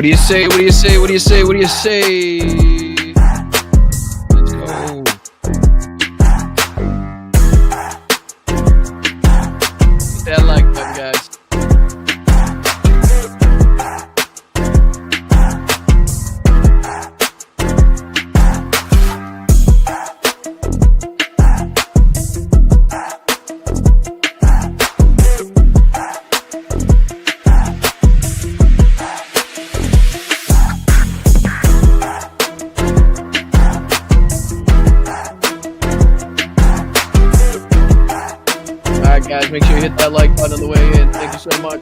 What do you say? What do you say? What do you say? What do you say? Let's go. Hit that like button, guys. Guys, make sure you hit that like button on the way in. Thank you so much.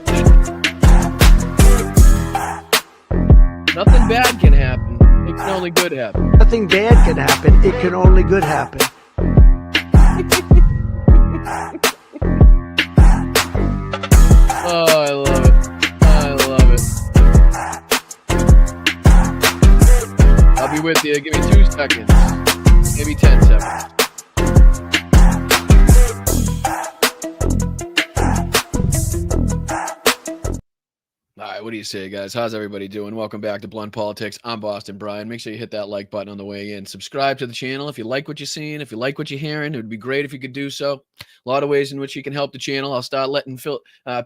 Nothing bad can happen. It can only good happen. Nothing bad can happen. It can only good happen. Oh, I love it. I love it. I'll be with you. Give me 2 seconds. Maybe 10 seconds. All right, what do you say, guys? How's everybody doing? Welcome back to Blunt Politics. I'm Boston Brian. Make sure you hit that like button on the way in. Subscribe to the channel if you like what you're seeing. If you like what you're hearing, it would be great if you could do so. A lot of ways in which you can help the channel. I'll start letting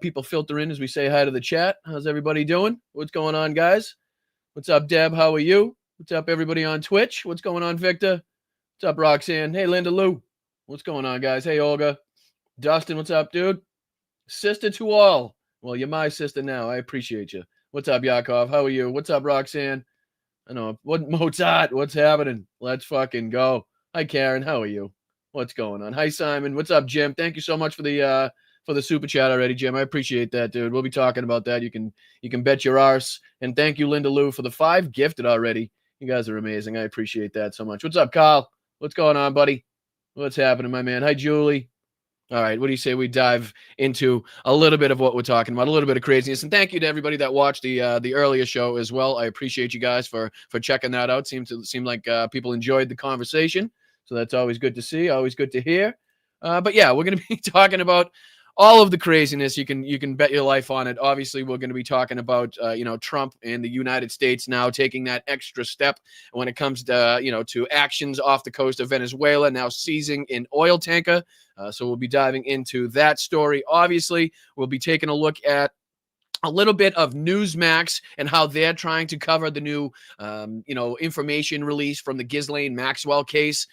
people filter in as we say hi to the chat. How's everybody doing? What's going on, guys? What's up, Deb? How are you? What's up, everybody on Twitch? What's going on, Victor? What's up, Roxanne? Hey, Linda Lou. What's going on, guys? Hey, Olga. Dustin, what's up, dude? Sister to all. Well, you're my sister now. I appreciate you. What's up, Yakov? How are you? What's up, Roxanne? I know. What Mozart? What's happening? Let's fucking go. Hi, Karen. How are you? What's going on? Hi, Simon. What's up, Jim? Thank you so much for the super chat already, Jim. I appreciate that, dude. We'll be talking about that. You can bet your arse. And thank you, Linda Lou, for the 5 gifted already. You guys are amazing. I appreciate that so much. What's up, Kyle? What's going on, buddy? What's happening, my man? Hi, Julie. All right, what do you say we dive into a little bit of what we're talking about, a little bit of craziness, and thank you to everybody that watched the earlier show as well. I appreciate you guys for checking that out. Seemed like people enjoyed the conversation, so that's always good to see, always good to hear. But yeah, we're going to be talking about all of the craziness. You can bet your life on it. Obviously, we're going to be talking about Trump and the United States now taking that extra step when it comes to to actions off the coast of Venezuela, now seizing an oil tanker. So we'll be diving into that story. Obviously, we'll be taking a look at a little bit of Newsmax and how they're trying to cover the new, information release from the Ghislaine Maxwell case.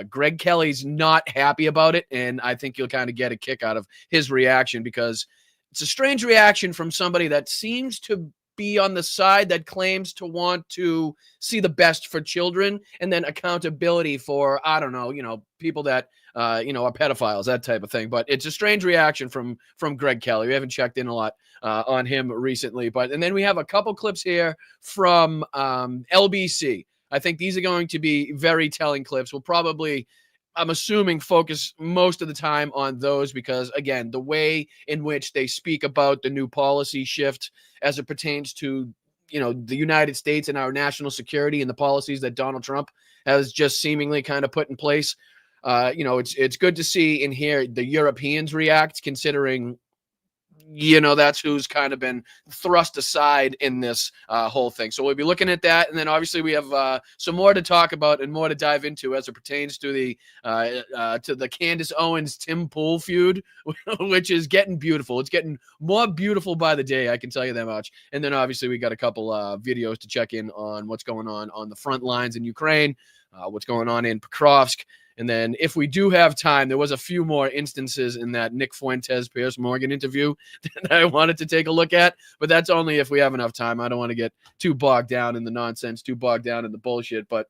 Greg Kelly's not happy about it, and I think you'll kind of get a kick out of his reaction because it's a strange reaction from somebody that seems to be on the side that claims to want to see the best for children and then accountability for, I don't know, people that, are pedophiles, that type of thing. But it's a strange reaction from Greg Kelly. We haven't checked in a lot on him recently. And then we have a couple clips here from LBC. I think these are going to be very telling clips. We'll probably, I'm assuming, focus most of the time on those because, again, the way in which they speak about the new policy shift as it pertains to, the United States and our national security and the policies that Donald Trump has just seemingly kind of put in place. It's good to see and hear the Europeans react, considering, that's who's kind of been thrust aside in this whole thing. So we'll be looking at that. And then obviously we have some more to talk about and more to dive into as it pertains to the Candace Owens Tim Pool feud, which is getting beautiful. It's getting more beautiful by the day, I can tell you that much. And then obviously we got a couple videos to check in on what's going on the front lines in Ukraine, what's going on in Pokrovsk. And then if we do have time, there was a few more instances in that Nick Fuentes, Piers Morgan interview that I wanted to take a look at, but that's only if we have enough time. I don't want to get too bogged down in the nonsense, too bogged down in the bullshit, but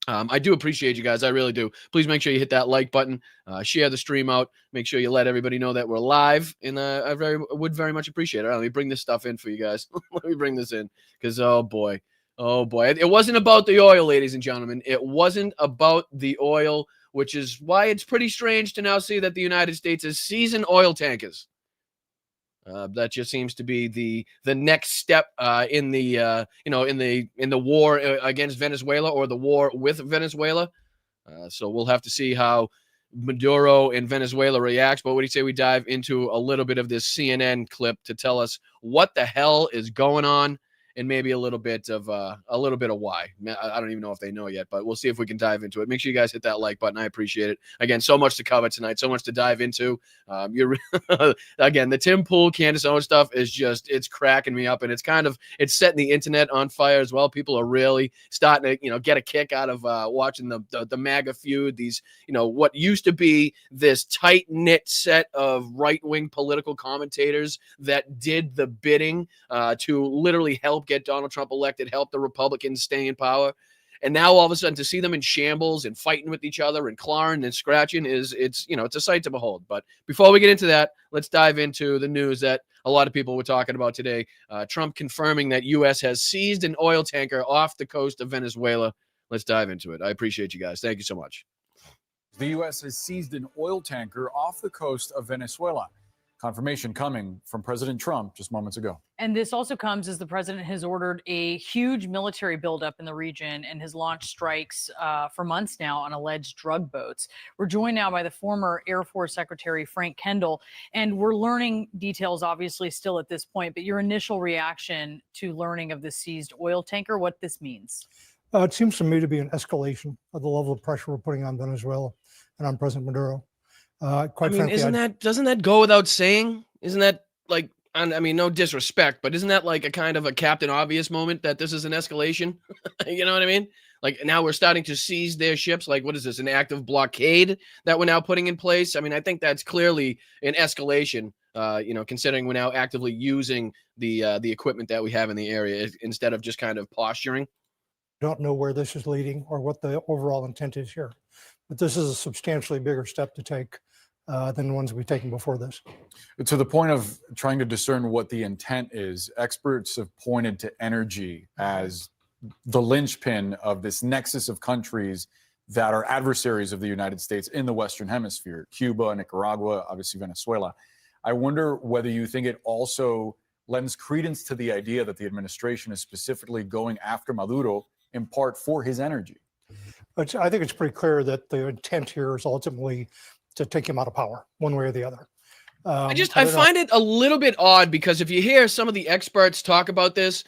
I do appreciate you guys. I really do. Please make sure you hit that like button, share the stream out, make sure you let everybody know that we're live, and I would very much appreciate it. All right, let me bring this stuff in for you guys. Let me bring this in because, oh boy. It wasn't about the oil, ladies and gentlemen. It wasn't about the oil, which is why it's pretty strange to now see that the United States is seizing oil tankers. That just seems to be the next step in the war against Venezuela or the war with Venezuela. So we'll have to see how Maduro and Venezuela reacts. But what do you say we dive into a little bit of this CNN clip to tell us what the hell is going on and maybe a little bit of why. I don't even know if they know yet, but we'll see if we can dive into it. Make sure you guys hit that like button. I appreciate it. Again, so much to cover tonight, so much to dive into. Again, the Tim Pool, Candace Owens stuff is just, it's cracking me up, and it's setting the internet on fire as well. People are really starting to, get a kick out of watching the MAGA feud. These, what used to be this tight-knit set of right-wing political commentators that did the bidding to literally help get Donald Trump elected, help the Republicans stay in power. And now all of a sudden to see them in shambles and fighting with each other and clawing and scratching it's a sight to behold. But before we get into that, let's dive into the news that a lot of people were talking about today. Trump confirming that U.S. has seized an oil tanker off the coast of Venezuela. Let's dive into it. I appreciate you guys. Thank you so much. The U.S. has seized an oil tanker off the coast of Venezuela. Confirmation coming from President Trump just moments ago. And this also comes as the president has ordered a huge military buildup in the region and has launched strikes for months now on alleged drug boats. We're joined now by the former Air Force Secretary Frank Kendall, and we're learning details obviously still at this point, but your initial reaction to learning of the seized oil tanker, what this means? It seems to me to be an escalation of the level of pressure we're putting on Venezuela and on President Maduro. Frankly, doesn't that go without saying? Isn't that like, no disrespect, but isn't that like a kind of a Captain Obvious moment that this is an escalation? You know what I mean? Like now we're starting to seize their ships. Like, what is this, an active blockade that we're now putting in place? I mean, I think that's clearly an escalation, considering we're now actively using the equipment that we have in the area instead of just kind of posturing. Don't know where this is leading or what the overall intent is here, but this is a substantially bigger step to take than the ones we've taken before this. To the point of trying to discern what the intent is, experts have pointed to energy as the linchpin of this nexus of countries that are adversaries of the United States in the Western Hemisphere: Cuba, Nicaragua, obviously Venezuela. I wonder whether you think it also lends credence to the idea that the administration is specifically going after Maduro in part for his energy. But I think it's pretty clear that the intent here is ultimately to take him out of power one way or the other. I find it a little bit odd because if you hear some of the experts talk about this,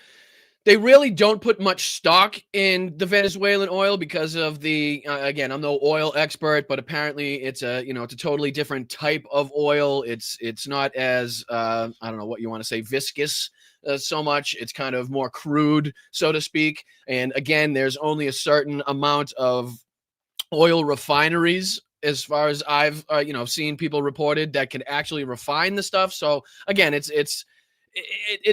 they really don't put much stock in the Venezuelan oil because of the, again, I'm no oil expert, but apparently it's it's a totally different type of oil. It's not as, I don't know what you want to say, viscous so much. It's kind of more crude, so to speak. And again, there's only a certain amount of oil refineries, as far as I've seen people reported, that can actually refine the stuff. So again, it's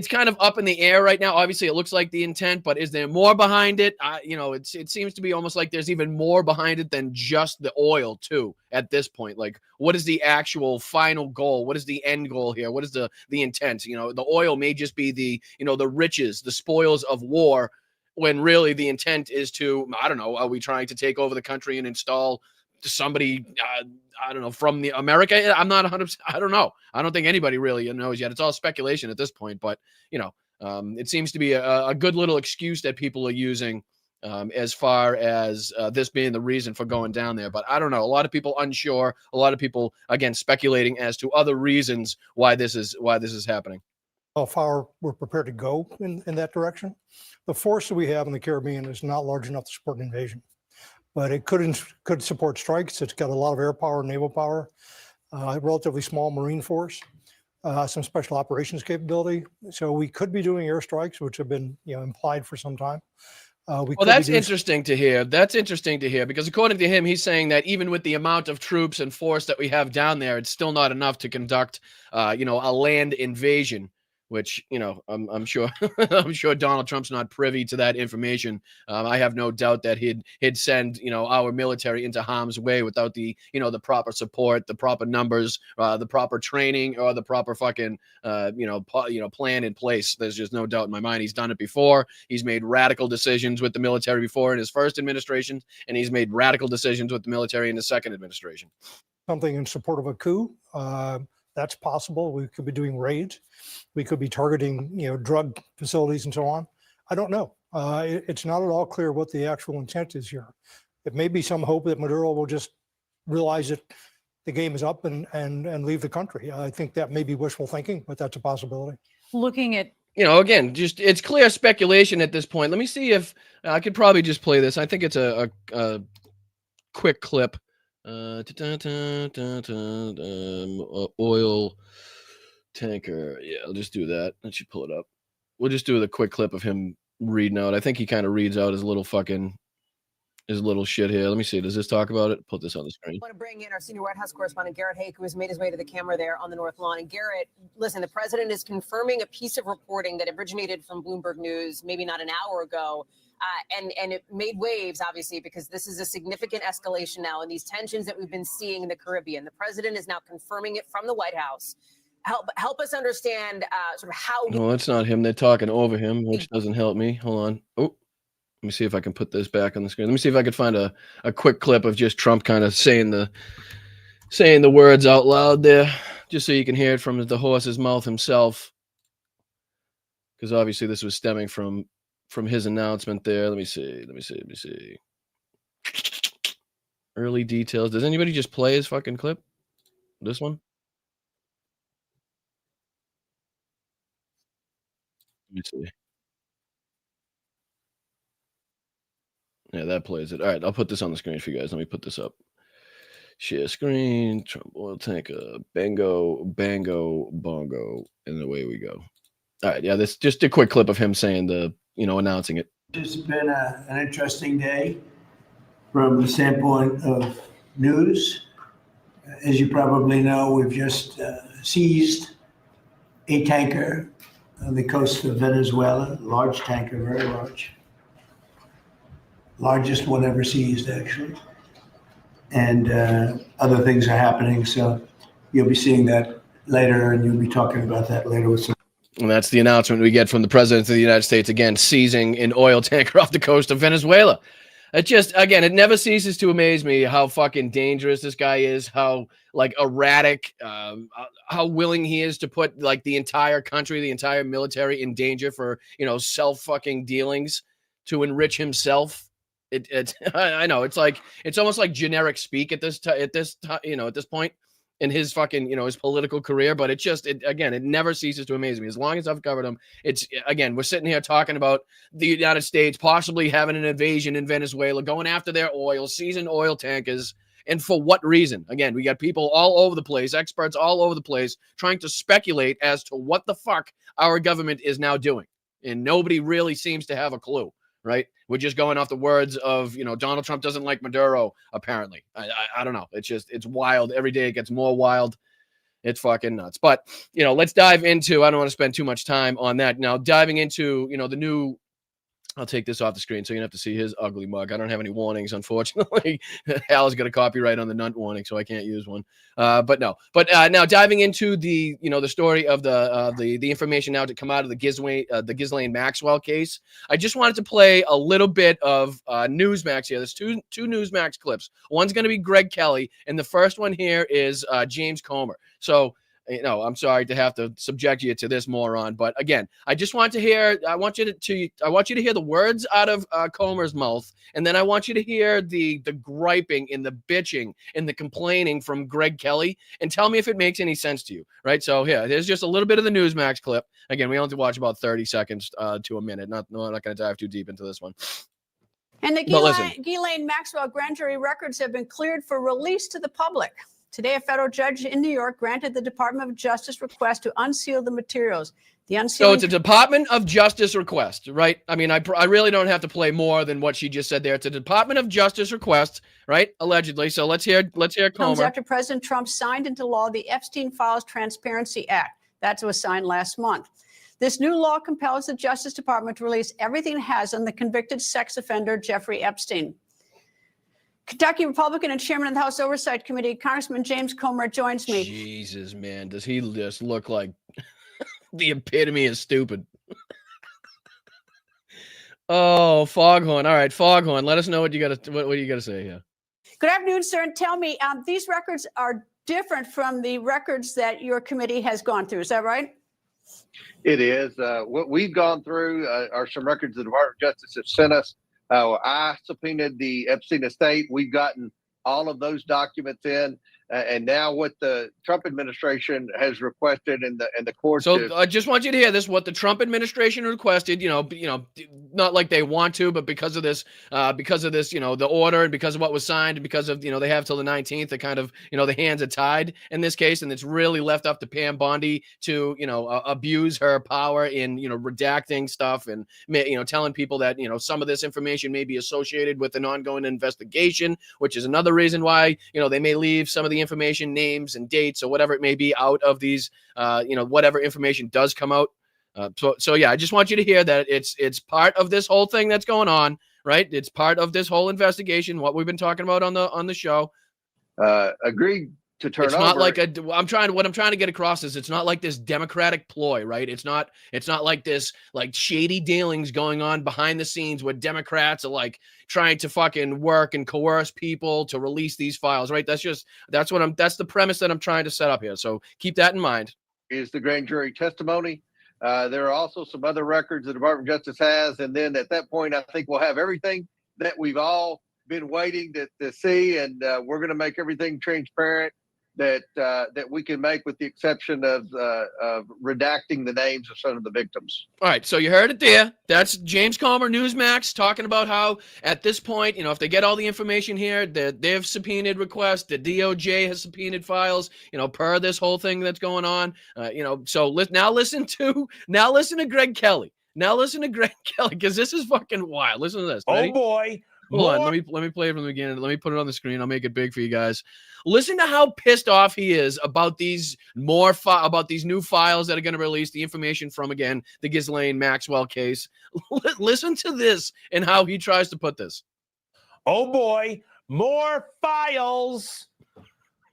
kind of up in the air right now. Obviously, it looks like the intent, but is there more behind it? It seems to be almost like there's even more behind it than just the oil too at this point. Like, what is the actual final goal? What is the end goal here? What is the intent? The oil may just be the riches, the spoils of war, when really the intent is to, I don't know, are we trying to take over the country and install somebody, I don't know, from the America? I'm not 100%. I don't know. I don't think anybody really knows yet. It's all speculation at this point, but it seems to be a good little excuse that people are using as far as this being the reason for going down there. But I don't know. A lot of people unsure. A lot of people, again, speculating as to other reasons why this is happening. How far we're prepared to go in that direction. The force that we have in the Caribbean is not large enough to support an invasion, but it could support strikes. It's got a lot of air power, naval power, relatively small marine force, some special operations capability. So we could be doing airstrikes, which have been implied for some time. Well, that's interesting to hear. That's interesting to hear because according to him, he's saying that even with the amount of troops and force that we have down there, it's still not enough to conduct, a land invasion. Which, I'm sure I'm sure Donald Trump's not privy to that information. I have no doubt that he'd send, our military into harm's way without the, the proper support, the proper numbers, the proper training, or the proper fucking, plan in place. There's just no doubt in my mind. He's done it before. He's made radical decisions with the military before in his first administration, and he's made radical decisions with the military in the second administration. Something in support of a coup. That's possible. We could be doing raids. We could be targeting, drug facilities and so on. I don't know. It's not at all clear what the actual intent is here. It may be some hope that Maduro will just realize that the game is up and leave the country. I think that may be wishful thinking, but that's a possibility. Looking at again, just it's clear speculation at this point. Let me see if I could probably just play this. I think it's a quick clip. Oil tanker. Yeah, I'll just do that. Let you pull it up. We'll just do the quick clip of him reading out. I think he kind of reads out his little shit here. Let me see. Does this talk about it? Put this on the screen. I want to bring in our senior White House correspondent, Garrett Haake, who has made his way to the camera there on the North Lawn. And Garrett, listen, the president is confirming a piece of reporting that originated from Bloomberg News maybe not an hour ago. And it made waves, obviously, because this is a significant escalation now in these tensions that we've been seeing in the Caribbean. The president is now confirming it from the White House. Help us understand sort of how. No, that's not him. They're talking over him, which doesn't help me. Hold on. Oh. Let me see if I can put this back on the screen. Let me see if I could find a quick clip of just Trump kind of saying the words out loud there, just so you can hear it from the horse's mouth himself. Because obviously this was stemming from his announcement there. Let me see. Early details. Does anybody just play his fucking clip? This one? Let me see. Yeah, that plays it. All right, I'll put this on the screen for you guys. Let me put this up. Share screen, Trump oil tanker, bango, bongo, and away we go. All right, yeah, this just a quick clip of him saying announcing it. It's been an interesting day from the standpoint of news. As you probably know, we've just seized a tanker on the coast of Venezuela, large tanker, very large. Largest one ever seized, actually. And other things are happening, so you'll be seeing that later, and you'll be talking about that later with some. And that's the announcement we get from the president of the United States, again, seizing an oil tanker off the coast of Venezuela. It never ceases to amaze me how fucking dangerous this guy is, how erratic, how willing he is to put the entire country, the entire military in danger for, self fucking dealings to enrich himself. I know it's almost like generic speak at this point in his fucking, his political career, but it never ceases to amaze me. As long as I've covered him, we're sitting here talking about the United States possibly having an invasion in Venezuela, going after their oil, seizing oil tankers. And for what reason? Again, we got people all over the place, experts all over the place, trying to speculate as to what the fuck our government is now doing. And nobody really seems to have a clue. Right? We're just going off the words of, Donald Trump doesn't like Maduro, apparently. I don't know. It's wild. Every day it gets more wild. It's fucking nuts. But, let's dive into, I don't want to spend too much time on that. Now, diving into, the new, I'll take this off the screen so you don't have to see his ugly mug. I don't have any warnings, unfortunately. Hal's got a copyright on the nunt warning, so I can't use one. But now diving into the, the story of the information now to come out of the Ghislaine Maxwell case. I just wanted to play a little bit of Newsmax here. There's two Newsmax clips. One's going to be Greg Kelly, and the first one here is James Comer. So, I'm sorry to have to subject you to this moron, but again, I want you to hear the words out of Comer's mouth, and then I want you to hear the griping and the bitching and the complaining from Greg Kelly, and tell me if it makes any sense to you, right? So here's just a little bit of the Newsmax clip. Again, we only have to watch about 30 seconds to a minute. I'm not going to dive too deep into this one. And the Ghislaine Maxwell grand jury records have been cleared for release to the public. Today, a federal judge in New York granted the Department of Justice request to unseal the materials. So it's a Department of Justice request, right? I mean, I really don't have to play more than what she just said there. It's a Department of Justice request, right? Allegedly. So let's hear Comer. After President Trump signed into law the Epstein Files Transparency Act. That was signed last month. This new law compels the Justice Department to release everything it has on the convicted sex offender Jeffrey Epstein. Kentucky Republican and Chairman of the House Oversight Committee, Congressman James Comer, joins me. Jesus, man, does he just look like the epitome of stupid? Oh, Foghorn. All right, Foghorn, let us know what you got to say here. Good afternoon, sir, and tell me, these records are different from the records that your committee has gone through. Is that right? It is. What we've gone through are some records the Department of Justice has sent us. I subpoenaed the Epstein estate. We've gotten all of those documents in. and now what the Trump administration has requested in the courts. So I just want you to hear this: what the Trump administration requested, not like they want to, but because of this, the order, and because of what was signed, and because of they have till the 19th to kind of the hands are tied in this case, and it's really left up to Pam Bondi to abuse her power in redacting stuff and telling people that some of this information may be associated with an ongoing investigation, which is another reason why they may leave some of the information, names and dates or whatever it may be out of these whatever information does come out. So yeah, I just want you to hear that it's part of this whole thing that's going on, right? It's part of this whole investigation, what we've been talking about on the show. Agreed to turn it's over. Not like what I'm trying to get across is it's not like this Democratic ploy, right? It's not like this like shady dealings going on behind the scenes where Democrats are like trying to fucking work and coerce people to release these files, right? That's the premise that I'm trying to set up here. So keep that in mind. Is the grand jury testimony. There are also some other records the Department of Justice has. And then at that point, I think we'll have everything that we've all been waiting to see. And we're going to make everything transparent that we can make, with the exception of redacting the names of some of the victims. All right, so you heard it there. That's James Comer, Newsmax, talking about how at this point, if they get all the information here, they've subpoenaed requests, the DOJ has subpoenaed files, per this whole thing that's going on. So now listen to Greg Kelly. Now listen to Greg Kelly, because this is fucking wild. Listen to this. Ready? Oh boy. Hold on, let me play it from the beginning. Let me put it on the screen. I'll make it big for you guys. Listen to how pissed off he is about these about these new files that are going to release the information from, again, the Ghislaine Maxwell case. Listen to this and how he tries to put this. Oh boy, more files.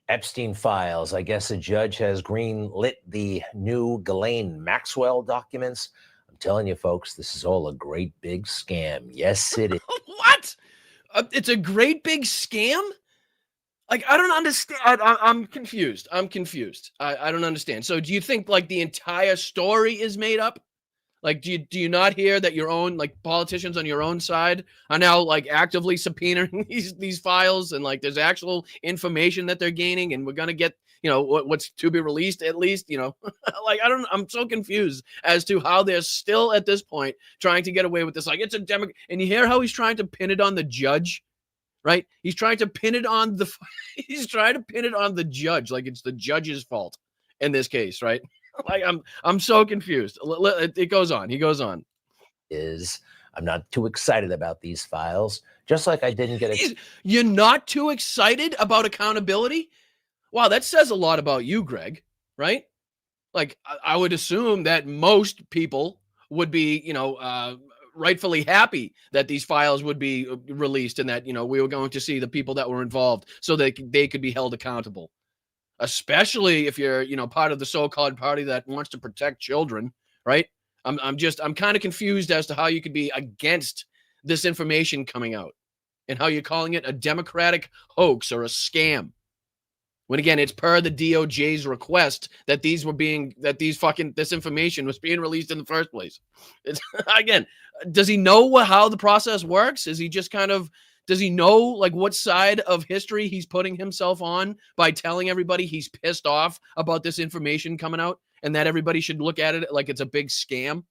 Epstein files. I guess a judge has green-lit the new Ghislaine Maxwell documents. I'm telling you, folks, this is all a great big scam. Yes, it is. What? It's a great big scam? Like, I don't understand. I'm confused. I don't understand. So do you think like the entire story is made up? Like, do you not hear that your own, like, politicians on your own side are now like actively subpoenaing these files, and like there's actual information that they're gaining, and we're going to get, what's to be released at least, like, I'm so confused as to how they're still at this point trying to get away with this. Like, it's a Democrat, and you hear how he's trying to pin it on the judge, right? He's trying to pin it on the judge, like it's the judge's fault in this case, right? Like, I'm so confused. It goes on. He goes on. I'm not too excited about these files, just like I didn't get You're not too excited about accountability? Wow, that says a lot about you, Greg, right? Like, I would assume that most people would be, rightfully happy that these files would be released, and that, we were going to see the people that were involved so that they could be held accountable. Especially if you're, part of the so-called party that wants to protect children, right? I'm kind of confused as to how you could be against this information coming out, and how you're calling it a Democratic hoax or a scam, when again it's per the DOJ's request that this information was being released in the first place. It's, again, does he know how the process works? Is he just kind of, does he know like what side of history he's putting himself on by telling everybody he's pissed off about this information coming out, and that everybody should look at it like it's a big scam?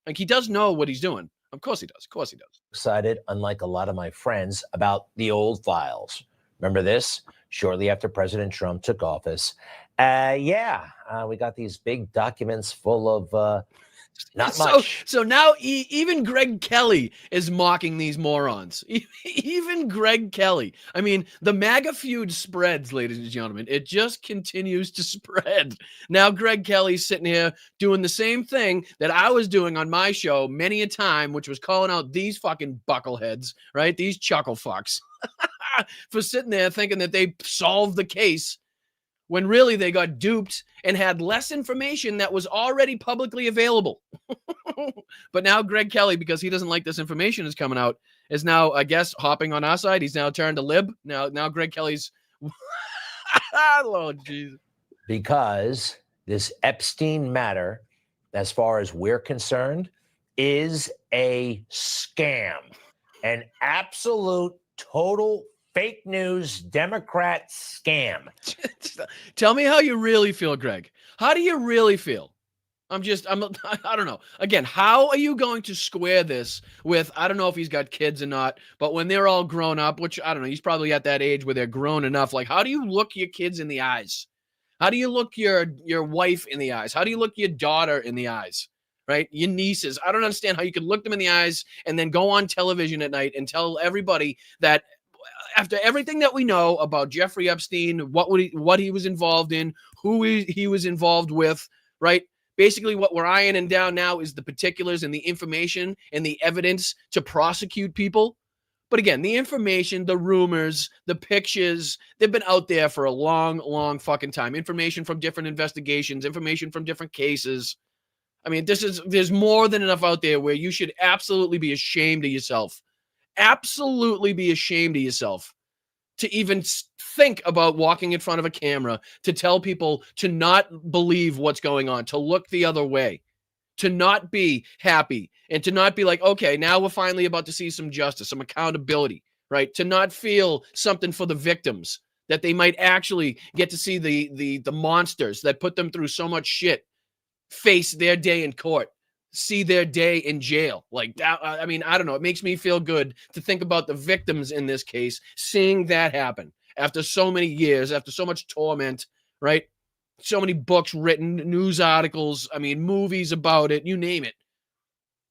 Like, he does know what he's doing. Of course he does. excited, unlike a lot of my friends, about the old files. Remember this? Shortly after President Trump took office, we got these big documents full of not much. So now even Greg Kelly is mocking these morons. Even Greg Kelly. I mean, the MAGA feud spreads, ladies and gentlemen. It just continues to spread. Now Greg Kelly's sitting here doing the same thing that I was doing on my show many a time, which was calling out these fucking buckleheads, right? These chuckle fucks for sitting there thinking that they solved the case, when really they got duped and had less information that was already publicly available. But now Greg Kelly, because he doesn't like this information is coming out, is now, I guess, hopping on our side. He's now turned to lib. Now Greg Kelly's Lord Jesus. Because this Epstein matter, as far as we're concerned, is a scam. An absolute total fake news Democrat scam. Tell me how you really feel, Greg. How do you really feel? I don't know. Again, how are you going to square this with, I don't know if he's got kids or not, but when they're all grown up, which I don't know, he's probably at that age where they're grown enough. Like, how do you look your kids in the eyes? How do you look your wife in the eyes? How do you look your daughter in the eyes? Right? Your nieces. I don't understand how you could look them in the eyes and then go on television at night and tell everybody that after everything that we know about Jeffrey Epstein, what he was involved in, who he was involved with, right? Basically, what we're ironing down now is the particulars and the information and the evidence to prosecute people. But again, the information, the rumors, the pictures, they've been out there for a long, long fucking time. Information from different investigations, information from different cases. I mean, there's more than enough out there where you should absolutely be ashamed of yourself. Absolutely be ashamed of yourself to even think about walking in front of a camera, to tell people to not believe what's going on, to look the other way, to not be happy, and to not be like, okay, now we're finally about to see some justice, some accountability, right? To not feel something for the victims, that they might actually get to see the monsters that put them through so much shit face their day in court, see their day in jail. Like that, I mean, I don't know. It makes me feel good to think about the victims in this case, seeing that happen after so many years, after so much torment, right? So many books written, news articles, I mean, movies about it, you name it.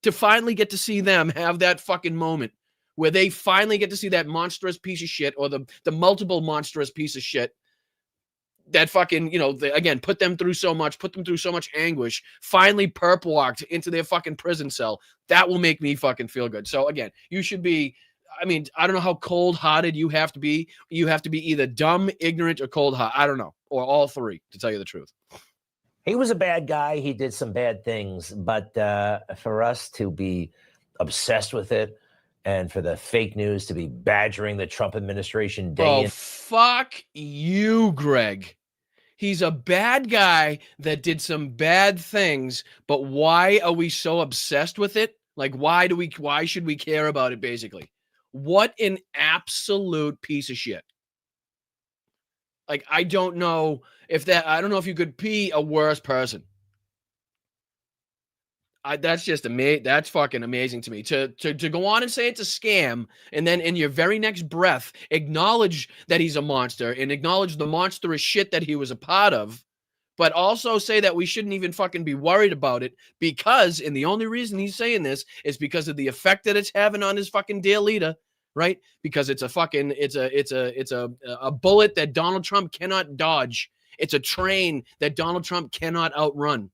To finally get to see them have that fucking moment where they finally get to see that monstrous piece of shit, or the multiple monstrous piece of shit that fucking, again, put them through so much anguish, finally perp walked into their fucking prison cell. That will make me fucking feel good. So again, you should be, I mean, I don't know how cold-hearted you have to be. You have to be either dumb, ignorant, or cold-hearted. I don't know. Or all three, to tell you the truth. He was a bad guy. He did some bad things. But for us to be obsessed with it, and for the fake news to be badgering the Trump administration day in. Fuck you, Greg. He's a bad guy that did some bad things, but why are we so obsessed with it? Like, why should we care about it, basically? What an absolute piece of shit. Like, I don't know if you could be a worse person. That's just amazing. That's fucking amazing to me. To go on and say it's a scam, and then in your very next breath acknowledge that he's a monster and acknowledge the monstrous shit that he was a part of, but also say that we shouldn't even fucking be worried about it because, and the only reason he's saying this is because of the effect that it's having on his fucking dear leader, right? Because it's a bullet that Donald Trump cannot dodge. It's a train that Donald Trump cannot outrun.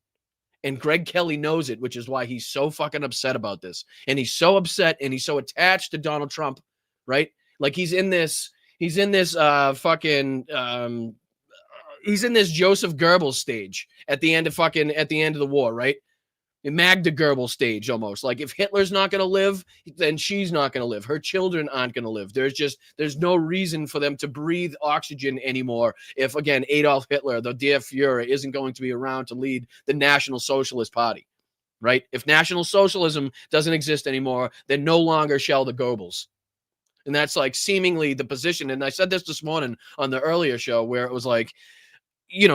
And Greg Kelly knows it, which is why he's so fucking upset about this. And he's so upset and he's so attached to Donald Trump, right? Like he's in this Joseph Goebbels stage at the end of the war, right? Magda Goebbels stage almost. Like if Hitler's not going to live, then she's not going to live. Her children aren't going to live. There's no reason for them to breathe oxygen anymore if, again, Adolf Hitler, the dear Fuhrer, isn't going to be around to lead the National Socialist Party, right? If National Socialism doesn't exist anymore, then no longer shall the Goebbels. And that's like seemingly the position. And I said this morning on the earlier show where it was like, you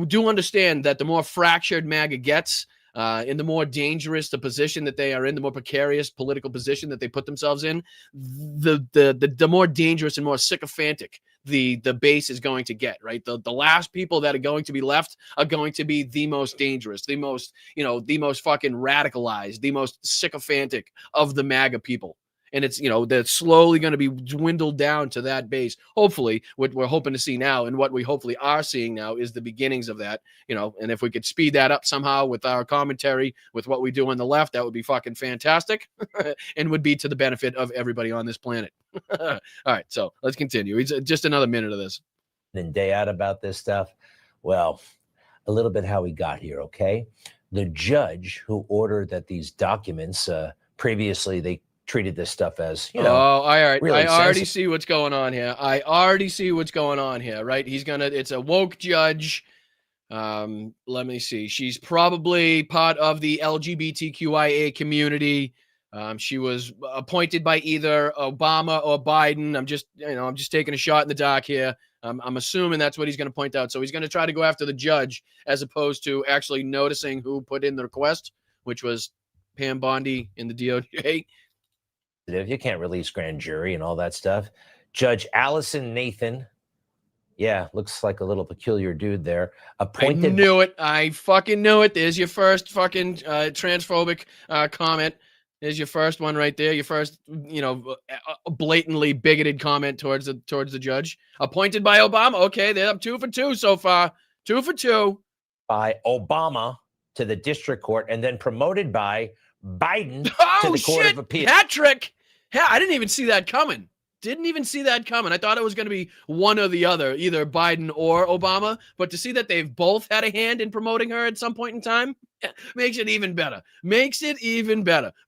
do understand that the more fractured MAGA gets, and the more dangerous the position that they are in, the more precarious political position that they put themselves in, the more dangerous and more sycophantic the base is going to get, right? The last people that are going to be left are going to be the most dangerous, the most fucking radicalized, the most sycophantic of the MAGA people. And it's, they're slowly going to be dwindled down to that base. Hopefully, what we're hoping to see now and what we hopefully are seeing now is the beginnings of that, and if we could speed that up somehow with our commentary, with what we do on the left, that would be fucking fantastic and would be to the benefit of everybody on this planet. All right, so let's continue. It's just another minute of this. And day out about this stuff. Well, a little bit how we got here, okay? The judge who ordered that these documents, previously they treated this stuff as, all right. Really I already see what's going on here. Right? It's a woke judge. Let me see. She's probably part of the LGBTQIA community. She was appointed by either Obama or Biden. I'm just taking a shot in the dark here. I'm assuming that's what he's going to point out. So he's going to try to go after the judge as opposed to actually noticing who put in the request, which was Pam Bondi in the DOJ. You can't release grand jury and all that stuff. Judge Allison Nathan. Yeah, looks like a little peculiar dude there. Appointed. I knew it. I fucking knew it. There's your first fucking transphobic comment. There's your first one right there. Your first, blatantly bigoted comment towards the judge. Appointed by Obama. Okay, they're up 2 for 2 so far. 2 for 2. By Obama to the district court and then promoted by Biden to the Court of Appeals. Patrick! Yeah, I didn't even see that coming. I thought it was going to be one or the other, either Biden or Obama. But to see that they've both had a hand in promoting her at some point in time makes it even better.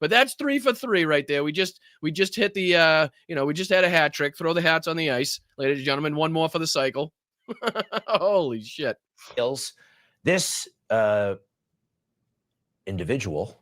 But that's 3 for 3 right there. We just hit the, we just had a hat trick. Throw the hats on the ice, ladies and gentlemen. One more for the cycle. Holy shit. This individual,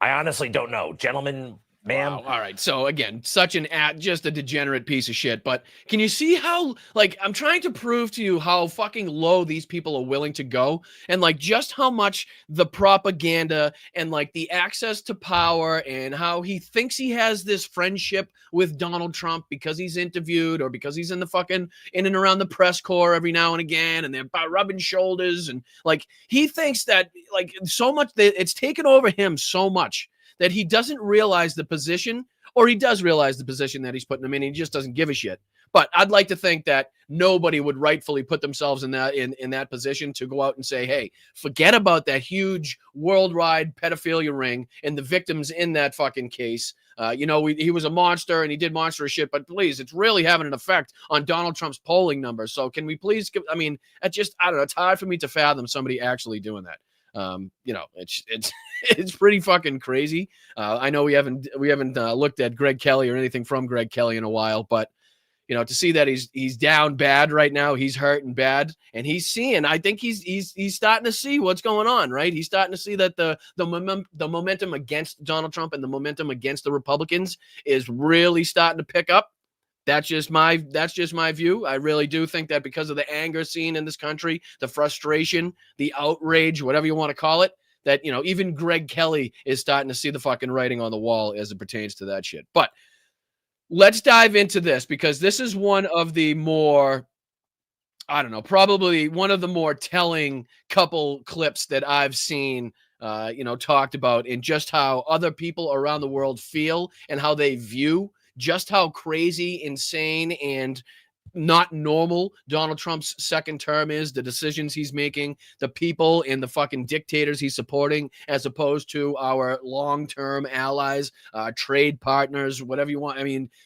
I honestly don't know. Gentlemen, ma'am. Wow. All right. So again, just a degenerate piece of shit. But can you see how, I'm trying to prove to you how fucking low these people are willing to go, and just how much the propaganda and the access to power, and how he thinks he has this friendship with Donald Trump because he's interviewed or because he's in the fucking in and around the press corps every now and again, and they're rubbing shoulders, and he thinks that so much that it's taken over him so much that he doesn't realize the position, or he does realize the position that he's putting him in. He just doesn't give a shit. But I'd like to think that nobody would rightfully put themselves in that position to go out and say, hey, forget about that huge worldwide pedophilia ring and the victims in that fucking case. He was a monster and he did monstrous shit, but please, it's really having an effect on Donald Trump's polling numbers. So can we please, I don't know, it's hard for me to fathom somebody actually doing that. It's pretty fucking crazy. I know we haven't looked at Greg Kelly or anything from Greg Kelly in a while, but to see that he's down bad right now, he's hurting bad, and he's seeing. I think he's starting to see what's going on, right? He's starting to see that the momentum against Donald Trump and the momentum against the Republicans is really starting to pick up. That's just my view. I really do think that because of the anger seen in this country, the frustration, the outrage, whatever you want to call it, that, even Greg Kelly is starting to see the fucking writing on the wall as it pertains to that shit. But let's dive into this, because this is one of the more, probably one of the more telling couple clips that I've seen, talked about, in just how other people around the world feel and how they view just how crazy, insane, and not normal Donald Trump's second term is, the decisions he's making, the people and the fucking dictators he's supporting, as opposed to our long-term allies, trade partners, whatever you want.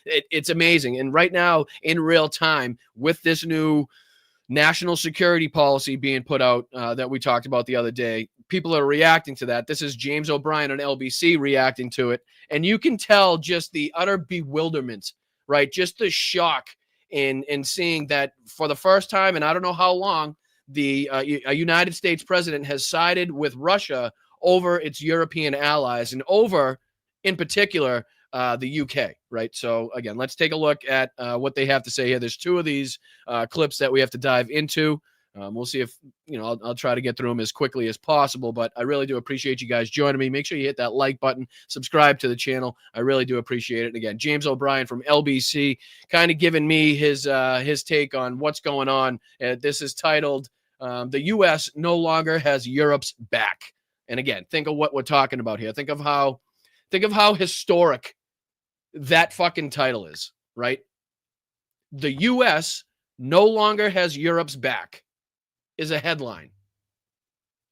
It's amazing. And right now, in real time, with this new national security policy being put out that we talked about the other day, people are reacting to that. This is James O'Brien on LBC reacting to it. And you can tell just the utter bewilderment, right? Just the shock in seeing that for the first time, and I don't know how long, a United States president has sided with Russia over its European allies, and over, in particular, the UK, right? So again, let's take a look at what they have to say here. There's 2 of these clips that we have to dive into. We'll see if, I'll try to get through them as quickly as possible, but I really do appreciate you guys joining me. Make sure you hit that like button, subscribe to the channel. I really do appreciate it. And again, James O'Brien from LBC, kind of giving me his take on what's going on. This is titled, "The U.S. no longer has Europe's back." And again, think of what we're talking about here. Think of how historic that fucking title is, right? The U.S. no longer has Europe's back is a headline.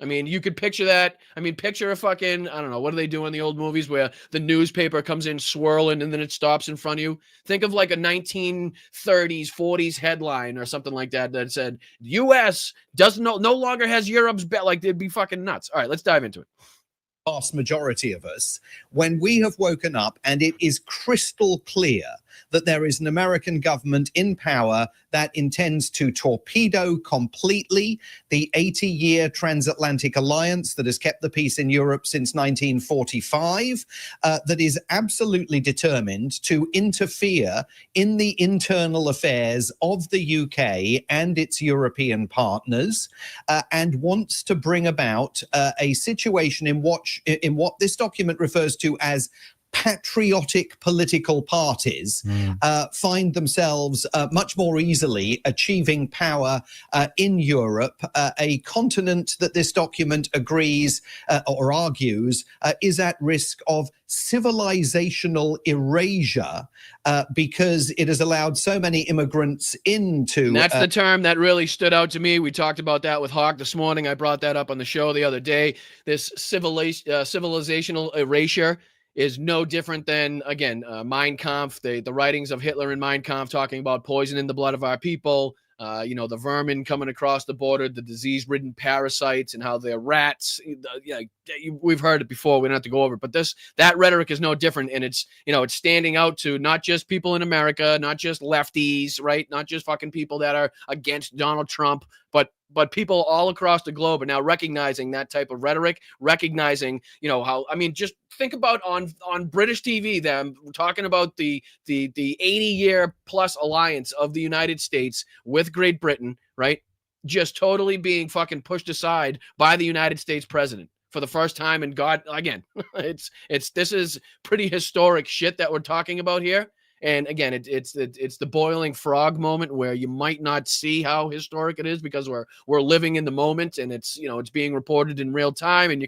You could picture that. Picture a fucking, I don't know, what do they do in the old movies where the newspaper comes in swirling and then it stops in front of you? Think of a 1930s, 40s headline or something like that that said, U.S. no longer has Europe's back. They'd be fucking nuts. All right, let's dive into it. Vast majority of us, when we have woken up and it is crystal clear that there is an American government in power that intends to torpedo completely the 80-year transatlantic alliance that has kept the peace in Europe since 1945, that is absolutely determined to interfere in the internal affairs of the UK and its European partners, and wants to bring about a situation in what this document refers to as patriotic political parties find themselves much more easily achieving power in Europe, a continent that this document agrees or argues is at risk of civilizational erasure because it has allowed so many immigrants into. And that's the term that really stood out to me. We talked about that with Hawk this morning. I brought that up on the show the other day. This civilizational erasure is no different than, again, Mein Kampf, the writings of Hitler and Mein Kampf talking about poisoning the blood of our people, the vermin coming across the border, the disease-ridden parasites and how they're rats. We've heard it before. We don't have to go over it. But that rhetoric is no different. And it's standing out to not just people in America, not just lefties, right? Not just fucking people that are against Donald Trump, but people all across the globe are now recognizing that type of rhetoric, recognizing, just think about on British TV, them talking about the 80-year plus alliance of the United States with Great Britain, right? Just totally being fucking pushed aside by the United States president for the first time. And God, again, this is pretty historic shit that we're talking about here. And again, it's the boiling frog moment where you might not see how historic it is because we're living in the moment and it's being reported in real time and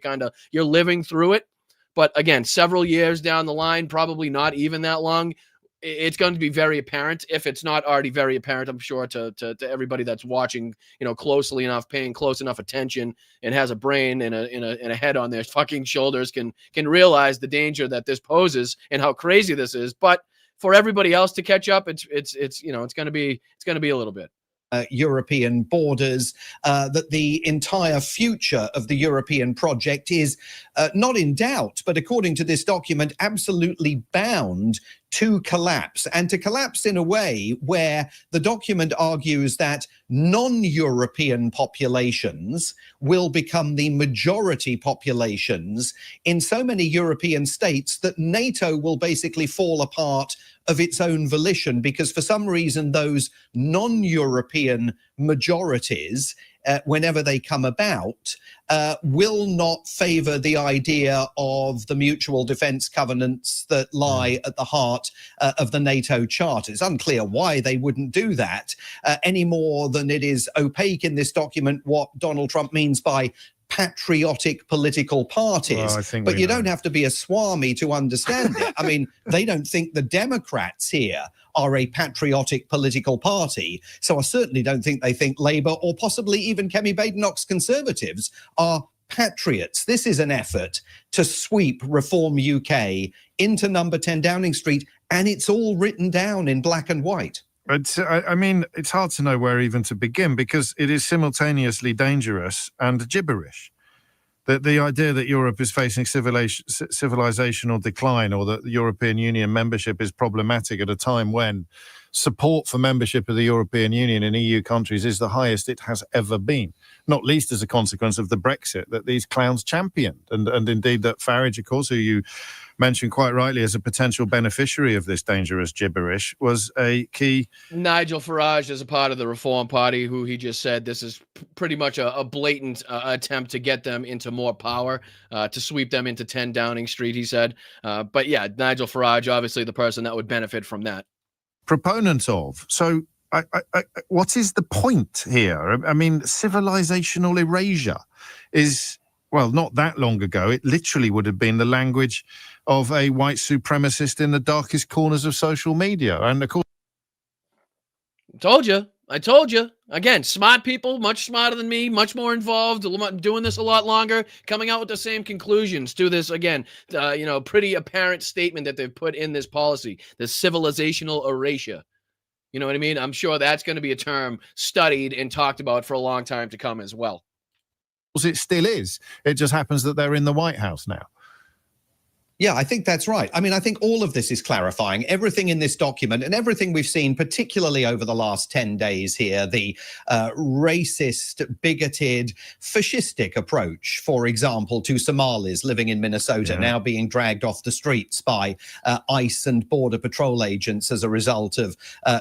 you're living through it. But again, several years down the line, probably not even that long, it's going to be very apparent, if it's not already very apparent, I'm sure, to everybody that's watching, closely enough, paying close enough attention, and has a brain and a head on their fucking shoulders, can realize the danger that this poses and how crazy this is. But for everybody else to catch up, it's going to be a little bit. European borders, that the entire future of the European project is not in doubt, but according to this document, absolutely bound to collapse, and to collapse in a way where the document argues that non-European populations will become the majority populations in so many European states that NATO will basically fall apart of its own volition, because for some reason those non-European majorities, whenever they come about, will not favor the idea of the mutual defense covenants that lie at the heart of the NATO Charter. It's unclear why they wouldn't do that, any more than it is opaque in this document what Donald Trump means by patriotic political parties. But you don't have to be a Swami to understand it. I mean, they don't think the Democrats here are a patriotic political party. So I certainly don't think they think Labour or possibly even Kemi Badenoch's Conservatives are patriots. This is an effort to sweep Reform UK into number 10 Downing Street, and it's all written down in black and white. It's hard to know where even to begin, because it is simultaneously dangerous and gibberish. The idea that Europe is facing civilizational decline, or that the European Union membership is problematic at a time when support for membership of the European Union in EU countries is the highest it has ever been, not least as a consequence of the Brexit that these clowns championed. And indeed that Farage, of course, who you mentioned quite rightly as a potential beneficiary of this dangerous gibberish, was a key. Nigel Farage is a part of the Reform Party, who he just said this is pretty much a blatant attempt to get them into more power, to sweep them into 10 Downing Street, he said. But yeah, Nigel Farage, obviously the person that would benefit from that. Proponent of. So what is the point here? I mean, civilizational erasure is, well, not that long ago, it literally would have been the language of a white supremacist in the darkest corners of social media. And of course, I told you. Again, smart people, much smarter than me, much more involved, doing this a lot longer, coming out with the same conclusions to this, again, pretty apparent statement that they've put in this policy, the civilizational erasure. You know what I mean? I'm sure that's going to be a term studied and talked about for a long time to come as well. It still is. It just happens that they're in the White House now. Yeah, I think that's right. I mean, I think all of this is clarifying. Everything in this document and everything we've seen, particularly over the last 10 days here, the racist, bigoted, fascistic approach, for example, to Somalis living in Minnesota, now being dragged off the streets by ICE and Border Patrol agents as a result of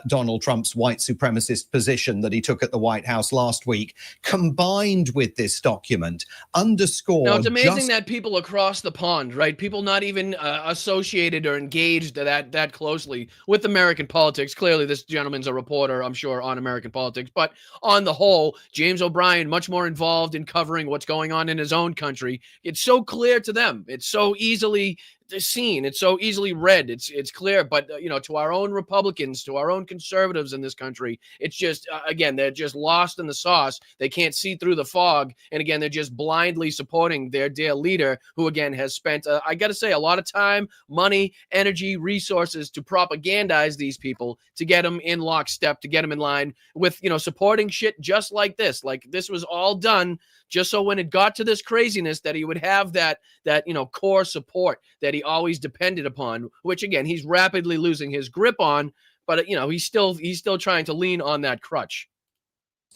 Donald Trump's white supremacist position that he took at the White House last week, combined with this document, underscore. Now, it's amazing that people across the pond, right? People not even associated or engaged that closely with American politics. Clearly, this gentleman's a reporter, I'm sure, on American politics. But on the whole, James O'Brien, much more involved in covering what's going on in his own country. It's so clear to them. It's so easily seen. It's so easily read. It's clear. But, to our own Republicans, to our own conservatives in this country, it's just, again, they're just lost in the sauce. They can't see through the fog. And again, they're just blindly supporting their dear leader, who, again, has spent, I got to say, a lot of time, money, energy, resources to propagandize these people, to get them in lockstep, to get them in line with, supporting shit just like this. Like, this was all done just so when it got to this craziness that he would have that core support that he always depended upon, which again, he's rapidly losing his grip on, but he's still trying to lean on that crutch.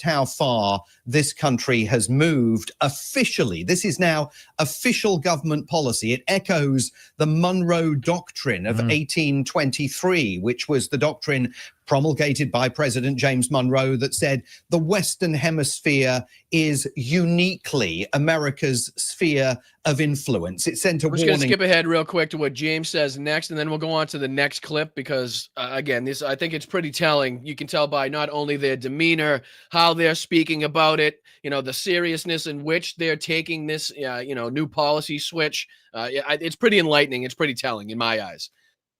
How far this country has moved officially. This is now official government policy. It echoes the Monroe Doctrine of 1823, which was the doctrine promulgated by President James Monroe that said the Western Hemisphere is uniquely America's sphere of influence. It sent a warning. We're just going to skip ahead real quick to what James says next, and then we'll go on to the next clip because, again, I think it's pretty telling. You can tell by not only their demeanor, how they're speaking about it, the seriousness in which they're taking this, new policy switch. It's pretty enlightening. It's pretty telling in my eyes.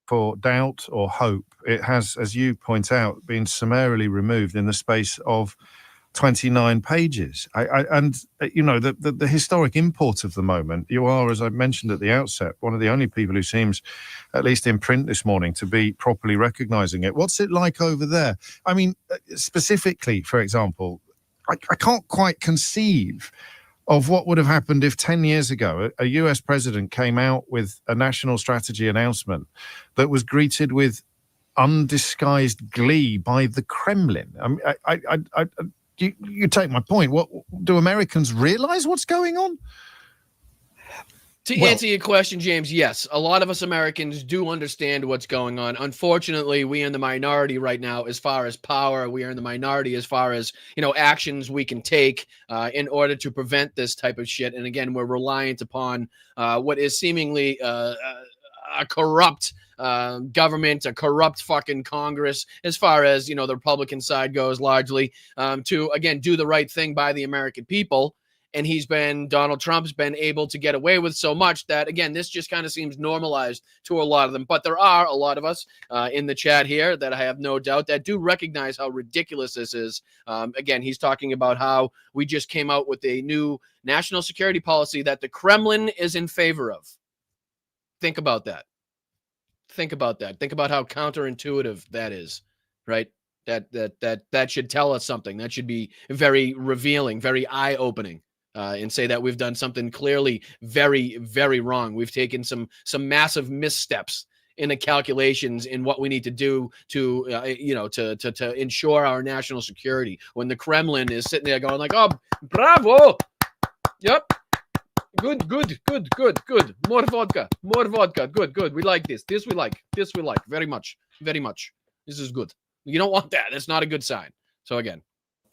For doubt or hope, it has, as you point out, been summarily removed in the space of 29 pages. The historic import of the moment, you are, as I mentioned at the outset, one of the only people who seems, at least in print this morning, to be properly recognizing it. What's it like over there? I mean, specifically, for example, I can't quite conceive of what would have happened if 10 years ago a US president came out with a national strategy announcement that was greeted with undisguised glee by the Kremlin. You take my point. What do Americans realize what's going on? To answer your question, James, yes, a lot of us Americans do understand what's going on. Unfortunately, we are in the minority right now as far as power. We are in the minority as far as, actions we can take in order to prevent this type of shit. And again, we're reliant upon what is seemingly a corrupt government, a corrupt fucking Congress, as far as, the Republican side goes largely, to, again, do the right thing by the American people. And Donald Trump's been able to get away with so much that, again, this just kind of seems normalized to a lot of them. But there are a lot of us in the chat here that I have no doubt that do recognize how ridiculous this is. Again, he's talking about how we just came out with a new national security policy that the Kremlin is in favor of. Think about that. Think about that. Think about how counterintuitive that is, right? That should tell us something. That should be very revealing, very eye-opening. And say that we've done something clearly very, very wrong. We've taken some massive missteps in the calculations in what we need to do to to ensure our national security. When the Kremlin is sitting there going like, "Oh, bravo, yep, good, more vodka, good. We like this. This we like very much. This is good." You don't want that. That's not a good sign. So again.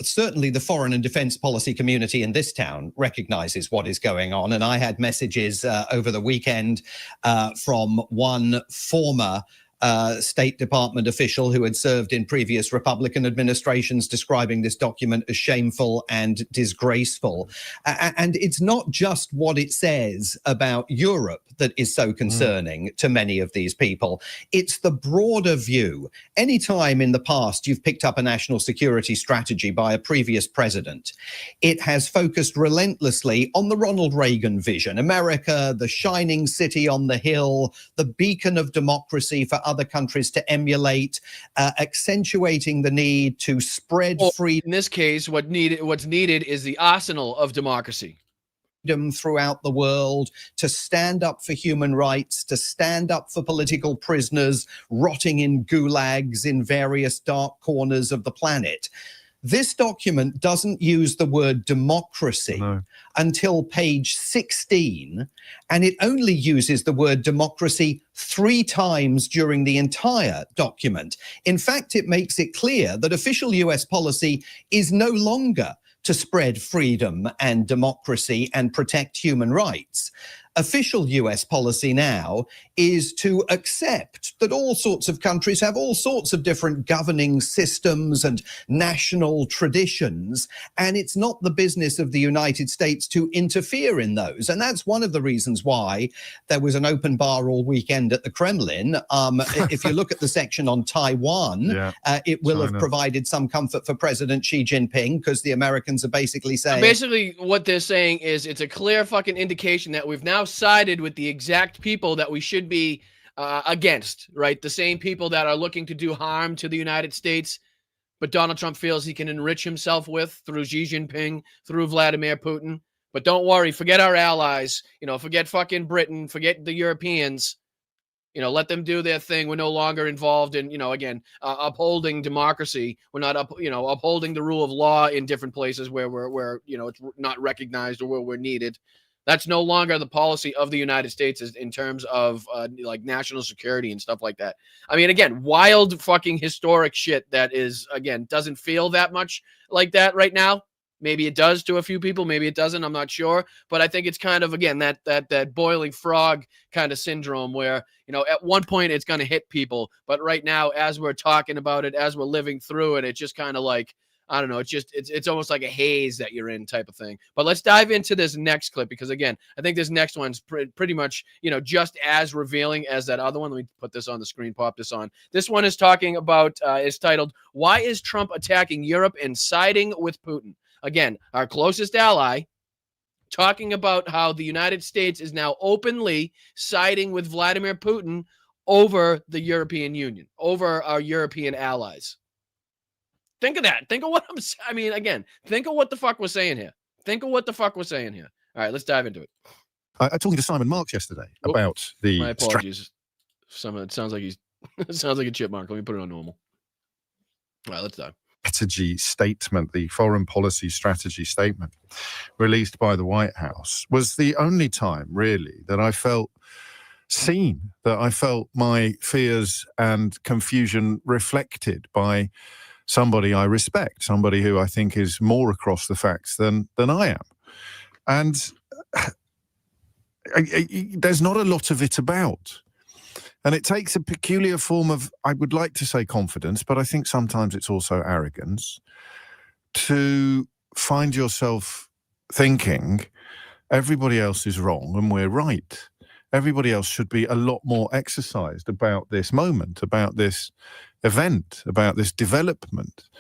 Certainly the foreign and defense policy community in this town recognizes what is going on. And I had messages over the weekend from one former State Department official who had served in previous Republican administrations describing this document as shameful and disgraceful. And it's not just what it says about Europe that is so concerning to many of these people. It's the broader view. Anytime in the past you've picked up a national security strategy by a previous president, it has focused relentlessly on the Ronald Reagan vision. America, the shining city on the hill, the beacon of democracy for other countries to emulate, accentuating the need to spread free. In this case, what's needed is the arsenal of democracy. throughout the world, to stand up for human rights, to stand up for political prisoners rotting in gulags in various dark corners of the planet. This document doesn't use the word democracy until page 16, and it only uses the word democracy 3 times during the entire document. In fact, it makes it clear that official US policy is no longer to spread freedom and democracy and protect human rights. Official US policy now is to accept that all sorts of countries have all sorts of different governing systems and national traditions, and it's not the business of the United States to interfere in those. And that's one of the reasons why there was an open bar all weekend at the Kremlin. If you look at the section on Taiwan, it will have provided some comfort for President Xi Jinping, because the Americans are basically saying... Basically, what they're saying is it's a clear fucking indication that we've now sided with the exact people that we should be against, right? The same people that are looking to do harm to the United States, but Donald Trump feels he can enrich himself with through Xi Jinping, through Vladimir Putin. But don't worry, forget our allies, forget fucking Britain, forget the Europeans, let them do their thing. We're no longer involved in, upholding democracy. We're not upholding the rule of law in different places where it's not recognized or where we're needed. That's no longer the policy of the United States in terms of national security and stuff like that. I mean, again, wild fucking historic shit that is, again, doesn't feel that much like that right now. Maybe it does to a few people. Maybe it doesn't. I'm not sure. But I think it's kind of, again, that boiling frog kind of syndrome where, at one point it's going to hit people. But right now, as we're talking about it, as we're living through it, it's just kind of like, I don't know. It's almost like a haze that you're in type of thing. But let's dive into this next clip, because again, I think this next one's pretty much, just as revealing as that other one. Let me put this on the screen, pop this on. This one is talking about, is titled, "Why is Trump attacking Europe and siding with Putin?" Again, our closest ally, talking about how the United States is now openly siding with Vladimir Putin over the European Union, over our European allies. Think of that. Think of what again, think of what the fuck we're saying here. Think of what the fuck we're saying here. All right, let's dive into it. I talking to Simon Marks yesterday about the... My apologies. It sounds like it sounds like a chipmunk. Let me put it on normal. All right, let's dive. Strategy statement, the foreign policy strategy statement released by the White House, was the only time really that I felt seen, that I felt my fears and confusion reflected by somebody I respect, somebody who I think is more across the facts than I am. And there's not a lot of it about. And it takes a peculiar form of, I would like to say confidence, but I think sometimes it's also arrogance, to find yourself thinking everybody else is wrong and we're right. Everybody else should be a lot more exercised about this moment, about this event, about this development.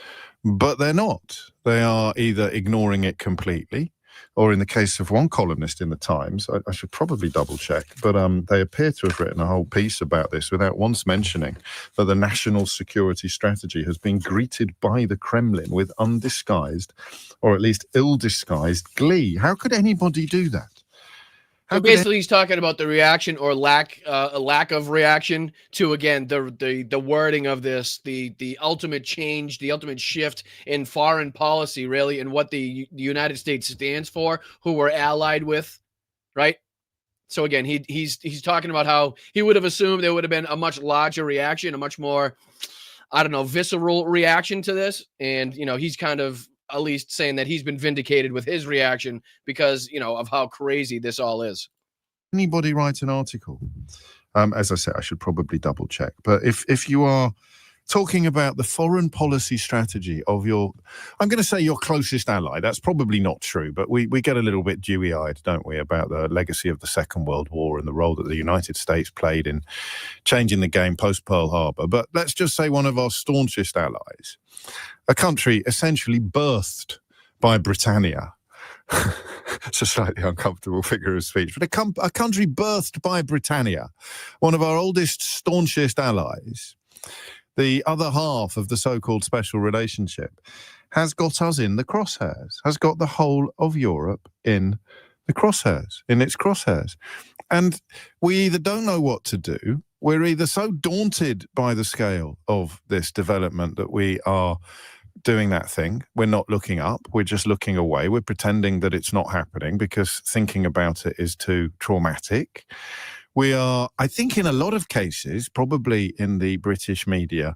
But they're not. They are either ignoring it completely, or in the case of one columnist in the Times, I should probably double check, but they appear to have written a whole piece about this without once mentioning that the national security strategy has been greeted by the Kremlin with undisguised, or at least ill-disguised, glee. How could anybody do that? So basically, he's talking about the reaction or lack of reaction to, again, the wording of this, the ultimate change, the ultimate shift in foreign policy, really, and what the United States stands for, who we're allied with, right? So again, he's talking about how he would have assumed there would have been a much larger reaction, a much more, I don't know, visceral reaction to this, and he's kind of at least saying that he's been vindicated with his reaction because, of how crazy this all is. Anybody write an article? As I said, I should probably double check. But if you are talking about the foreign policy strategy of I'm going to say your closest ally, that's probably not true, but we get a little bit dewy-eyed, don't we, about the legacy of the Second World War and the role that the United States played in changing the game post-Pearl Harbor. But let's just say one of our staunchest allies, a country essentially birthed by Britannia. It's a slightly uncomfortable figure of speech, but a country birthed by Britannia, one of our oldest, staunchest allies, the other half of the so-called special relationship, has got us in the crosshairs, has got the whole of Europe in in its crosshairs. And we either don't know what to do, we're either so daunted by the scale of this development that we are doing that thing. We're not looking up. We're just looking away. We're pretending that it's not happening because thinking about it is too traumatic. We are, I think in a lot of cases, probably in the British media,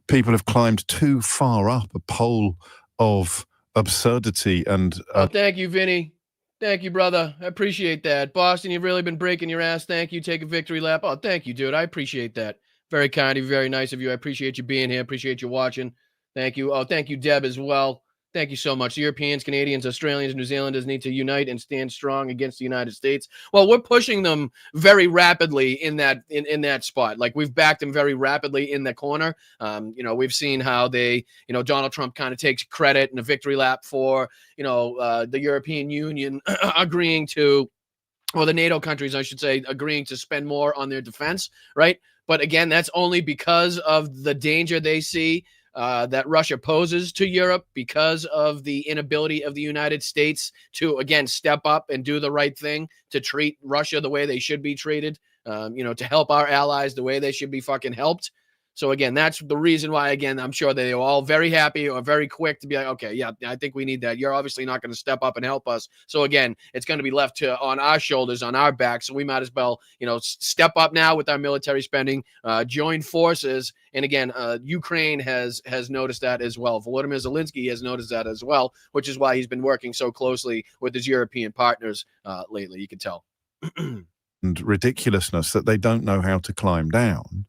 people have climbed too far up a pole of absurdity and... Oh, thank you, Vinny. Thank you, brother. I appreciate that. Boston, you've really been breaking your ass. Thank you. Take a victory lap. Oh, thank you, dude. I appreciate that. Very kind of you. Very nice of you. I appreciate you being here. Appreciate you watching. Thank you. Oh, thank you, Deb, as well. Thank you so much. Europeans, Canadians, Australians, New Zealanders need to unite and stand strong against the United States. Well, we're pushing them very rapidly in that spot. Like, we've backed them very rapidly in the corner. We've seen how they, Donald Trump kind of takes credit and a victory lap for, the European Union agreeing to, or the NATO countries, I should say, agreeing to spend more on their defense, right? But again, that's only because of the danger they see that Russia poses to Europe, because of the inability of the United States to, again, step up and do the right thing, to treat Russia the way they should be treated, to help our allies the way they should be fucking helped. So again, that's the reason why, again, I'm sure they were all very happy or very quick to be like, okay, yeah, I think we need that. You're obviously not going to step up and help us. So again, it's going to be left on our shoulders, on our backs. So we might as well, step up now with our military spending, join forces. And again, Ukraine has noticed that as well. Volodymyr Zelensky has noticed that as well, which is why he's been working so closely with his European partners lately. You can tell. And ridiculousness that they don't know how to climb down.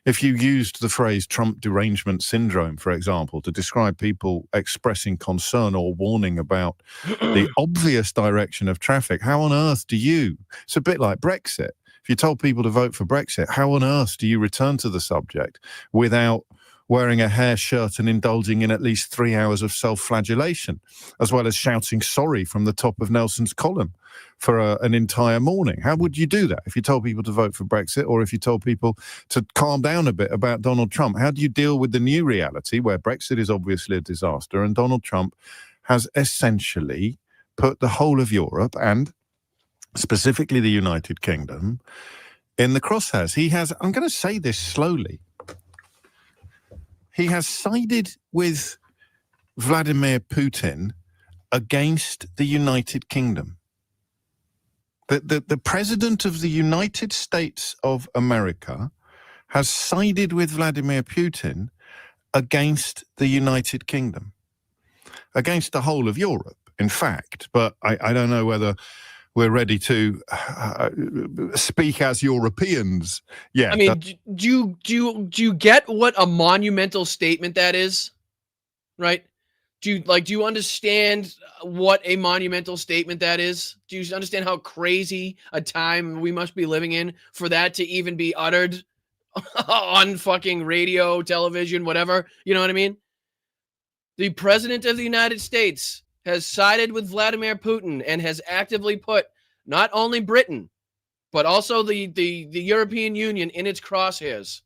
If you used the phrase Trump derangement syndrome, for example, to describe people expressing concern or warning about the obvious direction of traffic, how on earth do you? It's a bit like Brexit. If you told people to vote for Brexit, how on earth do you return to the subject without wearing a hair shirt and indulging in at least 3 hours of self-flagellation, as well as shouting sorry from the top of Nelson's column for an entire morning? How would you do that if you told people to vote for Brexit, or if you told people to calm down a bit about Donald Trump? How do you deal with the new reality where Brexit is obviously a disaster and Donald Trump has essentially put the whole of Europe and specifically the United Kingdom in the crosshairs? He has, I'm going to say this slowly, he has sided with Vladimir Putin against the United Kingdom. The president of the United States of America has sided with Vladimir Putin against the United Kingdom, against the whole of Europe, in fact. But I don't know whether we're ready to speak as Europeans. Yeah. I mean, do you get what a monumental statement that is? Right? Do you understand what a monumental statement that is? Do you understand how crazy a time we must be living in for that to even be uttered on fucking radio, television, whatever? You know what I mean? The president of the United States has sided with Vladimir Putin and has actively put not only Britain, but also the European Union in its crosshairs.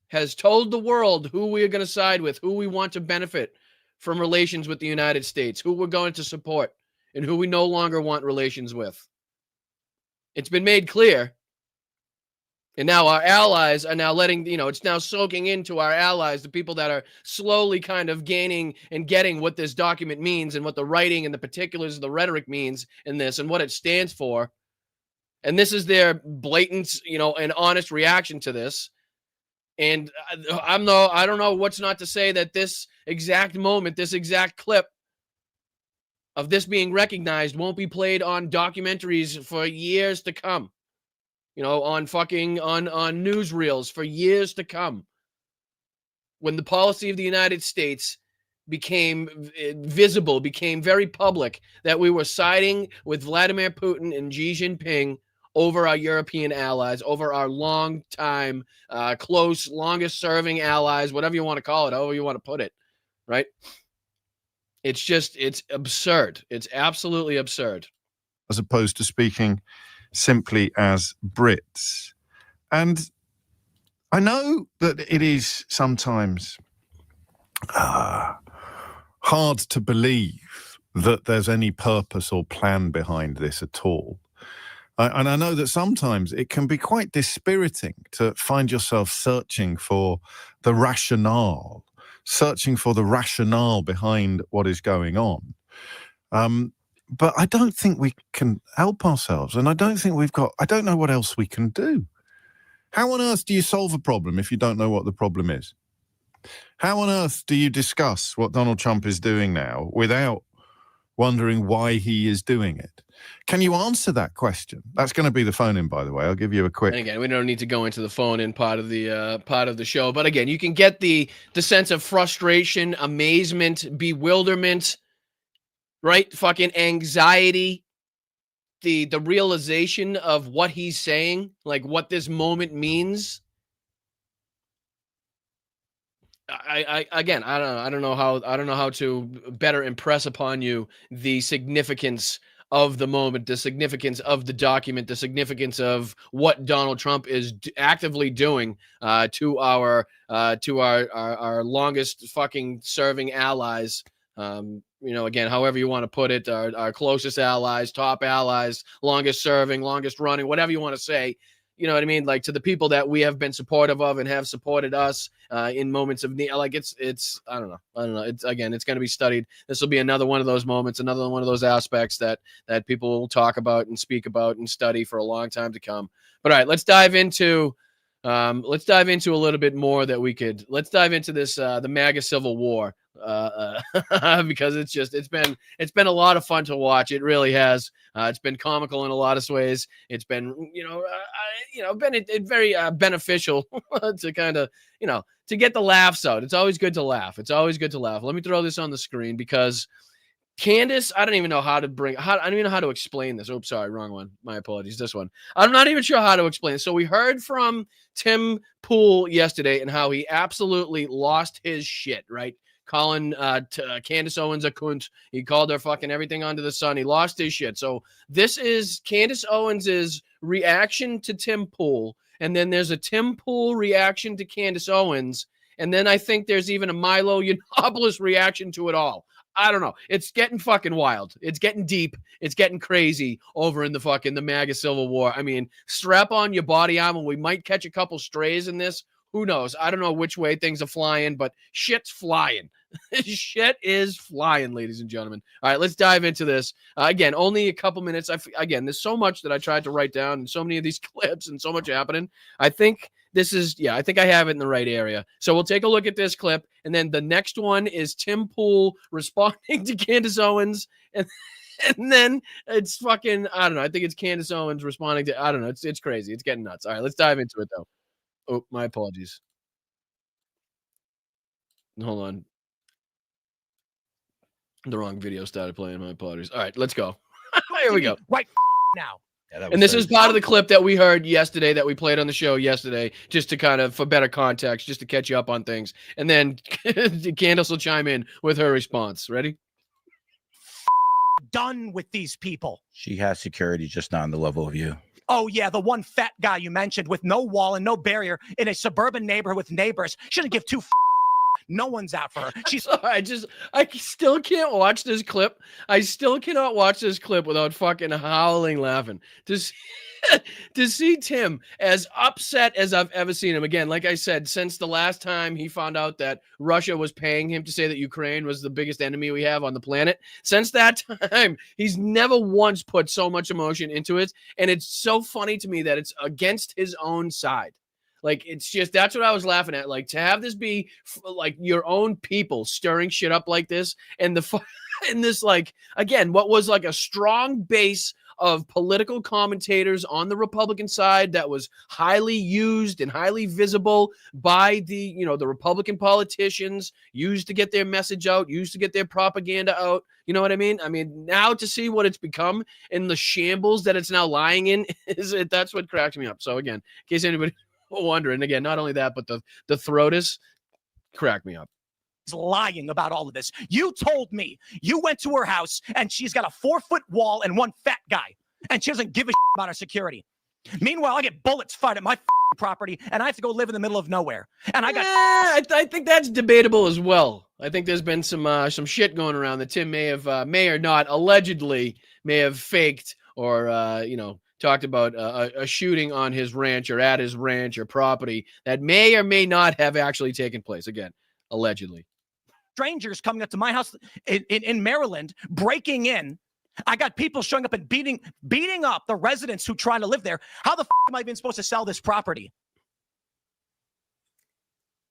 Has told the world who we are going to side with, who we want to benefit from relations with the United States, who we're going to support, and who we no longer want relations with. It's been made clear. And now our allies are now letting, it's now soaking into our allies, the people that are slowly kind of gaining and getting what this document means and what the writing and the particulars of the rhetoric means in this and what it stands for. And this is their blatant, and honest reaction to this. And I don't know what's not to say that this exact moment, this exact clip of this being recognized won't be played on documentaries for years to come. On newsreels for years to come. When the policy of the United States became visible, became very public, that we were siding with Vladimir Putin and Xi Jinping over our European allies, over our long-time, close, longest-serving allies, whatever you want to call it, however you want to put it, right? It's absurd. It's absolutely absurd. As opposed to speaking simply as Brits. And I know that it is sometimes hard to believe that there's any purpose or plan behind this at all. And I know that sometimes it can be quite dispiriting to find yourself searching for the rationale behind what is going on. But I don't think we can help ourselves, and I don't know what else we can do. How on earth do you solve a problem if you don't know what the problem is? How on earth do you discuss what Donald Trump is doing now without wondering why he is doing it? Can you answer that question? That's going to be the phone-in, by the way. I'll give you a quick. And again, we don't need to go into the phone-in part of the show, but again, you can get the sense of frustration, amazement, bewilderment, right? Fucking anxiety, the realization of what he's saying, like what this moment means. I don't know how to better impress upon you the significance of the moment, the significance of the document, the significance of what Donald Trump is actively doing to our longest fucking serving allies. Again, however you want to put it, our closest allies, top allies, longest serving, longest running, whatever you want to say. You know what I mean? Like, to the people that we have been supportive of and have supported us in moments of need. Like, it's I don't know. It's going to be studied. This will be another one of those moments, another one of those aspects that people will talk about and speak about and study for a long time to come. But all right, let's dive into a little bit more that we could. Let's dive into this the MAGA Civil War because it's been a lot of fun to watch. It really has. It's been comical in a lot of ways. It's been been very beneficial to kind of to get the laughs out. It's always good to laugh. Let me throw this on the screen because Candace, I don't even know how to explain this. Oops, sorry, wrong one. My apologies. This one. I'm not even sure how to explain it. So we heard from Tim Pool yesterday and how he absolutely lost his shit, right? Calling Candace Owens a cunt. He called her fucking everything under the sun. He lost his shit. So this is Candace Owens's reaction to Tim Pool. And then there's a Tim Pool reaction to Candace Owens. And then I think there's even a Milo Yiannopoulos reaction to it all. I don't know. It's getting fucking wild. It's getting deep. It's getting crazy over in the MAGA Civil War. I mean, strap on your body armor. We might catch a couple strays in this. Who knows? I don't know which way things are flying, but shit's flying. Shit is flying, ladies and gentlemen. All right, let's dive into this. Again, only a couple minutes. There's so much that I tried to write down and so many of these clips and so much happening. I think I have it in the right area. So we'll take a look at this clip. And then the next one is Tim Pool responding to Candace Owens. And then it's fucking, I don't know. I think it's Candace Owens responding to, I don't know. It's crazy. It's getting nuts. All right, let's dive into it though. Oh, my apologies. Hold on. The wrong video started playing. My apologies. All right, let's go. Here we go. Right now. Yeah, and this is part of the clip that we heard yesterday, that we played on the show yesterday, just to kind of, for better context, just to catch you up on things. And then Candace will chime in with her response. Ready? Done with these people. She has security, just not on the level of you. Oh, yeah, the one fat guy you mentioned with no wall and no barrier in a suburban neighborhood with neighbors. Shouldn't give two no one's out for her. She's I still can't watch this clip. I still cannot watch this clip without fucking howling laughing. To see Tim as upset as I've ever seen him. Again, like I said, since the last time he found out that Russia was paying him to say that Ukraine was the biggest enemy we have on the planet, since that time, he's never once put so much emotion into it. And it's so funny to me that it's against his own side. Like, it's just, that's what I was laughing at. Like, to have this be like your own people stirring shit up like this, and this, like, again, what was like a strong base of political commentators on the Republican side that was highly used and highly visible by the Republican politicians, used to get their message out, used to get their propaganda out. You know what I mean? I mean, now to see what it's become and the shambles that it's now lying in, that's what cracks me up. So again, in case anybody wondering, again, not only that, but the throatus cracked me up. Lying about all of this. You told me you went to her house and she's got a 4-foot wall and one fat guy, and she doesn't give a shit about her security. Meanwhile, I get bullets fired at my property, and I have to go live in the middle of nowhere. And I got. I think that's debatable as well. I think there's been some shit going around that Tim may or not allegedly may have faked or talked about a shooting on his ranch or at his ranch or property that may or may not have actually taken place. Again, allegedly. Strangers coming up to my house in Maryland, breaking in. I got people showing up and beating up the residents who trying to live there. How the am I even supposed to sell this property?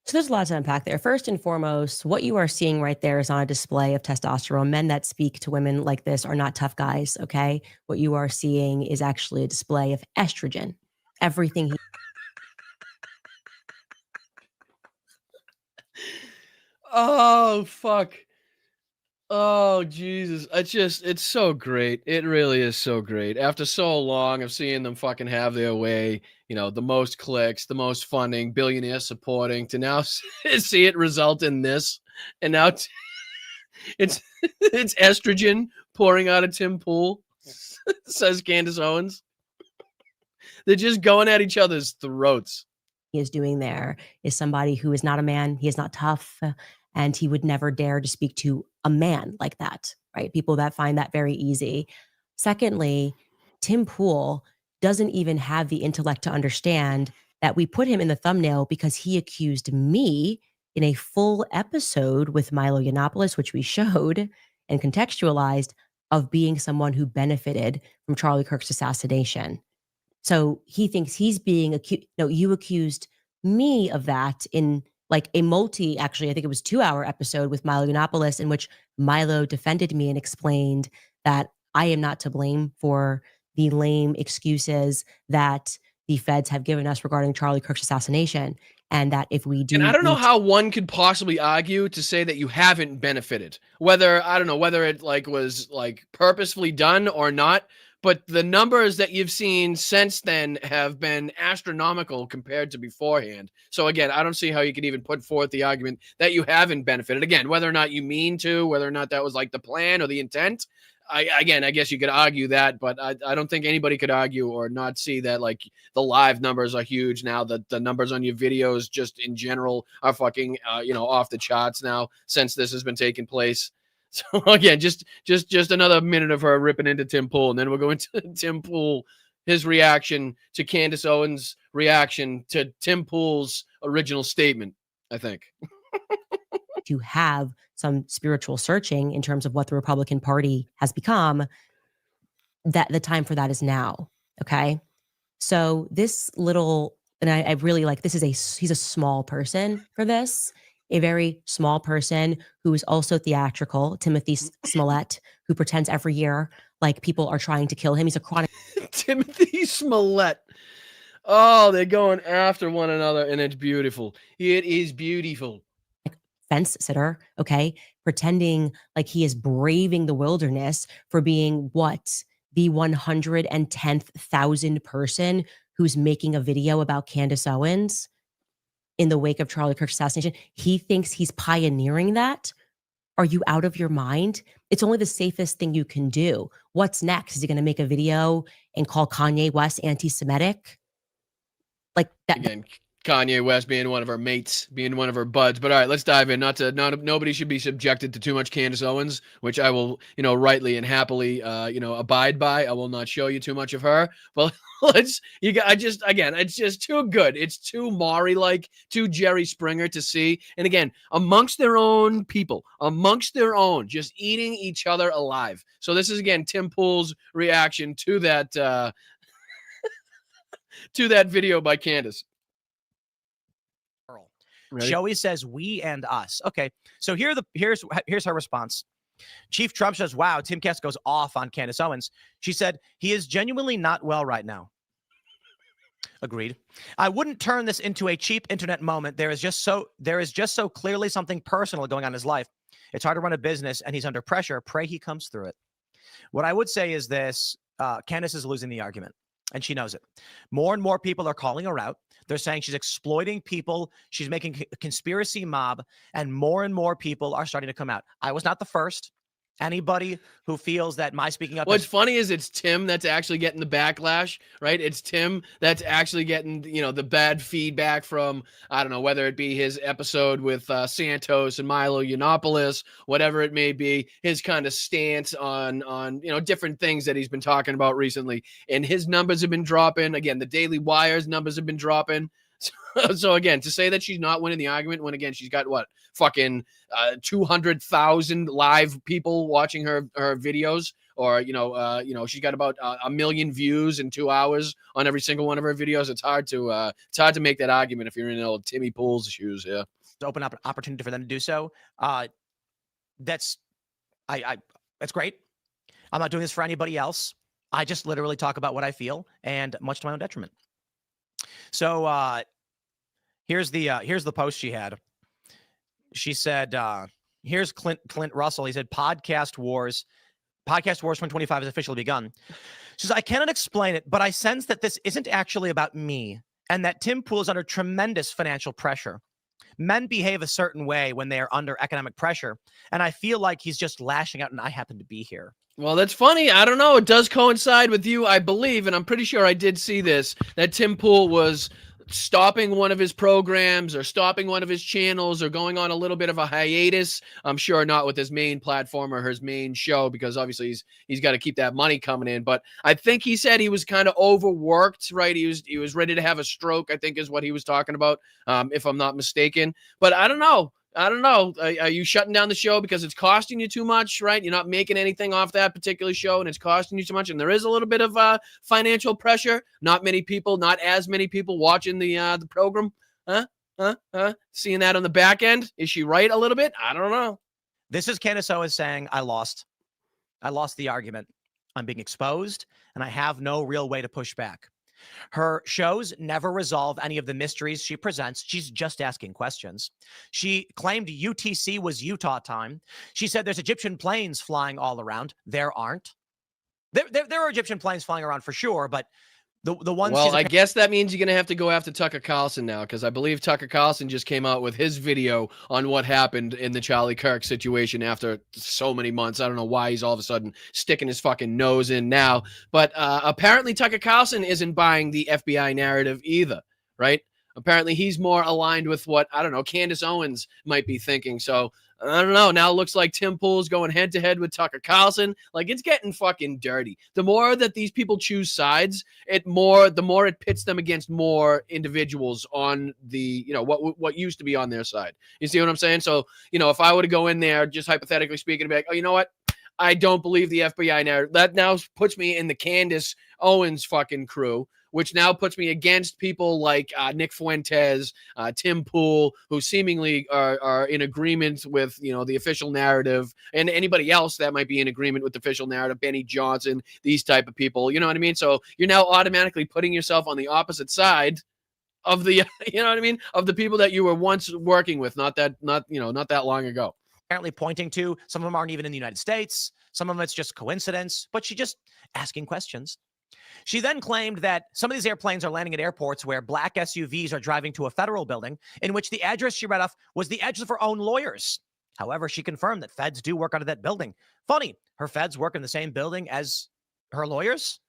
So there's a lot to unpack there. First and foremost, what you are seeing right there is on a display of testosterone. Men that speak to women like this are not tough guys, okay? What you are seeing is actually a display of estrogen. Everything he Oh, fuck. Oh, Jesus. It's so great. It really is so great. After so long of seeing them fucking have their way, the most clicks, the most funding, billionaires supporting, to now see it result in this. And now it's estrogen pouring out of Tim Pool, says Candace Owens. They're just going at each other's throats. is doing there is somebody who is not a man. He is not tough, and he would never dare to speak to a man like that, right? People that find that very easy. Secondly, Tim Pool doesn't even have the intellect to understand that we put him in the thumbnail because he accused me in a full episode with Milo Yiannopoulos, which we showed and contextualized, of being someone who benefited from Charlie Kirk's assassination. So he thinks he's being accused. No, you accused me of that in like a actually, I think it was 2-hour episode with Milo Yiannopoulos, in which Milo defended me and explained that I am not to blame for the lame excuses that the feds have given us regarding Charlie Kirk's assassination. And that if we do, and I don't know how one could possibly argue to say that you haven't benefited, whether it was purposefully done or not. But the numbers that you've seen since then have been astronomical compared to beforehand. So again, I don't see how you could even put forth the argument that you haven't benefited. Again, whether or not you mean to, whether or not that was the plan or the intent. I guess you could argue that, but I don't think anybody could argue or not see that the live numbers are huge now. The numbers on your videos just in general are fucking off the charts now since this has been taking place. So again, just another minute of her ripping into Tim Pool, and then we'll go into Tim Pool, his reaction to Candace Owens' reaction to Tim Pool's original statement, I think. to have some spiritual searching in terms of what the Republican Party has become, that the time for that is now. Okay. So this little, and I really he's a small person for this, a very small person who is also theatrical, Timothy Smollett, who pretends every year like people are trying to kill him. He's a chronic Timothy Smollett. Oh, they're going after one another, and it's beautiful. It is beautiful. fence sitter, okay, pretending like he is braving the wilderness for being the 110,000th person who's making a video about Candace Owens in the wake of Charlie Kirk's assassination. He thinks he's pioneering that. Are you out of your mind? It's only the safest thing you can do. What's next? Is he going to make a video and call Kanye West anti-Semitic? Like that. Again, Kanye West being one of our mates, being one of our buds. But all right, let's dive in. Nobody should be subjected to too much Candace Owens, which I will, rightly and happily, abide by. I will not show you too much of her. But it's just too good. It's too Maury-like, too Jerry Springer to see. And again, amongst their own people, just eating each other alive. So this is, again, Tim Pool's reaction to that, to that video by Candace. Ready? Joey says we and us. Okay, so here's her response. Chief Trump says, wow, Tim Cass goes off on Candace Owens. She said, he is genuinely not well right now. Agreed. I wouldn't turn this into a cheap internet moment. There is just so clearly something personal going on in his life. It's hard to run a business and he's under pressure. Pray he comes through it. What I would say is this, Candace is losing the argument and she knows it. More and more people are calling her out. They're saying she's exploiting people. She's making a conspiracy mob, and more people are starting to come out. I was not the first. Anybody who feels that my speaking up What's funny is it's Tim that's actually getting the backlash, right? It's Tim that's actually getting, you know, the bad feedback from, I don't know, whether it be his episode with Santos and Milo Yiannopoulos, whatever it may be, his kind of stance on, you know, different things that he's been talking about recently. And his numbers have been dropping. Again, the Daily Wire's numbers have been dropping. So again, to say that she's not winning the argument when, again, she's got what, fucking 200,000 live people watching her videos, or you know, she's got about 1 million views in 2 hours on every single one of her videos. It's hard to make that argument if you're in old Timmy Pool's shoes. Yeah, to open up an opportunity for them to do so. That's great. I'm not doing this for anybody else. I just literally talk about what I feel, and much to my own detriment. So here's the post she had. She said, here's Clint Russell. He said, Podcast Wars 2025 has officially begun. She says, I cannot explain it, but I sense that this isn't actually about me, and that Tim Pool is under tremendous financial pressure. Men behave a certain way when they are under economic pressure, and I feel like he's just lashing out, and I happen to be here. Well, that's funny. I don't know. It does coincide with you, I believe, and I'm pretty sure I did see this, that Tim Pool was stopping one of his programs or stopping one of his channels or going on a little bit of a hiatus. I'm sure not with his main platform or his main show, because obviously he's got to keep that money coming in. But I think he said he was kind of overworked, right? He was ready to have a stroke, I think is what he was talking about, if I'm not mistaken. But I don't know. Are you shutting down the show because it's costing you too much, right? You're not making anything off that particular show and it's costing you too much. And there is a little bit of financial pressure. Not as many people watching the program. Seeing that on the back end. Is she right a little bit? I don't know. This is Candace Owens saying, I lost the argument. I'm being exposed and I have no real way to push back. Her shows never resolve any of the mysteries she presents. She's just asking questions. She claimed UTC was Utah time. She said there's Egyptian planes flying all around. There aren't. There are Egyptian planes flying around for sure, but the ones. Well, I guess that means you're going to have to go after Tucker Carlson now, because I believe Tucker Carlson just came out with his video on what happened in the Charlie Kirk situation after so many months. I don't know why he's all of a sudden sticking his fucking nose in now. But apparently Tucker Carlson isn't buying the FBI narrative either, right? Apparently he's more aligned with what, I don't know, Candace Owens might be thinking. So I don't know. Now it looks like Tim Pool's going head to head with Tucker Carlson. Like, it's getting fucking dirty. The more that these people choose sides, the more it pits them against more individuals on the, you know, what used to be on their side. You see what I'm saying? So, you know, if I were to go in there, just hypothetically speaking, and be like, oh, you know what? I don't believe the FBI narrative. That now puts me in the Candace Owens fucking crew, which now puts me against people like Nick Fuentes, Tim Pool, who seemingly are in agreement with, you know, the official narrative, and anybody else that might be in agreement with the official narrative, Benny Johnson, these type of people. You know what I mean? So you're now automatically putting yourself on the opposite side of the, you know what I mean, of the people that you were once working with, not that long ago. Apparently pointing to some of them aren't even in the United States. Some of them it's just coincidence, but she just asking questions. She then claimed that some of these airplanes are landing at airports where black SUVs are driving to a federal building, in which the address she read off was the address of her own lawyers. However, she confirmed that feds do work out of that building. Funny, her feds work in the same building as her lawyers.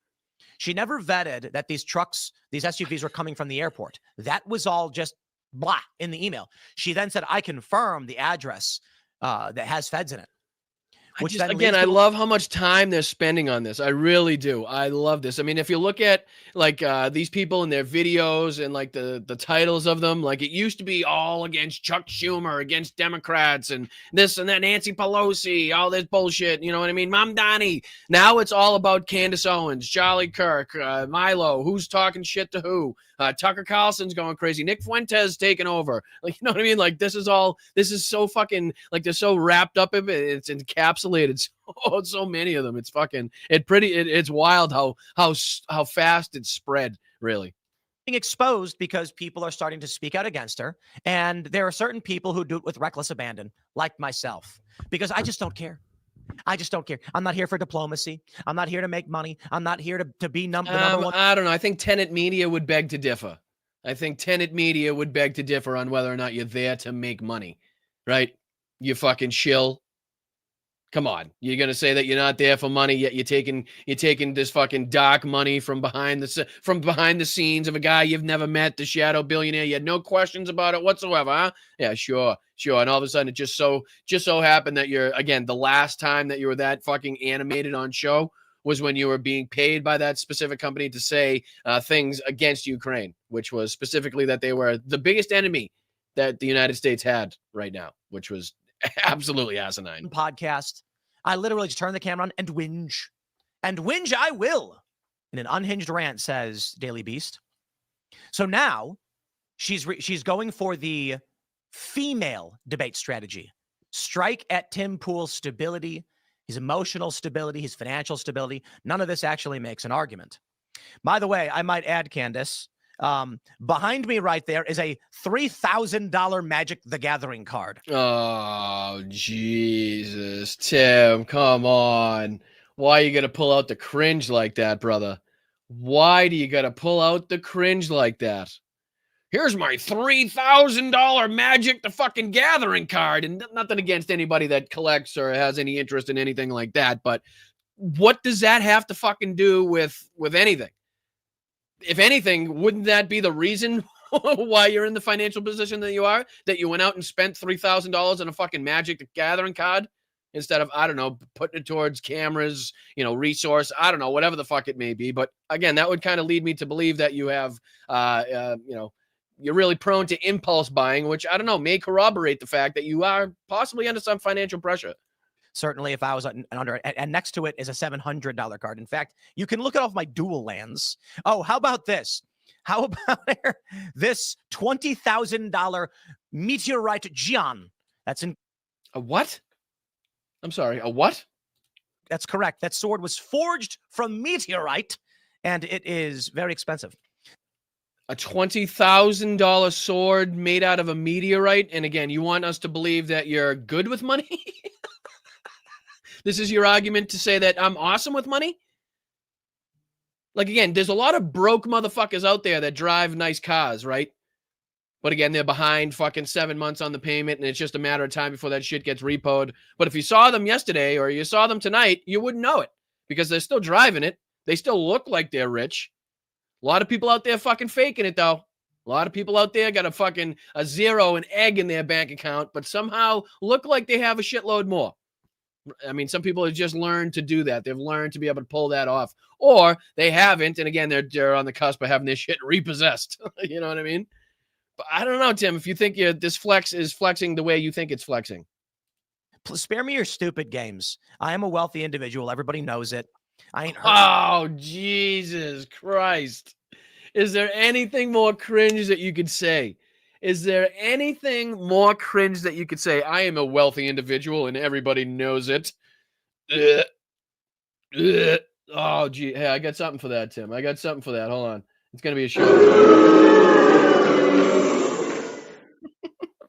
She never vetted that these trucks, these SUVs were coming from the airport. That was all just blah in the email. She then said, I confirm the address that has feds in it. I love how much time they're spending on this. I really do. I love this. I mean, if you look at like these people in their videos and like the titles of them, like it used to be all against Chuck Schumer, against Democrats and this and that, Nancy Pelosi, all this bullshit. You know what I mean? Mom Donnie. Now it's all about Candace Owens, Charlie Kirk, Milo, who's talking shit to who. Tucker Carlson's going crazy. Nick Fuentes taking over. Like, you know what I mean? Like, this is so fucking, like, they're so wrapped up in it. It's encapsulated. So many of them. It's fucking, it's wild how fast it's spread, really. Being exposed because people are starting to speak out against her. And there are certain people who do it with reckless abandon, like myself, because I just don't care. I just don't care. I'm not here for diplomacy. I'm not here to make money. I'm not here to be the number one. I don't know. I think Tenet Media would beg to differ. I think Tenet Media would beg to differ on whether or not you're there to make money, right? You fucking shill. Come on, you're gonna say that you're not there for money, yet you're taking this fucking dark money from behind the scenes of a guy you've never met, the shadow billionaire. You had no questions about it whatsoever, huh? Yeah, sure. And all of a sudden, it just so happened that you're, again, the last time that you were that fucking animated on show was when you were being paid by that specific company to say things against Ukraine, which was specifically that they were the biggest enemy that the United States had right now, which was absolutely asinine. Podcast. I literally just turn the camera on and whinge. And whinge I will. In an unhinged rant, says Daily Beast. So now she's going for the female debate strategy. Strike at Tim Pool's stability, his emotional stability, his financial stability. None of this actually makes an argument. By the way, I might add, Candace, behind me right there is a $3,000 Magic the Gathering card. Oh, Jesus. Tim, come on. Why are you going to pull out the cringe like that, brother? Why do you got to pull out the cringe like that? Here's my $3,000 Magic the fucking Gathering card. And nothing against anybody that collects or has any interest in anything like that. But what does that have to fucking do with anything? If anything, wouldn't that be the reason why you're in the financial position that you are? That you went out and spent $3,000 on a fucking Magic the Gathering card instead of, I don't know, putting it towards cameras, resource, I don't know, whatever the fuck it may be. But again, that would kind of lead me to believe that you have, you're really prone to impulse buying, which I don't know, may corroborate the fact that you are possibly under some financial pressure. Certainly, if I was under, and next to it is a $700 card. In fact, you can look at off my dual lands. Oh, how about this? How about this $20,000 meteorite Gian? That's in a what? I'm sorry, a what? That's correct. That sword was forged from meteorite, and it is very expensive. A $20,000 sword made out of a meteorite, and again, you want us to believe that you're good with money? This is your argument to say that I'm awesome with money? Like, again, there's a lot of broke motherfuckers out there that drive nice cars, right? But again, they're behind fucking 7 months on the payment, and it's just a matter of time before that shit gets repoed. But if you saw them yesterday or you saw them tonight, you wouldn't know it because they're still driving it. They still look like they're rich. A lot of people out there fucking faking it, though. A lot of people out there got a zero, an egg in their bank account, but somehow look like they have a shitload more. I mean, some people have just learned to do that. They've learned to be able to pull that off, or they haven't. And again, they're on the cusp of having this shit repossessed. You know what I mean? But I don't know, Tim, if you think this flex is flexing the way you think it's flexing. Spare me your stupid games. I am a wealthy individual. Everybody knows it. I ain't hurt. Oh, Jesus Christ. Is there anything more cringe that you could say? Is there anything more cringe that you could say? I am a wealthy individual and everybody knows it. Oh, gee. Hey, I got something for that, Tim. I got something for that. Hold on. It's going to be a show.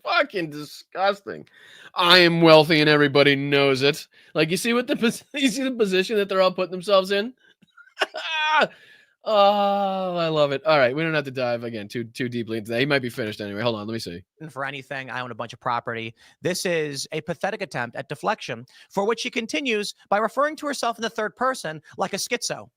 Fucking disgusting. I am wealthy and everybody knows it. Like, you see the position that they're all putting themselves in? Oh, I love it. All right, we don't have to dive again too deeply into that. He might be finished anyway. Hold on, let me see. For anything, I own a bunch of property. This is a pathetic attempt at deflection, for which she continues by referring to herself in the third person like a schizo.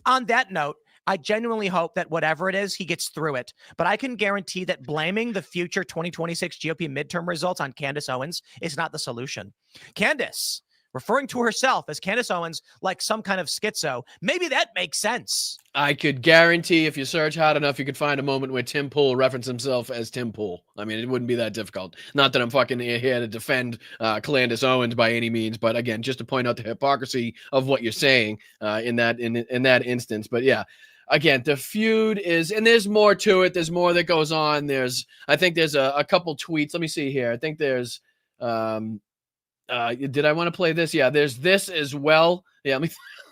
On that note, I genuinely hope that whatever it is, he gets through it. But I can guarantee that blaming the future 2026 GOP midterm results on Candace Owens is not the solution. Candace, referring to herself as Candace Owens like some kind of schizo, maybe that makes sense. I could guarantee if you search hard enough, you could find a moment where Tim Pool referenced himself as Tim Pool. I mean, it wouldn't be that difficult. Not that I'm fucking here to defend Candace Owens by any means, but again, just to point out the hypocrisy of what you're saying in that instance. But yeah, again, the feud is, and there's more to it. There's more that goes on. I think there's a couple tweets. Let me see here. I think there's, did I want to play this? Yeah, there's this as well. Yeah,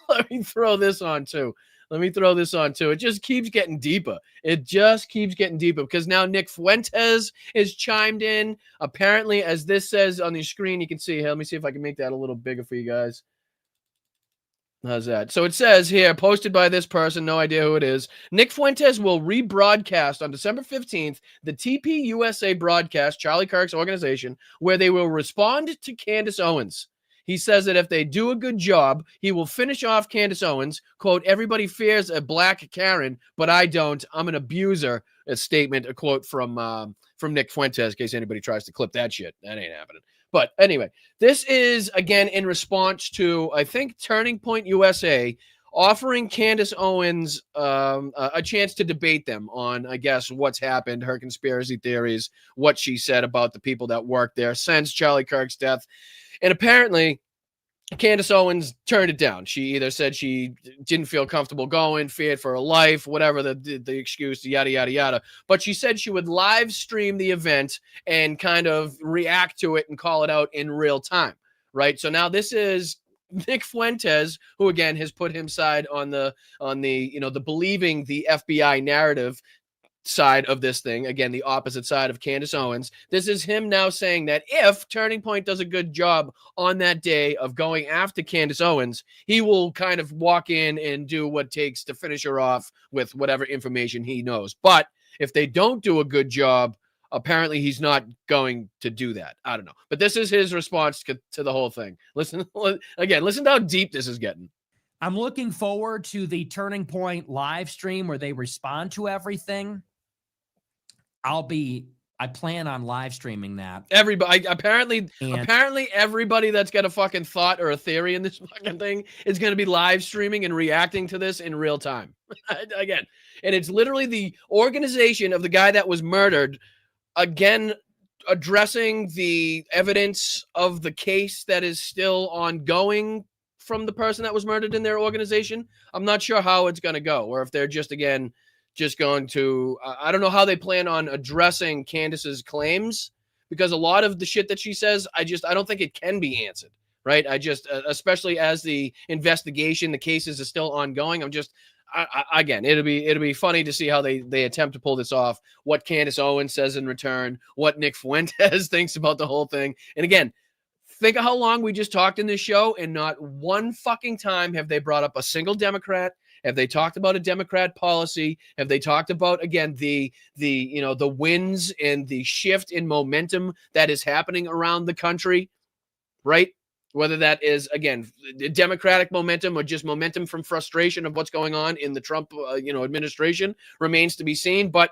let me throw this on too. It just keeps getting deeper. Because now Nick Fuentes is chimed in. Apparently, as this says on the screen, you can see here. Let me see if I can make that a little bigger for you guys. How's that? So it says here, posted by this person, no idea who it is. Nick Fuentes will rebroadcast on December 15th the TPUSA broadcast, Charlie Kirk's organization, where they will respond to Candace Owens. He says that if they do a good job, he will finish off Candace Owens. Quote, everybody fears a black Karen, but I don't. I'm an abuser. A statement, a quote from Nick Fuentes, in case anybody tries to clip that shit. That ain't happening. But anyway, this is, again, in response to, I think, Turning Point USA offering Candace Owens a chance to debate them on, I guess, what's happened, her conspiracy theories, what she said about the people that worked there since Charlie Kirk's death. And apparently, Candace Owens turned it down. She either said she didn't feel comfortable going, feared for her life, whatever the excuse, yada, yada, yada. But she said she would live stream the event and kind of react to it and call it out in real time, right? So now this is Nick Fuentes, who again has put him side on the the believing the FBI narrative side of this thing, again, the opposite side of Candace Owens. This is him now saying that if Turning Point does a good job on that day of going after Candace Owens, he will kind of walk in and do what it takes to finish her off with whatever information he knows. But if they don't do a good job, apparently he's not going to do that. I don't know. But this is his response to the whole thing. Listen to how deep this is getting. I'm looking forward to the Turning Point live stream where they respond to everything. I plan on live streaming that. Everybody, apparently everybody that's got a fucking thought or a theory in this fucking thing is going to be live streaming and reacting to this in real time. Again, and it's literally the organization of the guy that was murdered, again, addressing the evidence of the case that is still ongoing from the person that was murdered in their organization. I'm not sure how it's going to go, or if they're just going to, I don't know how they plan on addressing Candace's claims, because a lot of the shit that she says, I don't think it can be answered, right? Especially as the investigation, the cases are still ongoing. Again, it'll be funny to see how they attempt to pull this off, what Candace Owens says in return, what Nick Fuentes thinks about the whole thing. And again, think of how long we just talked in this show, and not one fucking time have they brought up a single Democrat. Have they talked about a Democrat policy? Have they talked about, again, the wins and the shift in momentum that is happening around the country, right? Whether that is, again, Democratic momentum or just momentum from frustration of what's going on in the Trump, administration remains to be seen. But,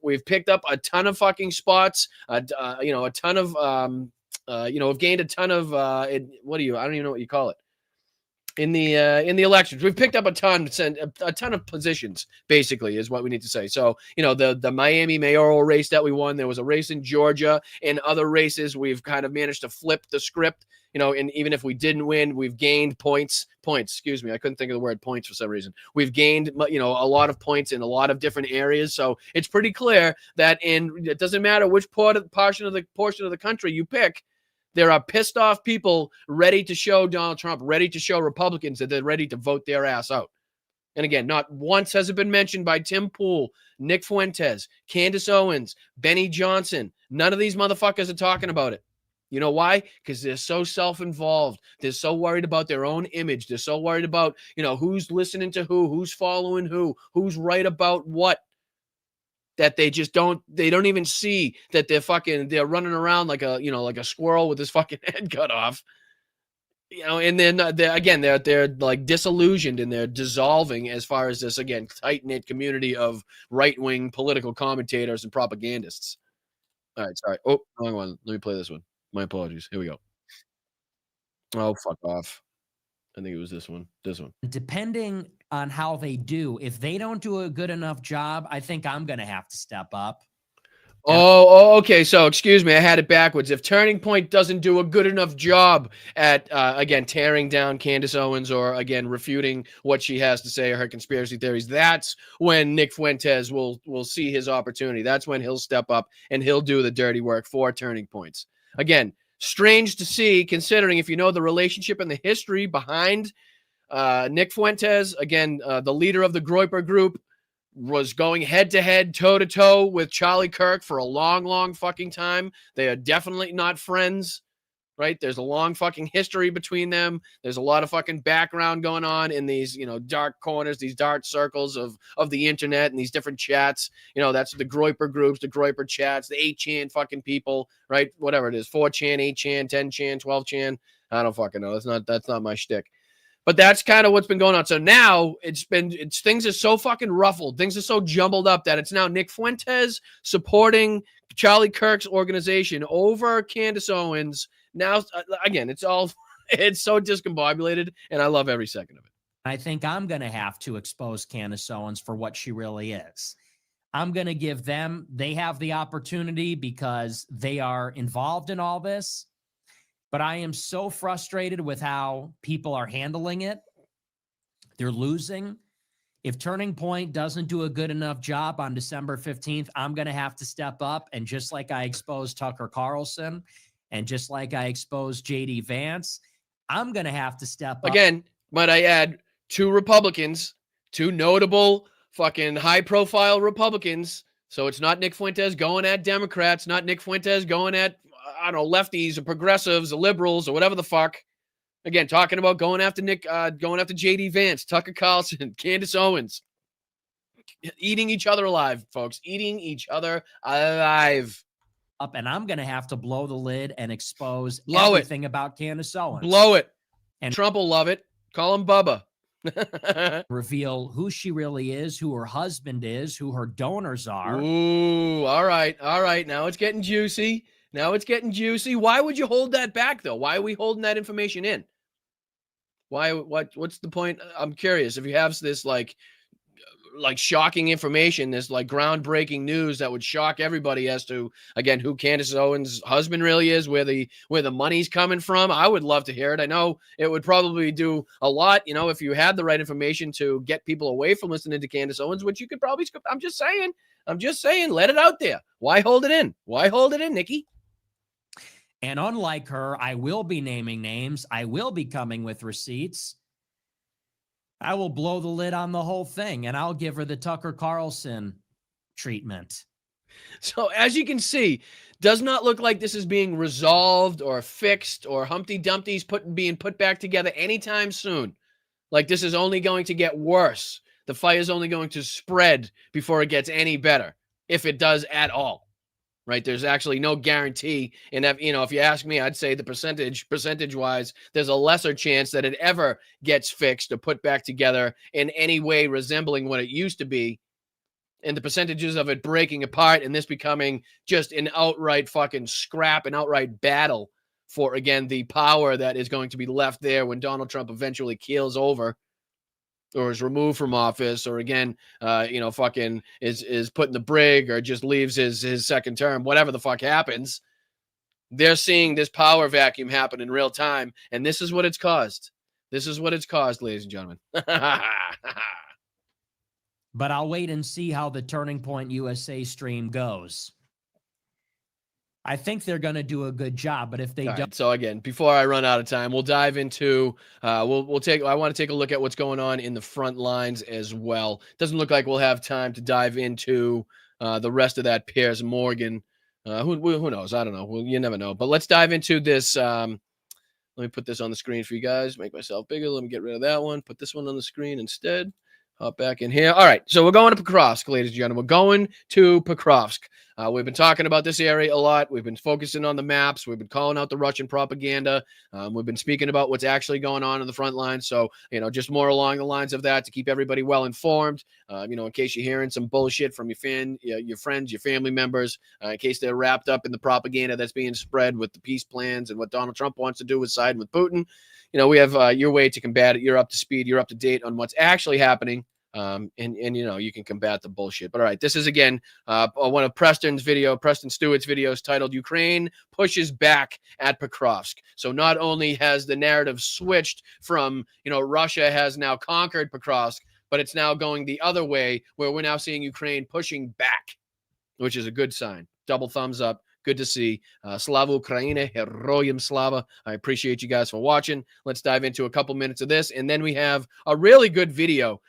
we've picked up a ton of fucking spots, a ton of, we've gained a ton of, I don't even know what you call it. In the elections, we've picked up a ton of positions, basically, is what we need to say. So, the Miami mayoral race that we won, there was a race in Georgia, and other races we've kind of managed to flip the script, and even if we didn't win, we've gained points, excuse me, I couldn't think of the word points for some reason. We've gained, a lot of points in a lot of different areas. So it's pretty clear that it doesn't matter which portion of the country you pick, there are pissed off people ready to show Donald Trump, ready to show Republicans that they're ready to vote their ass out. And again, not once has it been mentioned by Tim Pool, Nick Fuentes, Candace Owens, Benny Johnson. None of these motherfuckers are talking about it. You know why? Because they're so self-involved. They're so worried about their own image. They're so worried about, who's listening to who's following who's right about what. That they don't even see that they're running around like a squirrel with his fucking head cut off, and then they're like disillusioned, and they're dissolving as far as this, again, tight-knit community of right-wing political commentators and propagandists. All right, sorry. Oh, wrong one. Let me play this one. My apologies. Here we go. Oh, fuck off. I think it was this one. Depending on how they do, if they don't do a good enough job, I think I'm going to have to step up. Oh, okay. So, excuse me, I had it backwards. If Turning Point doesn't do a good enough job at, again, tearing down Candace Owens, or, again, refuting what she has to say or her conspiracy theories, that's when Nick Fuentes will see his opportunity. That's when he'll step up and he'll do the dirty work for Turning Points. Again, strange to see, considering if you know the relationship and the history behind Nick Fuentes, again, the leader of the Groyper Group, was going head-to-head, toe-to-toe with Charlie Kirk for a long, long fucking time. They are definitely not friends, right? There's a long fucking history between them. There's a lot of fucking background going on in these, dark corners, these dark circles of the internet and these different chats. That's the Groyper groups, the Groyper chats, the 8chan fucking people, right? Whatever it is, 4chan, 8chan, 10chan, 12chan. I don't fucking know. That's not my shtick. But that's kind of what's been going on. So now things are so fucking ruffled. Things are so jumbled up that it's now Nick Fuentes supporting Charlie Kirk's organization over Candace Owens. Now, again, it's so discombobulated, and I love every second of it. I think I'm going to have to expose Candace Owens for what she really is. I'm going to give them, they have the opportunity because they are involved in all this. But I am so frustrated with how people are handling it. They're losing. If Turning Point doesn't do a good enough job on December 15th, I'm going to have to step up. And just like I exposed Tucker Carlson and just like I exposed JD Vance, I'm going to have to step up. Again, might I add, 2 Republicans, 2 notable fucking high-profile Republicans. So it's not Nick Fuentes going at Democrats, not Nick Fuentes going at, I don't know, lefties or progressives or liberals or whatever the fuck. Again, talking about going after JD Vance, Tucker Carlson, Candace Owens. Eating each other alive, folks. Eating each other alive. Up, and I'm going to have to blow the lid and expose Blow everything about Candace Owens. Blow it. And Trump will love it. Call him Bubba. Reveal who she really is, who her husband is, who her donors are. Ooh, all right. Now it's getting juicy. Why would you hold that back, though? Why are we holding that information in? Why? What's the point? I'm curious. If you have this like shocking information, this like groundbreaking news that would shock everybody as to, again, who Candace Owens' husband really is, where the money's coming from, I would love to hear it. I know it would probably do a lot, if you had the right information to get people away from listening to Candace Owens, which you could probably. I'm just saying, let it out there. Why hold it in? Nikki? And unlike her, I will be naming names. I will be coming with receipts. I will blow the lid on the whole thing, and I'll give her the Tucker Carlson treatment. So as you can see, does not look like this is being resolved or fixed or Humpty Dumpty's being put back together anytime soon. Like, this is only going to get worse. The fire is only going to spread before it gets any better, if it does at all. Right? There's actually no guarantee. And if you ask me, I'd say the percentage-wise, there's a lesser chance that it ever gets fixed or put back together in any way resembling what it used to be. And the percentages of it breaking apart and this becoming just an outright fucking scrap, an outright battle for, again, the power that is going to be left there when Donald Trump eventually keels over or is removed from office, or again, fucking is put in the brig, or just leaves his second term, whatever the fuck happens. They're seeing this power vacuum happen in real time, and this is what it's caused. This is what it's caused, ladies and gentlemen. But I'll wait and see how the Turning Point USA stream goes. I think they're going to do a good job, but if they don't. Right, so again, before I run out of time, we'll dive into I want to take a look at what's going on in the front lines as well. Doesn't look like we'll have time to dive into the rest of that Piers Morgan. Who knows? I don't know. Well, you never know. But let's dive into this. Let me put this on the screen for you guys. Make myself bigger. Let me get rid of that one. Put this one on the screen instead. Hop back in here. All right, so we're going to Pokrovsk, ladies and gentlemen. We're going to Pokrovsk. We've been talking about this area a lot. We've been focusing on the maps. We've been calling out the Russian propaganda. We've been speaking about what's actually going on the front line. So, just more along the lines of that to keep everybody well informed. In case you're hearing some bullshit from your friends, your family members, in case they're wrapped up in the propaganda that's being spread with the peace plans and what Donald Trump wants to do with siding with Putin. We have your way to combat it. You're up to speed. You're up to date on what's actually happening. And you can combat the bullshit. But all right, this is again one of Preston Stewart's videos titled "Ukraine Pushes Back at Pokrovsk." So not only has the narrative switched from Russia has now conquered Pokrovsk, but it's now going the other way, where we're now seeing Ukraine pushing back, which is a good sign. Double thumbs up. Good to see. Slava Ukraine, Heroyam Slava. I appreciate you guys for watching. Let's dive into a couple minutes of this. And then we have a really good video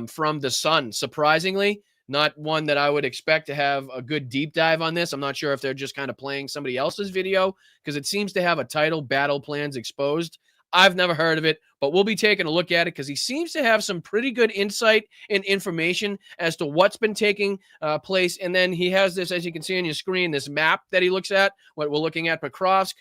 from The Sun. Surprisingly, not one that I would expect to have a good deep dive on this. I'm not sure if they're just kind of playing somebody else's video, because it seems to have a title, Battle Plans Exposed. I've never heard of it, but we'll be taking a look at it because he seems to have some pretty good insight and information as to what's been taking place. And then he has this, as you can see on your screen, this map that he looks at, what we're looking at, Pokrovsk.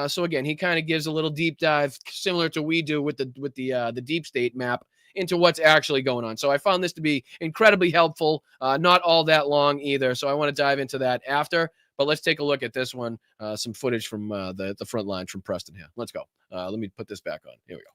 So again, he kind of gives a little deep dive, similar to we do with the deep state map, into what's actually going on. So I found this to be incredibly helpful. Not all that long either. So I want to dive into that after. But let's take a look at this one. Some footage from the front line from Preston here. Let's go. Let me put this back on. Here we go.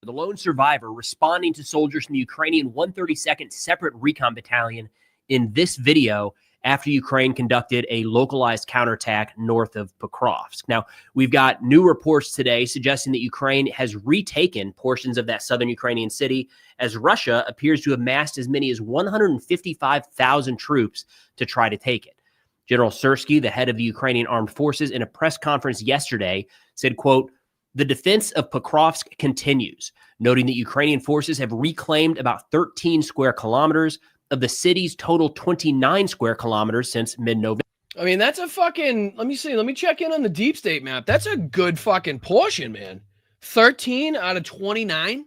The lone survivor responding to soldiers from the Ukrainian 132nd Separate Recon Battalion in this video after Ukraine conducted a localized counterattack north of Pokrovsk. Now, we've got new reports today suggesting that Ukraine has retaken portions of that southern Ukrainian city, as Russia appears to have massed as many as 155,000 troops to try to take it. General Syrskyi, the head of the Ukrainian armed forces, in a press conference yesterday said, quote, "The defense of Pokrovsk continues," noting that Ukrainian forces have reclaimed about 13 square kilometers of the city's total 29 square kilometers since mid-November. I mean, that's a fucking, let me see. Let me check in on the deep state map. That's a good fucking portion, man. 13 out of 29.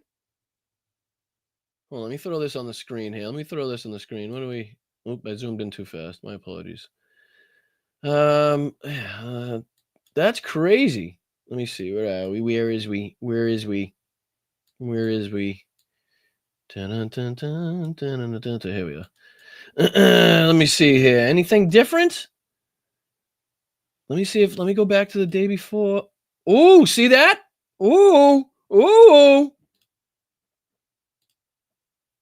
Well, let me throw this on the screen here. Let me throw this on the screen. What do we, oop, I zoomed in too fast. My apologies. That's crazy. Let me see. Where are we? Where is we? Where is we? Where is we? Dun, dun, dun, dun, dun, dun, dun, dun. Here we are. Let me see here. Anything different? Let me see if, let me go back to the day before. Ooh, see that? Ooh, ooh.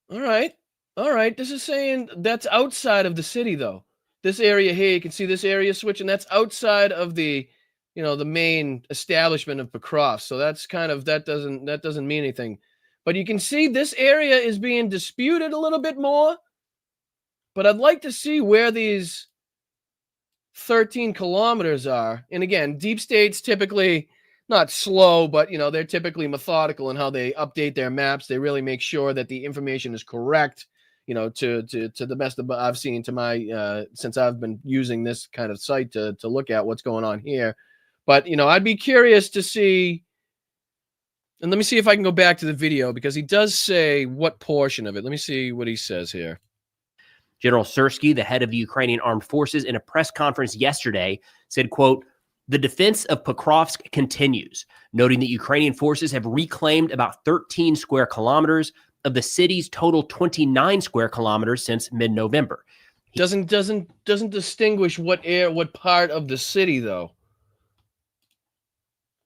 All right. All right. This is saying that's outside of the city, though. This area here, you can see this area switching. That's outside of the, you know, the main establishment of Pokrovsk. So that's kind of, that doesn't mean anything. But you can see this area is being disputed a little bit more. But I'd like to see where these 13 kilometers are. And again, deep states typically not slow, but, you know, they're typically methodical in how they update their maps. They really make sure that the information is correct, you know, to the best of I've seen to my, since I've been using this kind of site to look at what's going on here. But, you know, I'd be curious to see, and let me see if I can go back to the video, because he does say what portion of it. Let me see what he says here. General Syrskyi, the head of the Ukrainian armed forces, in a press conference yesterday said, quote, "The defense of Pokrovsk continues," noting that Ukrainian forces have reclaimed about 13 square kilometers of the city's total 29 square kilometers since mid-November. Doesn't distinguish what part of the city, though.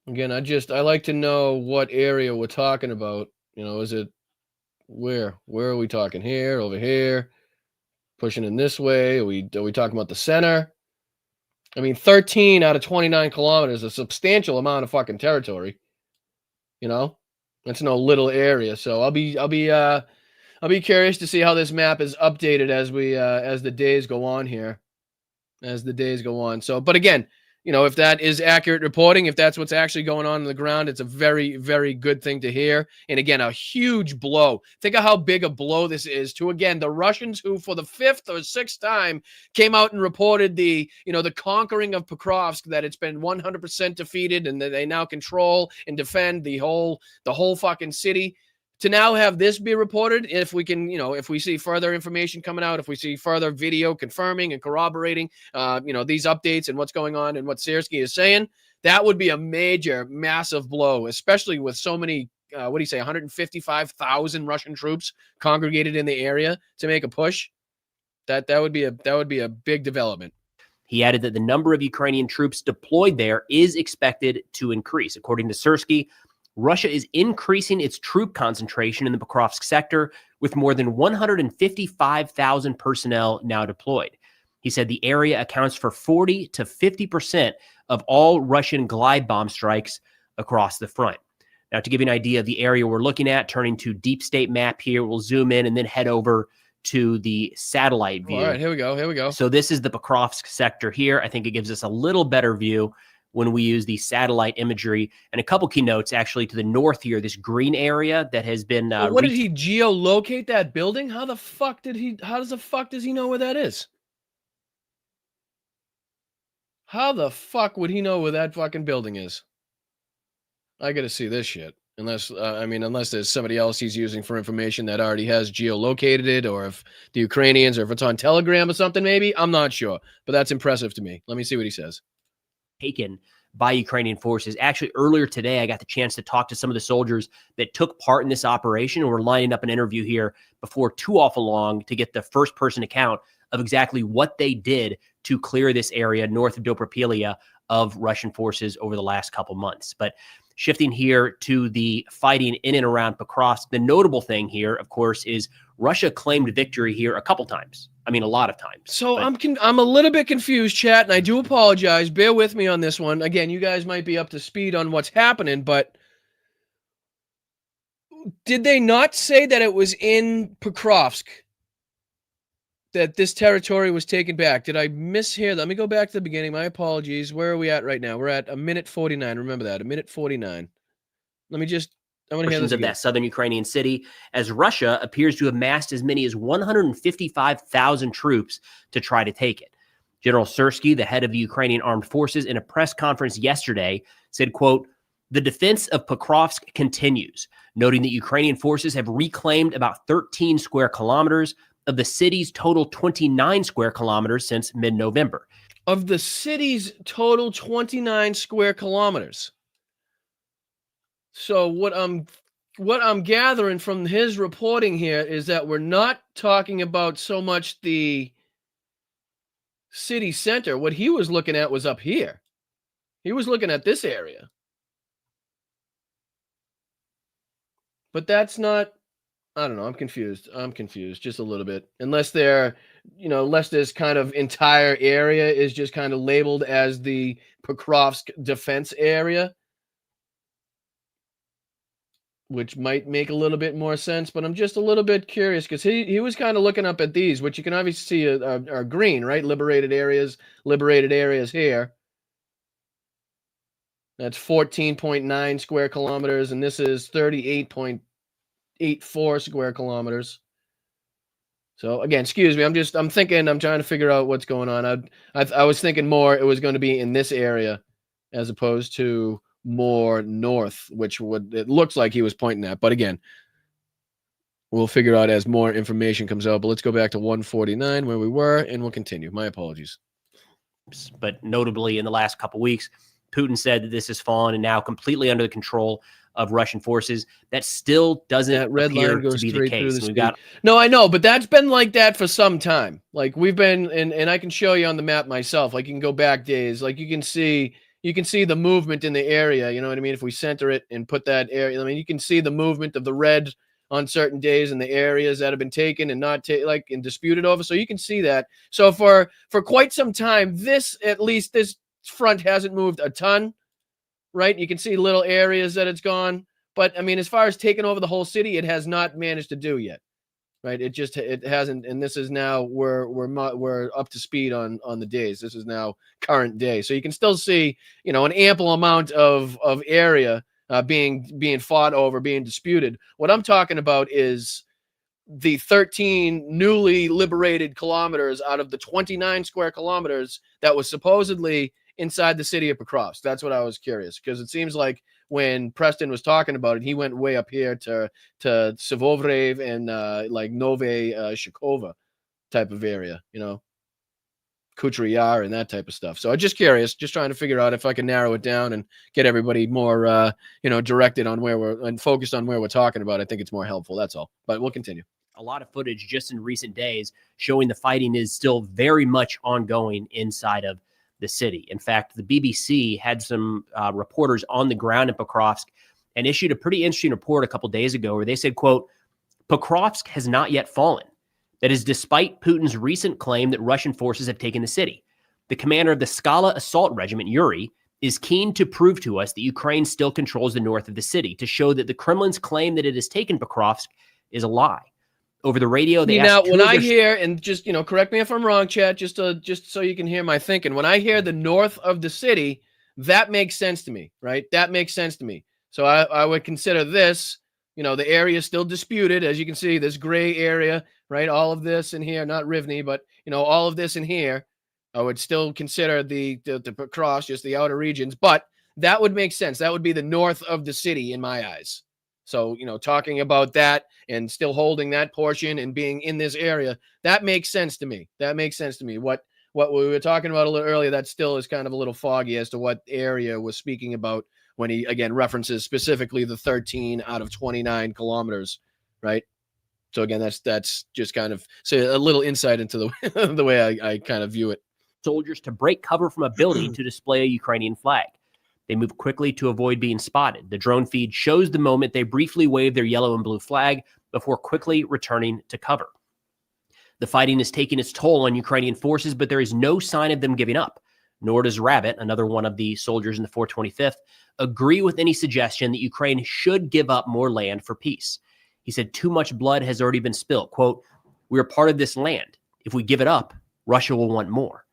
Again, I like to know what area we're talking about. You know, is it where are we talking? Here, over here, pushing in this way? Are we talking about the center? I mean, 13 out of 29 kilometers is a substantial amount of fucking territory. You know, it's no little area. So I'll be curious to see how this map is updated as the days go on here. As the days go on. So, but again, you know, if that is accurate reporting, if that's what's actually going on the ground, it's a very, very good thing to hear. And again, a huge blow. Think of how big a blow this is to, again, the Russians, who for the 5th or 6th time came out and reported the conquering of Pokrovsk, that it's been 100% defeated and that they now control and defend the whole fucking city. To now have this be reported, if we can, you know, if we see further information coming out, if we see further video confirming and corroborating, these updates and what's going on and what Syrskyi is saying, that would be a major, massive blow, especially with so many, 155,000 Russian troops congregated in the area to make a push. That would be a big development. He added that the number of Ukrainian troops deployed there is expected to increase. According to Syrskyi, Russia is increasing its troop concentration in the Pokrovsk sector, with more than 155,000 personnel now deployed. He said the area accounts for 40 to 50% of all Russian glide bomb strikes across the front. Now, to give you an idea of the area we're looking at, turning to deep state map here, we'll zoom in and then head over to the satellite view. All right, here we go. So this is the Pokrovsk sector here. I think it gives us a little better view when we use the satellite imagery. And a couple keynotes actually to the north here, this green area that has been what did he geolocate that building? How the fuck does he know where that is? How the fuck would he know where that fucking building is? I gotta see this shit. Unless there's somebody else he's using for information that already has geolocated it, or if the Ukrainians, or if it's on Telegram or something, maybe. I'm not sure, but that's impressive to me. Let me see what he says. Taken by Ukrainian forces. Actually, earlier today, I got the chance to talk to some of the soldiers that took part in this operation, and we're lining up an interview here before too awful long to get the first-person account of exactly what they did to clear this area north of Dobropilia of Russian forces over the last couple months. But shifting here to the fighting in and around Pokrovsk, the notable thing here, of course, is Russia claimed victory here a couple times. I mean, a lot of times. So I'm a little bit confused, chat, and I do apologize. Bear with me on this one. Again, you guys might be up to speed on what's happening, but did they not say that it was in Pokrovsk that this territory was taken back? Did I mishear? Let me go back to the beginning. My apologies. Where are we at right now? We're at 1:49. Remember that, 1:49. Let me just, I want to hear this of again. that southern Ukrainian city, as Russia appears to have massed as many as 155,000 troops to try to take it. General Syrskyi, the head of the Ukrainian armed forces, in a press conference yesterday said, quote, "The defense of Pokrovsk continues," noting that Ukrainian forces have reclaimed about 13 square kilometers of the city's total 29 square kilometers since mid-November. Of the city's total 29 square kilometers. So what I'm gathering from his reporting here is that we're not talking about so much the city center. What he was looking at was up here. He was looking at this area. But that's not, I don't know. I'm confused. Just a little bit. Unless this kind of entire area is just kind of labeled as the Pokrovsk defense area, which might make a little bit more sense, but I'm just a little bit curious because he was kind of looking up at these, which you can obviously see are green, right? Liberated areas here. That's 14.9 square kilometers, and this is 38.84 square kilometers. So again, excuse me, I'm trying to figure out what's going on. I was thinking more it was going to be in this area as opposed to more north, which it looks like he was pointing at. But again, we'll figure out as more information comes out. But let's go back to 149 where we were, and we'll continue. My apologies. But notably, in the last couple of weeks, Putin said that this has fallen and now completely under the control of Russian forces. That still doesn't appear to be the case. No, I know, but that's been like that for some time. Like we've been, and I can show you on the map myself. Like you can go back days. Like you can see the movement in the area. You know what I mean? If we center it and put that area, I mean, you can see the movement of the red on certain days in the areas that have been taken and not and disputed over. So you can see that. So for quite some time, at least this front hasn't moved a ton, right? You can see little areas that it's gone. But I mean, as far as taking over the whole city, it has not managed to do yet. Right, it hasn't, and this is now we're up to speed on the days. This is now current day, so you can still see an ample amount of area being fought over, being disputed. What I'm talking about is the 13 newly liberated kilometers out of the 29 square kilometers that was supposedly inside the city of Pokrovsk. That's what I was curious, because it seems like when Preston was talking about it, he went way up here to Savovrev and like Nove Shikova type of area, Kuchry Yar and that type of stuff. So I'm just curious, just trying to figure out if I can narrow it down and get everybody more, directed on and focused on where we're talking about. I think it's more helpful. That's all. But we'll continue. A lot of footage just in recent days showing the fighting is still very much ongoing inside of the city. In fact, the BBC had some reporters on the ground in Pokrovsk and issued a pretty interesting report a couple days ago where they said, quote, "Pokrovsk has not yet fallen. That is despite Putin's recent claim that Russian forces have taken the city. The commander of the Skala Assault Regiment, Yuri, is keen to prove to us that Ukraine still controls the north of the city, to show that the Kremlin's claim that it has taken Pokrovsk is a lie." Over the radio, they asked when I hear, and just correct me if I'm wrong, chat, just so you can hear my thinking. When I hear the north of the city, that makes sense to me, right? That makes sense to me. So I would consider this, the area is still disputed, as you can see, this gray area, right? All of this in here, not Rivne, but all of this in here, I would still consider the cross, just the outer regions, but that would make sense. That would be the north of the city in my eyes. So, talking about that and still holding that portion and being in this area, that makes sense to me. What what we were talking about a little earlier, that still is kind of a little foggy as to what area was speaking about when he, again, references specifically the 13 out of 29 kilometers, right? So again, that's just kind of a little insight into the the way I kind of view it. Soldiers to break cover from a building to display a Ukrainian flag. They move quickly to avoid being spotted. The drone feed shows the moment they briefly wave their yellow and blue flag before quickly returning to cover. The fighting is taking its toll on Ukrainian forces, but there is no sign of them giving up. Nor does Rabbit, another one of the soldiers in the 425th, agree with any suggestion that Ukraine should give up more land for peace. He said too much blood has already been spilled. Quote, "We are part of this land. If we give it up, Russia will want more."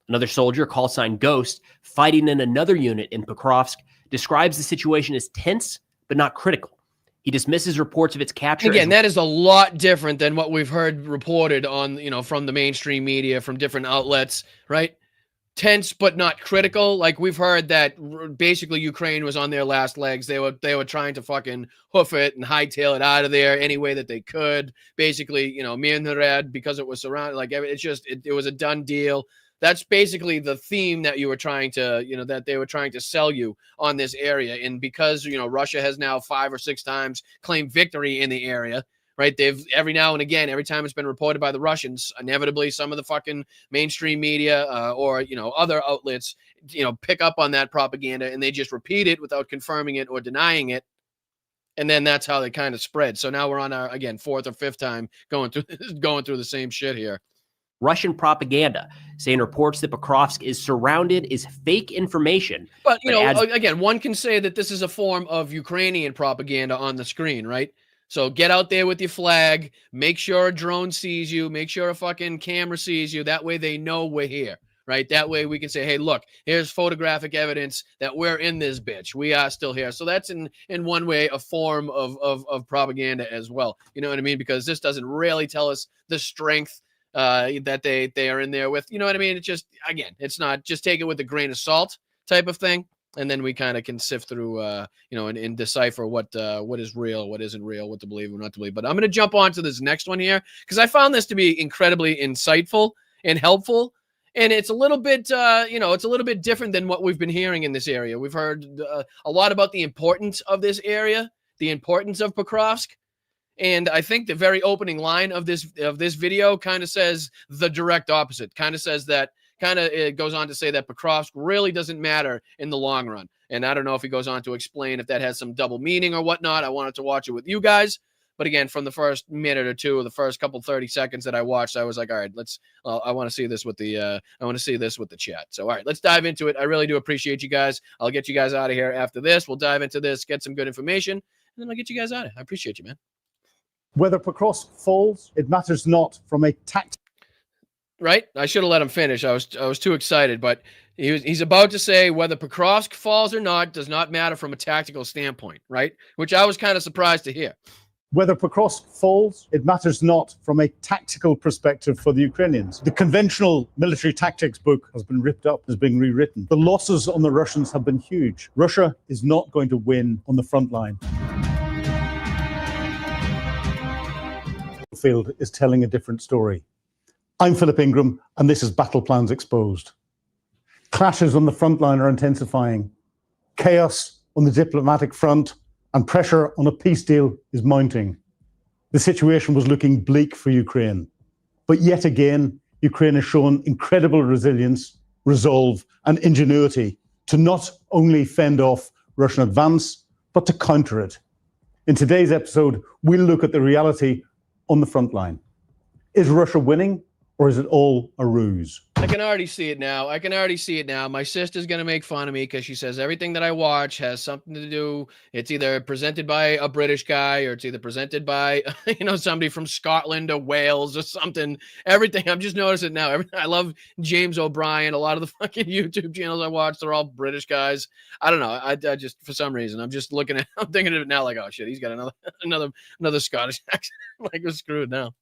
Another soldier, call sign Ghost, fighting in another unit in Pokrovsk, describes the situation as tense but not critical. He dismisses reports of its capture. Again, that is a lot different than what we've heard reported on, from the mainstream media, from different outlets, right? Tense but not critical. Like, we've heard that basically Ukraine was on their last legs. They were trying to fucking hoof it and hightail it out of there any way that they could. Basically, Mirnarad, because it was surrounded, like, it was a done deal. That's basically the theme that you were trying to, that they were trying to sell you on this area. And because, Russia has now 5 or 6 times claimed victory in the area, right? They've every now and again, every time it's been reported by the Russians, inevitably some of the fucking mainstream media or, other outlets, pick up on that propaganda and they just repeat it without confirming it or denying it. And then that's how they kind of spread. So now we're on our, again, 4th or 5th time going through the same shit here. Russian propaganda saying reports that Pokrovsk is surrounded is fake information. But, again, one can say that this is a form of Ukrainian propaganda on the screen, right? So get out there with your flag, make sure a drone sees you, make sure a fucking camera sees you. That way they know we're here, right? That way we can say, hey, look, here's photographic evidence that we're in this bitch. We are still here. So that's in one way a form of propaganda as well. You know what I mean? Because this doesn't really tell us the strength that they are in there with. You know what I mean? It's just, again, it's not, just take it with a grain of salt type of thing. And then we kind of can sift through, and decipher what is real, what isn't real, what to believe or not to believe. But I'm going to jump on to this next one here because I found this to be incredibly insightful and helpful. And it's a little bit, it's a little bit different than what we've been hearing in this area. We've heard a lot about the importance of this area, the importance of Pokrovsk. And I think the very opening line of this video kind of says the direct opposite. Kind of says that, it goes on to say that Pokrovsk really doesn't matter in the long run. And I don't know if he goes on to explain if that has some double meaning or whatnot. I wanted to watch it with you guys. But again, from the first minute or two, or the first couple 30 seconds that I watched, I was like, all right, I want to see this with the chat. So, all right, let's dive into it. I really do appreciate you guys. I'll get you guys out of here after this. We'll dive into this, get some good information, and then I'll get you guys out of here. I appreciate you, man. Whether Pokrovsk falls, it matters not from a tactical. Right? I should have let him finish. I was too excited, but he's about to say whether Pokrovsk falls or not does not matter from a tactical standpoint, right? Which I was kind of surprised to hear. Whether Pokrovsk falls, it matters not from a tactical perspective for the Ukrainians. The conventional military tactics book has been ripped up, is being rewritten. The losses on the Russians have been huge. Russia is not going to win on the front line. The field is telling a different story. I'm Philip Ingram, and this is Battle Plans Exposed. Clashes on the front line are intensifying. Chaos on the diplomatic front and pressure on a peace deal is mounting. The situation was looking bleak for Ukraine. But yet again, Ukraine has shown incredible resilience, resolve, and ingenuity to not only fend off Russian advance, but to counter it. In today's episode, we'll look at the reality on the front line. Is Russia winning? Or is it all a ruse? I can already see it now. My sister's going to make fun of me because she says everything that I watch has something to do. It's either presented by a British guy or it's either presented by, somebody from Scotland or Wales or something. Everything. I'm just noticing now. I love James O'Brien. A lot of the fucking YouTube channels I watch, they're all British guys. I don't know. I just, for some reason, I'm just looking at, I'm thinking of it now like, oh shit, he's got another Scottish accent. Like, we're screwed now.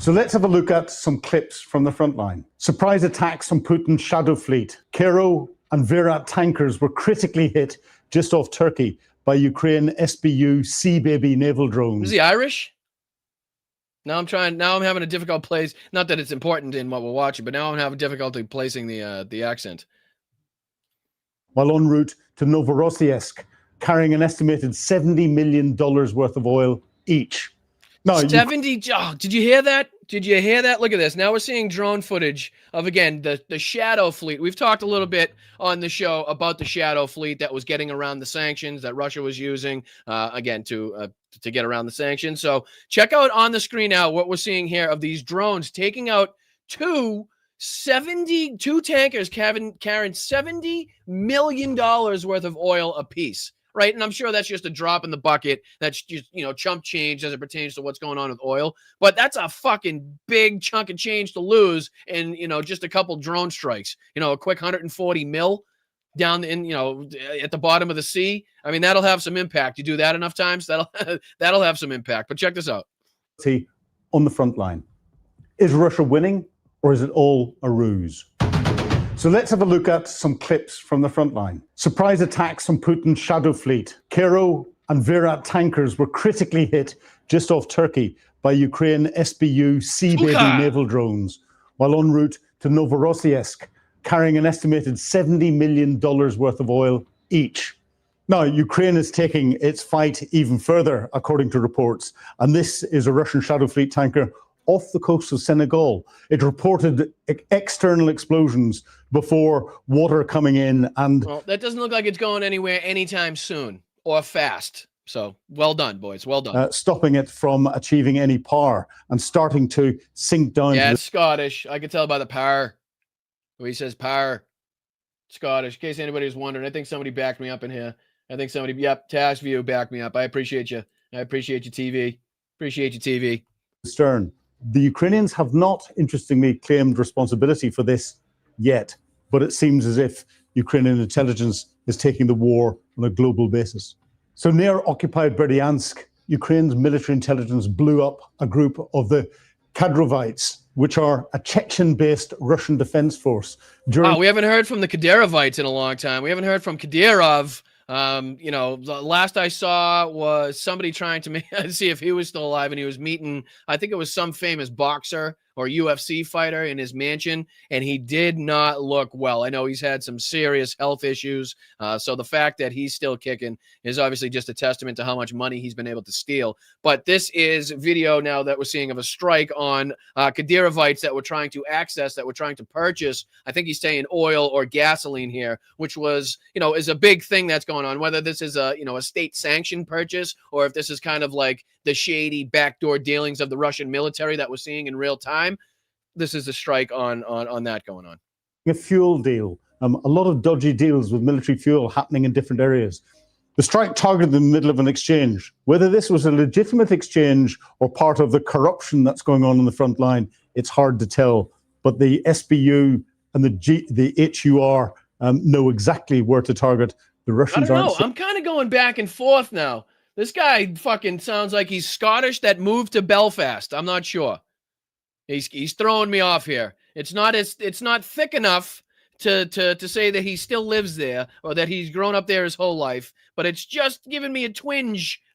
So let's have a look at some clips from the front line. Surprise attacks on Putin's shadow fleet. Kero and Virat tankers were critically hit just off Turkey by Ukraine SBU Sea Baby naval drones. Is he Irish? Now I'm having a difficult place. Not that it's important in what we're watching, but now I'm having difficulty placing the accent. While en route to Novorossiysk, carrying an estimated $70 million worth of oil each. No, 70. Oh, did you hear that? Did you hear that? Look at this. Now we're seeing drone footage of, again, the shadow fleet. We've talked a little bit on the show about the shadow fleet that was getting around the sanctions that Russia was using, again, to get around the sanctions. So check out on the screen now what we're seeing here of these drones taking out two tankers carrying $70 million worth of oil apiece. Right. And I'm sure that's just a drop in the bucket. That's just, chump change as it pertains to what's going on with oil. But that's a fucking big chunk of change to lose in, just a couple drone strikes. A quick 140 mil down in, at the bottom of the sea. I mean, that'll have some impact. You do that enough times, that'll have some impact. But check this out. On the front line. Is Russia winning or is it all a ruse? So let's have a look at some clips from the front line. Surprise attacks on Putin's shadow fleet. Kero and Virat tankers were critically hit just off Turkey by Ukraine SBU Sea Baby naval drones, while en route to Novorossiysk, carrying an estimated $70 million worth of oil each. Now, Ukraine is taking its fight even further, according to reports, and this is a Russian shadow fleet tanker off the coast of Senegal. It reported external explosions before water coming in, and well, that doesn't look like it's going anywhere anytime soon or fast. So well done, boys. Well done. Stopping it from achieving any power and starting to sink down. Yeah, it's Scottish. I can tell by the power. He says power. Scottish. In case anybody's wondering, I think somebody backed me up in here. Task View backed me up. I appreciate you. I appreciate you, TV. Appreciate you, TV. Stern. The Ukrainians have not, interestingly, claimed responsibility for this yet, but it seems as if Ukrainian intelligence is taking the war on a global basis. So near occupied Berdyansk, Ukraine's military intelligence blew up a group of the Kadrovites, which are a Chechen-based Russian defense force. Wow, we haven't heard from the Kadyrovites in a long time. We haven't heard from Kadyrov. The last I saw was somebody trying to see if he was still alive, and he was meeting, I think it was some famous boxer or UFC fighter in his mansion, and he did not look well. I know he's had some serious health issues, so the fact that he's still kicking is obviously just a testament to how much money he's been able to steal. But this is video now that we're seeing of a strike on Kadyrovites that were trying to access, that were trying to purchase, I think he's saying oil or gasoline here, which was, is a big thing that's going on, whether this is a state-sanctioned purchase or if this is kind of like the shady backdoor dealings of the Russian military that we're seeing in real time. This is a strike on that going on. A fuel deal. A lot of dodgy deals with military fuel happening in different areas. The strike targeted in the middle of an exchange. Whether this was a legitimate exchange or part of the corruption that's going on the front line, it's hard to tell. But the SBU and the HUR know exactly where to target. The Russians aren't. I'm kind of going back and forth now. This guy fucking sounds like he's Scottish that moved to Belfast. I'm not sure. He's throwing me off here. It's not thick enough to say that he still lives there or that he's grown up there his whole life, but it's just giving me a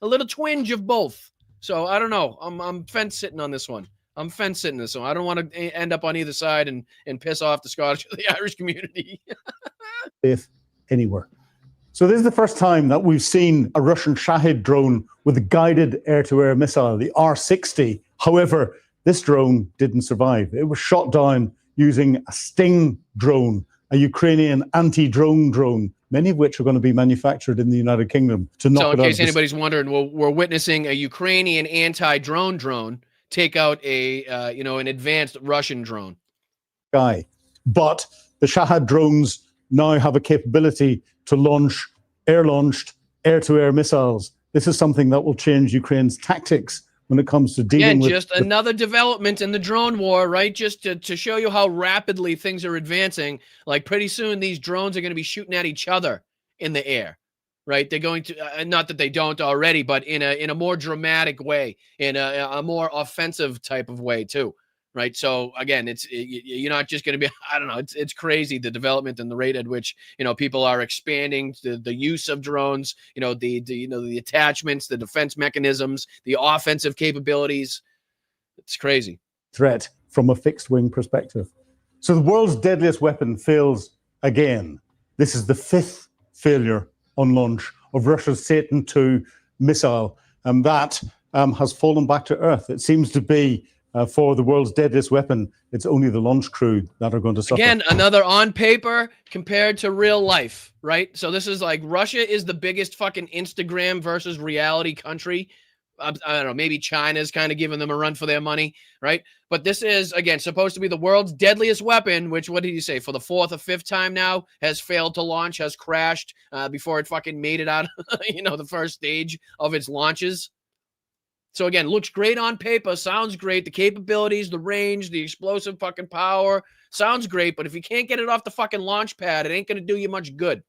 little twinge of both. So I don't know. I'm fence sitting on this one. I don't want to end up on either side and piss off the Scottish or the Irish community. If anywhere. So this is the first time that we've seen a Russian Shahid drone with a guided air-to-air missile, the R-60. However, this drone didn't survive. It was shot down using a Sting drone, a Ukrainian anti-drone drone, many of which are going to be manufactured in the United Kingdom to knock it out. So in case anybody's wondering, we're witnessing a Ukrainian anti-drone drone take out an advanced Russian drone. But the Shahid drones now have a capability to launch air-launched air-to-air missiles. This is something that will change Ukraine's tactics when it comes to dealing with... just another development in the drone war, right? Just to show you how rapidly things are advancing. Like pretty soon these drones are going to be shooting at each other in the air, right? They're going to, not that they don't already, but in a more dramatic way, in a more offensive type of way too. Right. So again, you're not just going to be, I don't know, it's crazy, the development and the rate at which, people are expanding the use of drones, the attachments, the defense mechanisms, the offensive capabilities. It's crazy. threat from a fixed wing perspective. So the world's deadliest weapon fails again. This is the 5th failure on launch of Russia's Satan II missile, and that has fallen back to Earth. It seems to be for the world's deadliest weapon, it's only the launch crew that are going to suffer. Again, another on paper compared to real life, right? So this is like Russia is the biggest fucking Instagram versus reality country. I don't know, maybe China's kind of giving them a run for their money, right? But this is, again, supposed to be the world's deadliest weapon, which, what did you say, for the 4th or 5th time now, has failed to launch, has crashed before it fucking made it out, the first stage of its launches. So again, looks great on paper, sounds great. The capabilities, the range, the explosive fucking power, sounds great. But if you can't get it off the fucking launch pad, it ain't going to do you much good.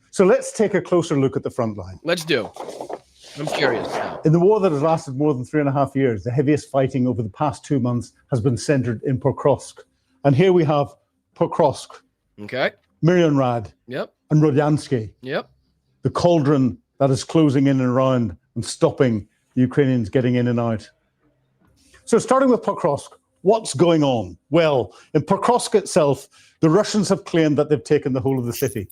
So let's take a closer look at the front line. Let's do. I'm curious now. In the war that has lasted more than 3.5 years, the heaviest fighting over the past 2 months has been centered in Pokrovsk. And here we have Pokrovsk, Okay. Mirianrad, Yep. and Rodyansky, Yep. the cauldron that is closing in and around and stopping the Ukrainians getting in and out. So starting with Pokrovsk, what's going on? Well, in Pokrovsk itself, the Russians have claimed that they've taken the whole of the city.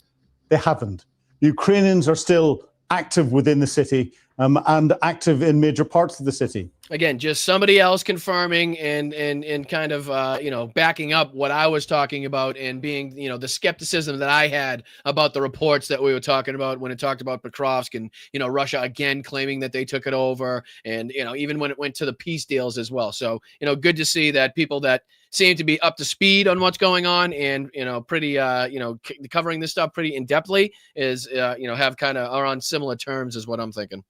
They haven't. The Ukrainians are still active within the city and active in major parts of the city. Again, just somebody else confirming and kind of backing up what I was talking about and being the skepticism that I had about the reports that we were talking about when it talked about Pokrovsk and Russia again claiming that they took it over and even when it went to the peace deals as well. So good to see that people that seem to be up to speed on what's going on and pretty covering this stuff pretty in-depthly is have kind of are on similar terms is what I'm thinking.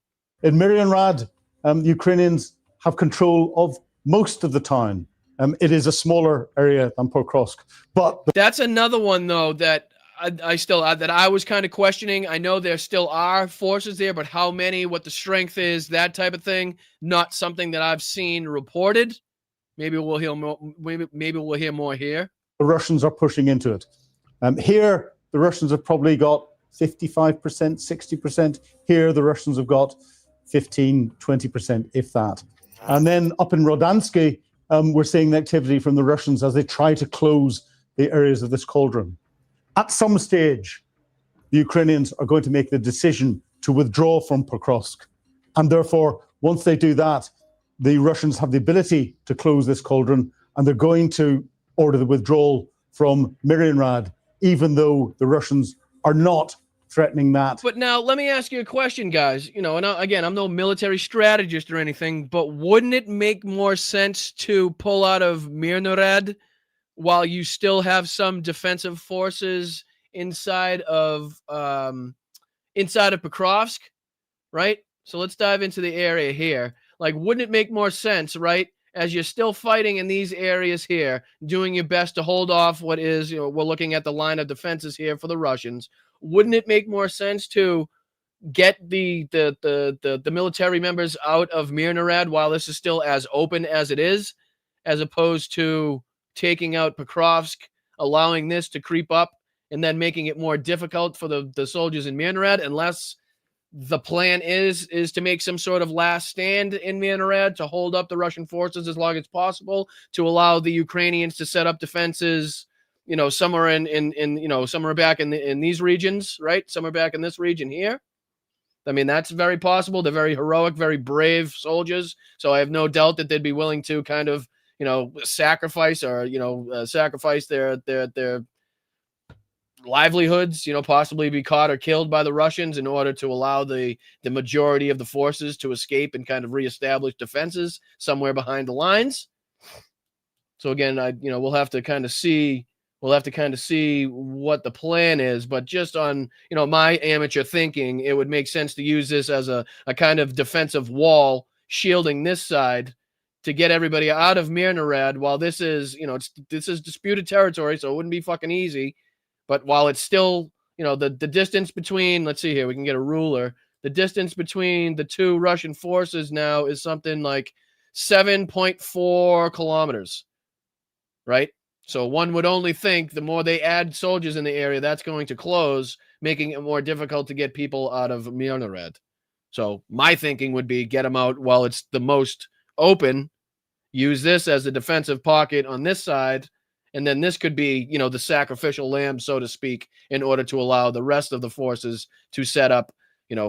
In Mirianrad, the Ukrainians have control of most of the town. It is a smaller area than Pokrovsk, but that's another one though that I still that I was kind of questioning. I know there still are forces there, but how many, what the strength is, that type of thing, not something that I've seen reported. Maybe we'll hear more. Maybe we'll hear more here. The Russians are pushing into it. Here, the Russians have probably got 55%, 60%. Here, the Russians have got 15, 20%, if that. And then up in Rodyansky, we're seeing the activity from the Russians as they try to close the areas of this cauldron. At some stage, the Ukrainians are going to make the decision to withdraw from Pokrovsk. And therefore, once they do that, the Russians have the ability to close this cauldron, and they're going to order the withdrawal from Mirianrad, even though the Russians are not threatening that. But now let me ask you a question, guys. And again, I'm no military strategist or anything, but wouldn't it make more sense to pull out of Mirianrad while you still have some defensive forces inside of Pokrovsk, right? So let's dive into the area here. Like, wouldn't it make more sense, right? As you're still fighting in these areas here, doing your best to hold off what is, we're looking at the line of defenses here for the Russians. Wouldn't it make more sense to get the military members out of Mirianrad while this is still as open as it is, as opposed to taking out Pokrovsk, allowing this to creep up, and then making it more difficult for the soldiers in Mirianrad, unless the plan is to make some sort of last stand in Mirianrad to hold up the Russian forces as long as possible, to allow the Ukrainians to set up defenses, somewhere somewhere back in these regions, right? Somewhere back in this region here. I mean, that's very possible. They're very heroic, very brave soldiers. So I have no doubt that they'd be willing to kind of, sacrifice or, sacrifice their livelihoods, possibly be caught or killed by the Russians in order to allow the majority of the forces to escape and kind of reestablish defenses somewhere behind the lines. So again, we'll have to kind of see what the plan is, but just on, my amateur thinking, it would make sense to use this as a kind of defensive wall shielding this side to get everybody out of Mirianrad while this is, this is disputed territory, so it wouldn't be fucking easy. But while it's still, the distance between, let's see here, we can get a ruler. The distance between the two Russian forces now is something like 7.4 kilometers, right? So one would only think the more they add soldiers in the area, that's going to close, making it more difficult to get people out of Mirianrad. So my thinking would be get them out while it's the most open, use this as the defensive pocket on this side, and then this could be, the sacrificial lamb, so to speak, in order to allow the rest of the forces to set up,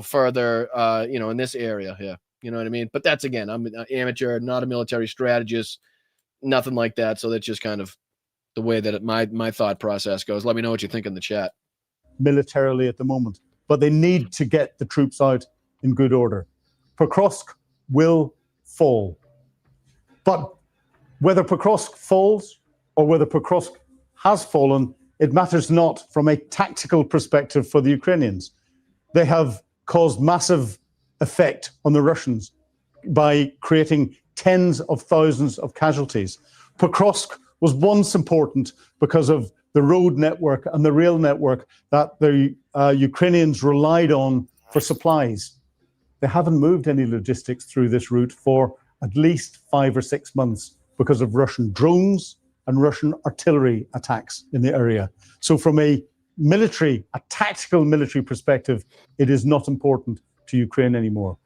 further, in this area here. You know what I mean? But that's, again, I'm an amateur, not a military strategist, nothing like that. So that's just kind of the way that my thought process goes. Let me know what you think in the chat. Militarily at the moment, but they need to get the troops out in good order. Pokrovsk will fall. But whether Pokrovsk falls or whether Pokrovsk has fallen, it matters not from a tactical perspective for the Ukrainians. They have caused massive effect on the Russians by creating tens of thousands of casualties. Pokrovsk was once important because of the road network and the rail network that the Ukrainians relied on for supplies. They haven't moved any logistics through this route for at least 5 or 6 months because of Russian drones and Russian artillery attacks in the area. So from a tactical military perspective, it is not important to Ukraine anymore.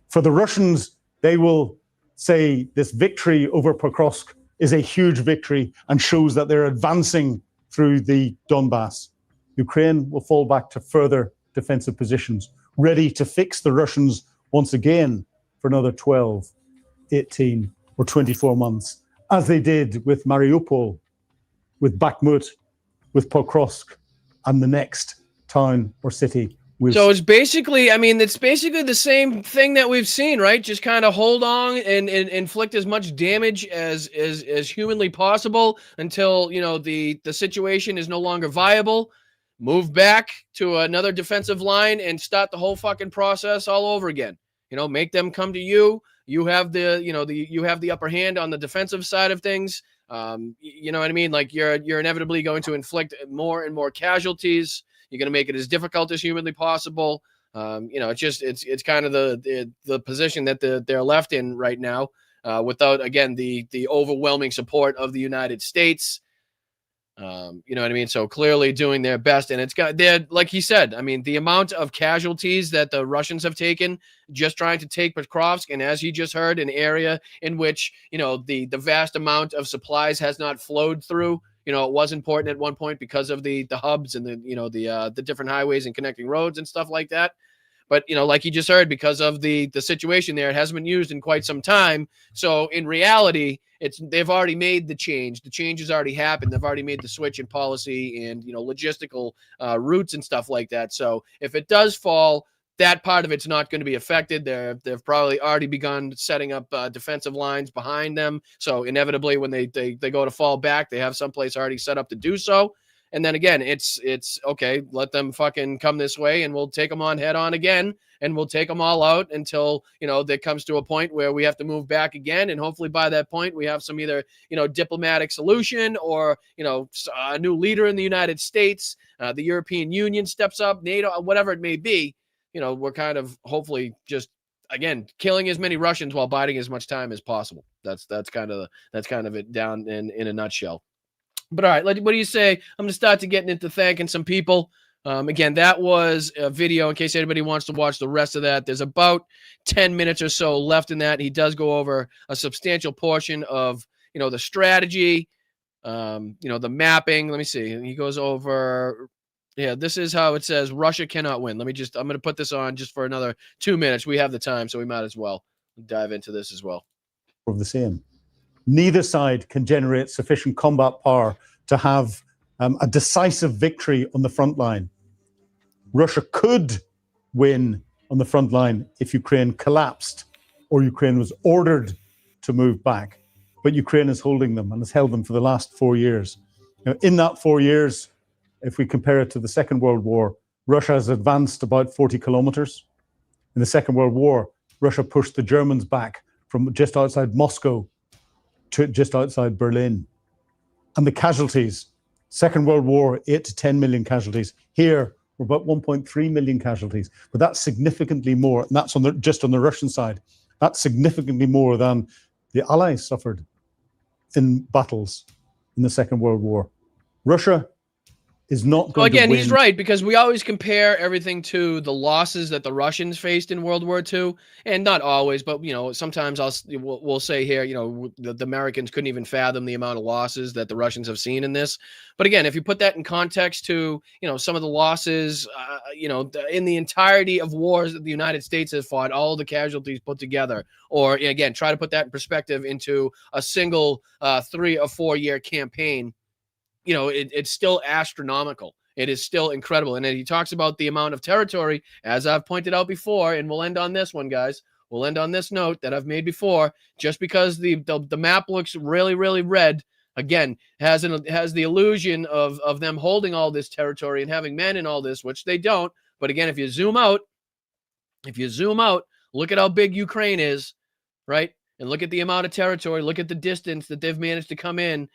For the Russians, they will say this victory over Pokrovsk is a huge victory and shows that they're advancing through the Donbass. Ukraine will fall back to further defensive positions, ready to fix the Russians once again for another 12, 18, or 24 months, as they did with Mariupol, with Bakhmut, with Pokrovsk, and the next town or city. So it's basically, it's basically the same thing that we've seen, right? Just kind of hold on and inflict as much damage as humanly possible until, the situation is no longer viable. Move back to another defensive line and start the whole fucking process all over again. Make them come to you. You have you have the upper hand on the defensive side of things. You know what I mean? Like you're inevitably going to inflict more and more casualties. You're going to make it as difficult as humanly possible. It's kind of the position that they're left in right now, without, again, the overwhelming support of the United States. You know what I mean? So clearly doing their best, and they're, like he said, the amount of casualties that the Russians have taken just trying to take Pokrovsk, and as he just heard, an area in which, the vast amount of supplies has not flowed through. It was important at one point because of the hubs and the different highways and connecting roads and stuff like that. But, like you just heard, because of the situation there, it hasn't been used in quite some time. So in reality, they've already made the change. The change has already happened. They've already made the switch in policy and, logistical routes and stuff like that. So if it does fall, that part of it's not going to be affected. They've probably already begun setting up defensive lines behind them. So inevitably, when they go to fall back, they have someplace already set up to do so. And then again, it's okay. Let them fucking come this way, and we'll take them on head on again, and we'll take them all out until there comes to a point where we have to move back again. And hopefully by that point, we have some either diplomatic solution or a new leader in the United States, the European Union steps up, NATO, whatever it may be. We're kind of hopefully just, again, killing as many Russians while biding as much time as possible. That's kind of it down in a nutshell. But all right, what do you say? I'm going to start to getting into thanking some people. Again, that was a video in case anybody wants to watch the rest of that. There's about 10 minutes or so left in that. He does go over a substantial portion of, the strategy, the mapping. Let me see. He goes over, this is how it says Russia cannot win. I'm going to put this on just for another 2 minutes. We have the time, so we might as well dive into this as well. Of the same. Neither side can generate sufficient combat power to have a decisive victory on the front line. Russia could win on the front line if Ukraine collapsed or Ukraine was ordered to move back. But Ukraine is holding them and has held them for the last 4 years. In that 4 years, if we compare it to the Second World War, Russia has advanced about 40 kilometers. In the Second World War, Russia pushed the Germans back from just outside Moscow to just outside Berlin. And the casualties, Second World War, 8 to 10 million casualties. Here, we're about 1.3 million casualties. But that's significantly more, and that's just on the Russian side. That's significantly more than the Allies suffered in battles in the Second World War. Russia is not So going again, to win. he's right, because we always compare everything to the losses that the Russians faced in World War II, and not always, but sometimes we'll say here, the Americans couldn't even fathom the amount of losses that the Russians have seen in this. But again, if you put that in context to some of the losses, in the entirety of wars that the United States has fought, all the casualties put together, or again, try to put that in perspective into a single 3 or 4 year campaign. It's still astronomical. It is still incredible. And then he talks about the amount of territory, as I've pointed out before, and we'll end on this one, guys. We'll end on this note that I've made before. Just because the map looks really, really red, again, has the illusion of them holding all this territory and having men in all this, which they don't. But again, if you zoom out, look at how big Ukraine is, right? And look at the amount of territory, look at the distance that they've managed to come in,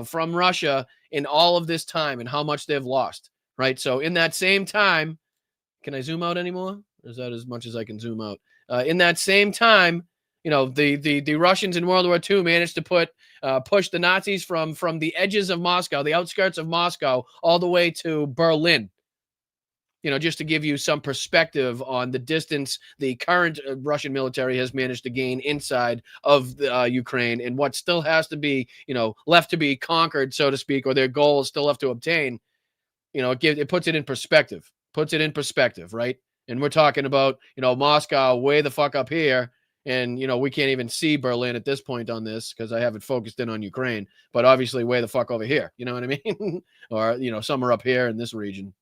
from Russia in all of this time, and how much they've lost, right? So in that same time, can I zoom out anymore? Or is that as much as I can zoom out? In that same time, the Russians in World War II managed to push the Nazis from the edges of Moscow, the outskirts of Moscow, all the way to Berlin. Just to give you some perspective on the distance the current Russian military has managed to gain inside of Ukraine, and what still has to be, left to be conquered, so to speak, or their goals still left to obtain. It puts it in perspective. Right? And we're talking about, Moscow way the fuck up here, and we can't even see Berlin at this point on this because I have it focused in on Ukraine, but obviously way the fuck over here. You know what I mean? Or somewhere up here in this region.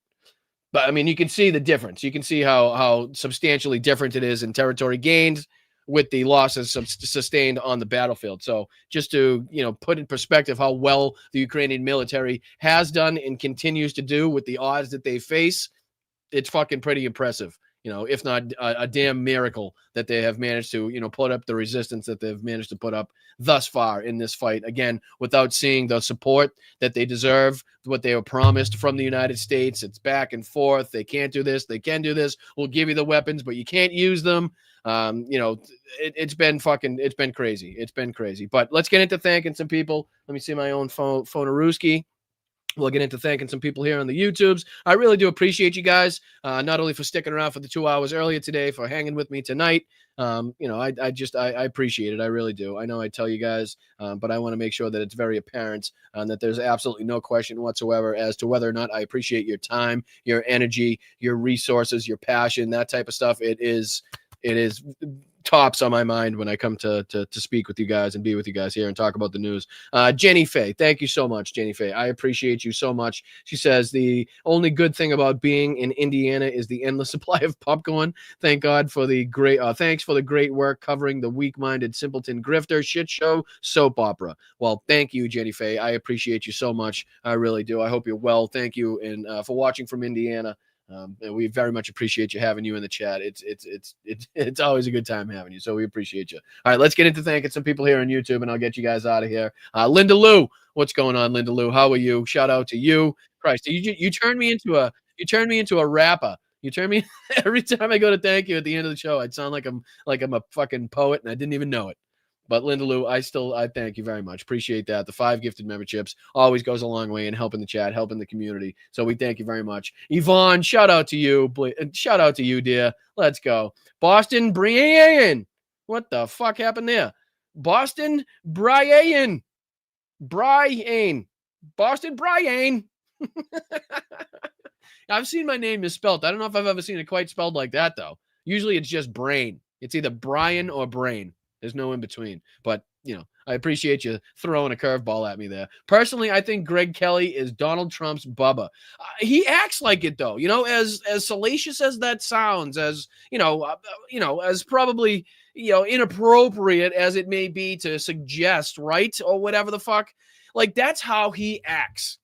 But I mean, you can see the difference. You can see how substantially different it is in territory gained with the losses sustained on the battlefield. So just to, put in perspective how well the Ukrainian military has done and continues to do with the odds that they face, it's fucking pretty impressive. If not a damn miracle that they have managed to, put up the resistance that they've managed to put up thus far in this fight. Again, without seeing the support that they deserve, what they were promised from the United States. It's back and forth. They can't do this. They can do this. We'll give you the weapons, but you can't use them. It's been crazy. It's been crazy. But let's get into thanking some people. Let me see my own phone-a-rooski. We'll get into thanking some people here on the YouTubes. I really do appreciate you guys, not only for sticking around for the 2 hours earlier today, for hanging with me tonight. I appreciate it. I really do. I know I tell you guys, but I want to make sure that it's very apparent that there's absolutely no question whatsoever as to whether or not I appreciate your time, your energy, your resources, your passion, that type of stuff. It is tops on my mind when I come to speak with you guys and be with you guys here and talk about the news. Jenny Faye, thank you so much, Jenny Faye. I appreciate you so much. She says the only good thing about being in Indiana is the endless supply of popcorn. Thank God for the great, thanks for the great work covering the weak-minded simpleton grifter shit show soap opera. Well, thank you, Jenny Faye. I appreciate you so much. I really do. I hope you're well. Thank you, and for watching from Indiana. And we very much appreciate you having you in the chat. It's always a good time having you. So we appreciate you. All right, let's get into thanking some people here on YouTube, and I'll get you guys out of here. Linda Lou, what's going on, Linda Lou? How are you? Shout out to you. Christ, you turned me into a rapper. You turn me every time I go to thank you at the end of the show. I'd sound like I'm a fucking poet, and I didn't even know it. But Linda Lou, I thank you very much. Appreciate that. The 5 gifted memberships always goes a long way in helping the chat, helping the community. So we thank you very much. Yvonne, shout out to you. Shout out to you, dear. Let's go. Boston Brian. What the fuck happened there? Boston Brian. Boston Brian. I've seen my name misspelled. I don't know if I've ever seen it quite spelled like that, though. Usually it's just Brain. It's either Brian or Brain. There's no in between. But, I appreciate you throwing a curveball at me there. Personally, I think Greg Kelly is Donald Trump's Bubba. He acts like it, though. As salacious as that sounds, as as probably inappropriate as it may be to suggest, right, or whatever the fuck. Like, that's how he acts.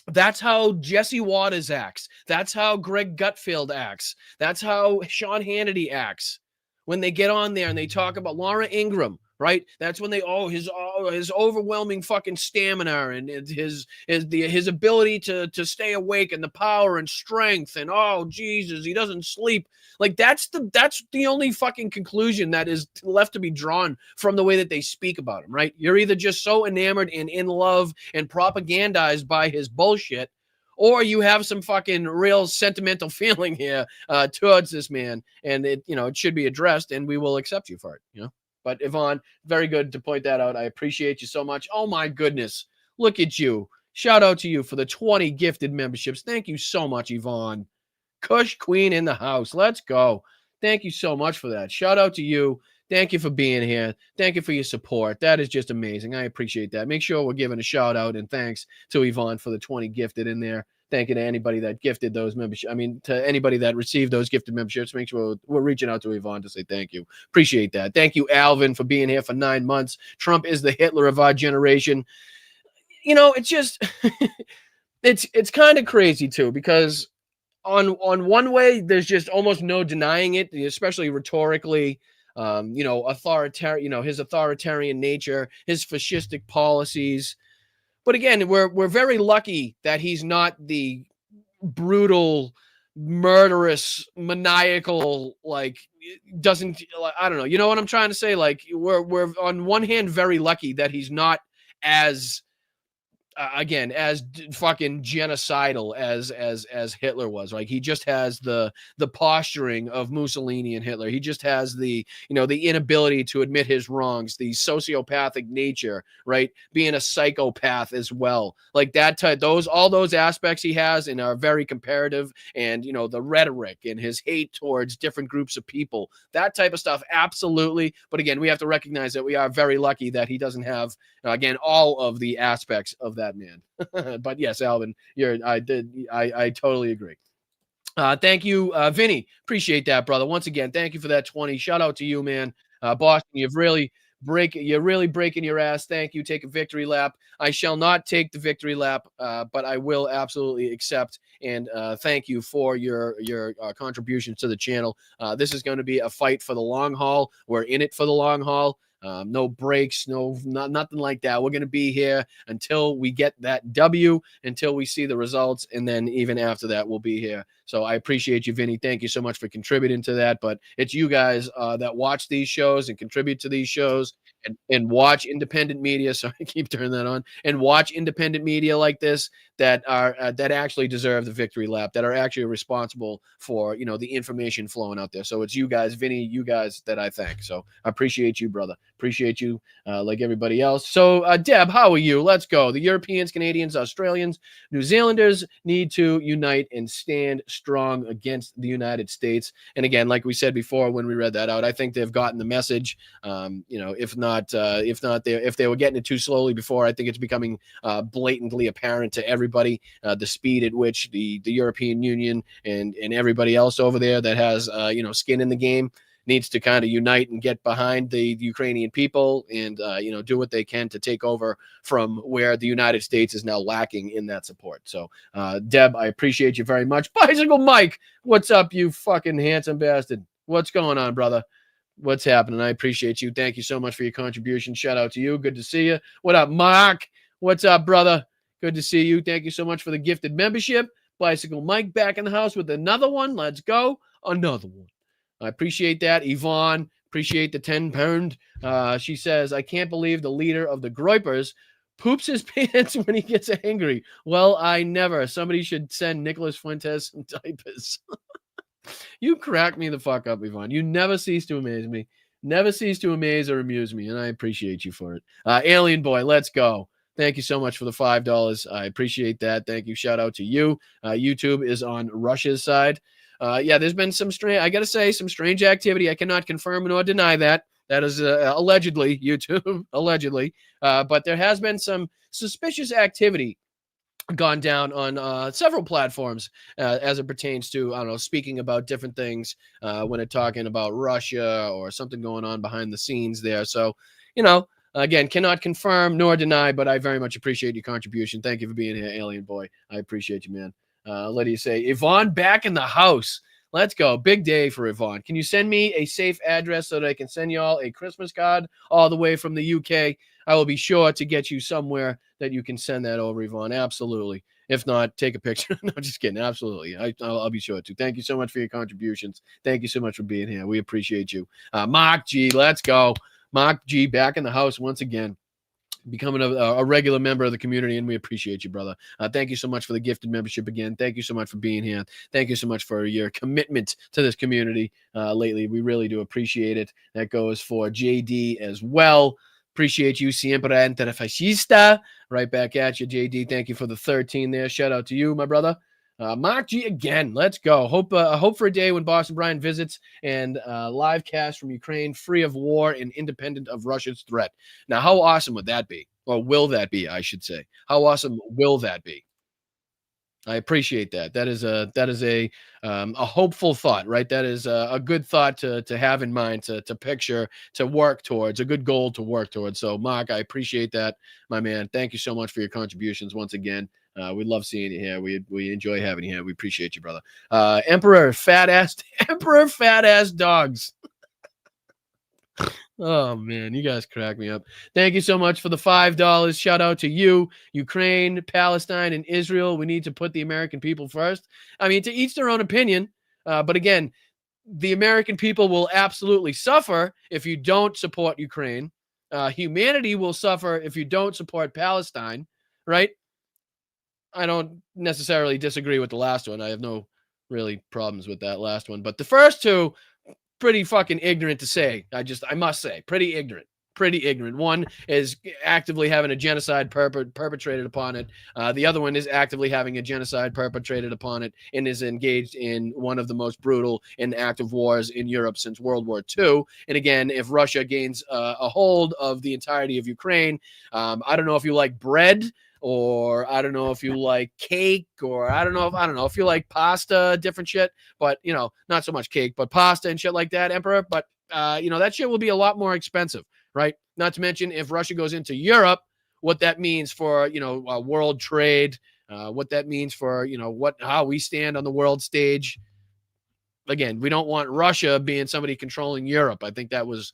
That's how Jesse Waters acts. That's how Greg Gutfeld acts. That's how Sean Hannity acts. When they get on there and they talk about Laura Ingraham, right? That's when his overwhelming fucking stamina and his ability to stay awake and the power and strength and Jesus, he doesn't sleep. Like that's the only fucking conclusion that is left to be drawn from the way that they speak about him, right? You're either just so enamored and in love and propagandized by his bullshit, or you have some fucking real sentimental feeling here towards this man, and it should be addressed, and we will accept you for it. But Yvonne, very good to point that out. I appreciate you so much. Oh my goodness, look at you! Shout out to you for the 20 gifted memberships. Thank you so much, Yvonne. Kush Queen in the house. Let's go. Thank you so much for that. Shout out to you. Thank you for being here. Thank you for your support. That is just amazing. I appreciate that. Make sure we're giving a shout out and thanks to Yvonne for the 20 gifted in there. Thank you to anybody that gifted those memberships. I mean, to anybody that received those gifted memberships. Make sure we're reaching out to Yvonne to say thank you. Appreciate that. Thank you, Alvin, for being here for 9 months. Trump is the Hitler of our generation. It's just it's kind of crazy too, because on one way there's just almost no denying it, especially rhetorically. Authoritarian, his authoritarian nature, his fascistic policies. But again, we're very lucky that he's not the brutal, murderous, maniacal, doesn't, I don't know. You know what I'm trying to say? We're on one hand very lucky that he's not as fucking genocidal as Hitler was. Like, he just has the posturing of Mussolini and Hitler. He just has the inability to admit his wrongs, the sociopathic nature, right? Being a psychopath as well. Like that type, all those aspects he has and are very comparative, and the rhetoric and his hate towards different groups of people, that type of stuff, absolutely. But again, we have to recognize that we are very lucky that he doesn't have, again, all of the aspects of that man. But yes, Alvin, I totally agree. Thank you, Vinny. Appreciate that, brother. Once again, thank you for that 20. Shout out to you, man. Boston, you're really breaking your ass. Thank you. Take a victory lap. I shall not take the victory lap, but I will absolutely accept and thank you for your contributions to the channel. This is going to be a fight for the long haul. We're in it for the long haul. No breaks, nothing like that. We're going to be here until we get that W, until we see the results, and then even after that, we'll be here. So I appreciate you, Vinny. Thank you so much for contributing to that. But it's you guys that watch these shows and contribute to these shows and watch independent media. Sorry, I keep turning that on. And watch independent media like this that are that actually deserve the victory lap, that are actually responsible for the information flowing out there. So it's you guys, Vinny, you guys that I thank. So I appreciate you, brother. Appreciate you, like everybody else. So Deb, how are you? Let's go. The Europeans, Canadians, Australians, New Zealanders need to unite and stand strong against the United States. And again, like we said before when we read that out, I think they've gotten the message. If they were getting it too slowly before, I think it's becoming blatantly apparent to everybody the speed at which the European Union and everybody else over there that has skin in the game needs to kind of unite and get behind the Ukrainian people and do what they can to take over from where the United States is now lacking in that support. So Deb, I appreciate you very much. Bicycle Mike, what's up, you fucking handsome bastard? What's going on, brother? What's happening? I appreciate you. Thank you so much for your contribution. Shout out to you. Good to see you. What up, Mark? What's up, brother? Good to see you. Thank you so much for the gifted membership. Bicycle Mike back in the house with another one. Let's go. Another one. I appreciate that. Yvonne, appreciate the 10 pound. She says, I can't believe the leader of the Groypers poops his pants when he gets angry. Well, I never. Somebody should send Nicholas Fuentes some diapers. You crack me the fuck up, Yvonne. You never cease to amaze me. Never cease to amaze or amuse me, and I appreciate you for it. Alien Boy, let's go. Thank you so much for the $5. I appreciate that. Thank you. Shout out to you. YouTube is on Russia's side. There's been some strange activity. I cannot confirm nor deny that. That is allegedly YouTube, allegedly. But there has been some suspicious activity gone down on several platforms as it pertains to, I don't know, speaking about different things when it's talking about Russia or something going on behind the scenes there. So, again, cannot confirm nor deny, but I very much appreciate your contribution. Thank you for being here, Alien Boy. I appreciate you, man. Lydia say, Yvonne back in the house. Let's go. Big day for Yvonne. Can you send me a safe address so that I can send y'all a Christmas card all the way from the UK? I will be sure to get you somewhere that you can send that over, Yvonne. Absolutely. If not, take a picture. No, just kidding. Absolutely. I'll be sure to. Thank you so much for your contributions. Thank you so much for being here. We appreciate you. Mark G, let's go. Mark G back in the house once again. becoming a regular member of the community, and we appreciate you, brother. Thank you so much for the gifted membership again. Thank you so much for being here. Thank you so much for your commitment to this community lately. We really do appreciate it. That goes for JD as well. Appreciate you, siempre antifascista. Right back at you, JD. Thank you for the 13 there. Shout out to you, my brother. Mark G again. Let's go. Hope for a day when Boston Brian visits and live cast from Ukraine, free of war and independent of Russia's threat. Now, how awesome would that be? Or will that be, I should say? How awesome will that be? I appreciate that. That is a hopeful thought, right? That is a good thought to have in mind, to picture, to work towards, a good goal to work towards. So, Mark, I appreciate that, my man. Thank you so much for your contributions once again. We love seeing you here. We enjoy having you here. We appreciate you, brother. Emperor fat ass dogs. Oh man, you guys crack me up. Thank you so much for the $5. Shout out to you, Ukraine, Palestine, and Israel. We need to put the American people first. I mean, to each their own opinion. But again, the American people will absolutely suffer if you don't support Ukraine. Humanity will suffer if you don't support Palestine, right? I don't necessarily disagree with the last one. I have no really problems with that last one. But the first two, pretty fucking ignorant to say. I must say, pretty ignorant. One is actively having a genocide perpetrated upon it. The other one is actively having a genocide perpetrated upon it and is engaged in one of the most brutal and active wars in Europe since World War II. And again, if Russia gains a hold of the entirety of Ukraine, I don't know if you like bread, or I don't know if you like cake, or I don't know if you like pasta, different shit, but not so much cake, but pasta and shit like that, Emperor. But that shit will be a lot more expensive, right? Not to mention if Russia goes into Europe, what that means for world trade, what that means for how we stand on the world stage. Again, we don't want Russia being somebody controlling Europe. I think that was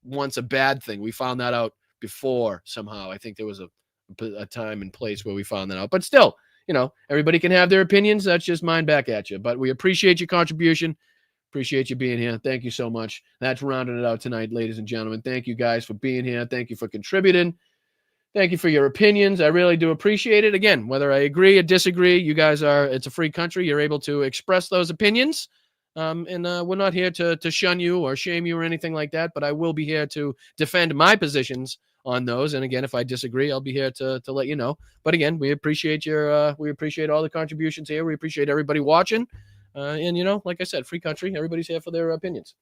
once a bad thing. We found that out before somehow. I think there was a time and place where we found that out. But still, everybody can have their opinions. That's just mine back at you. But we appreciate your contribution. Appreciate you being here. Thank you so much. That's rounding it out tonight, ladies and gentlemen. Thank you guys for being here. Thank you for contributing. Thank you for your opinions. I really do appreciate it. Again, whether I agree or disagree, you guys it's a free country. You're able to express those opinions. And we're not here to shun you or shame you or anything like that, but I will be here to defend my positions on those. And again, if I disagree, I'll be here to let you know. But again, we appreciate we appreciate all the contributions here. We appreciate everybody watching. And like I said, free country. Everybody's here for their opinions.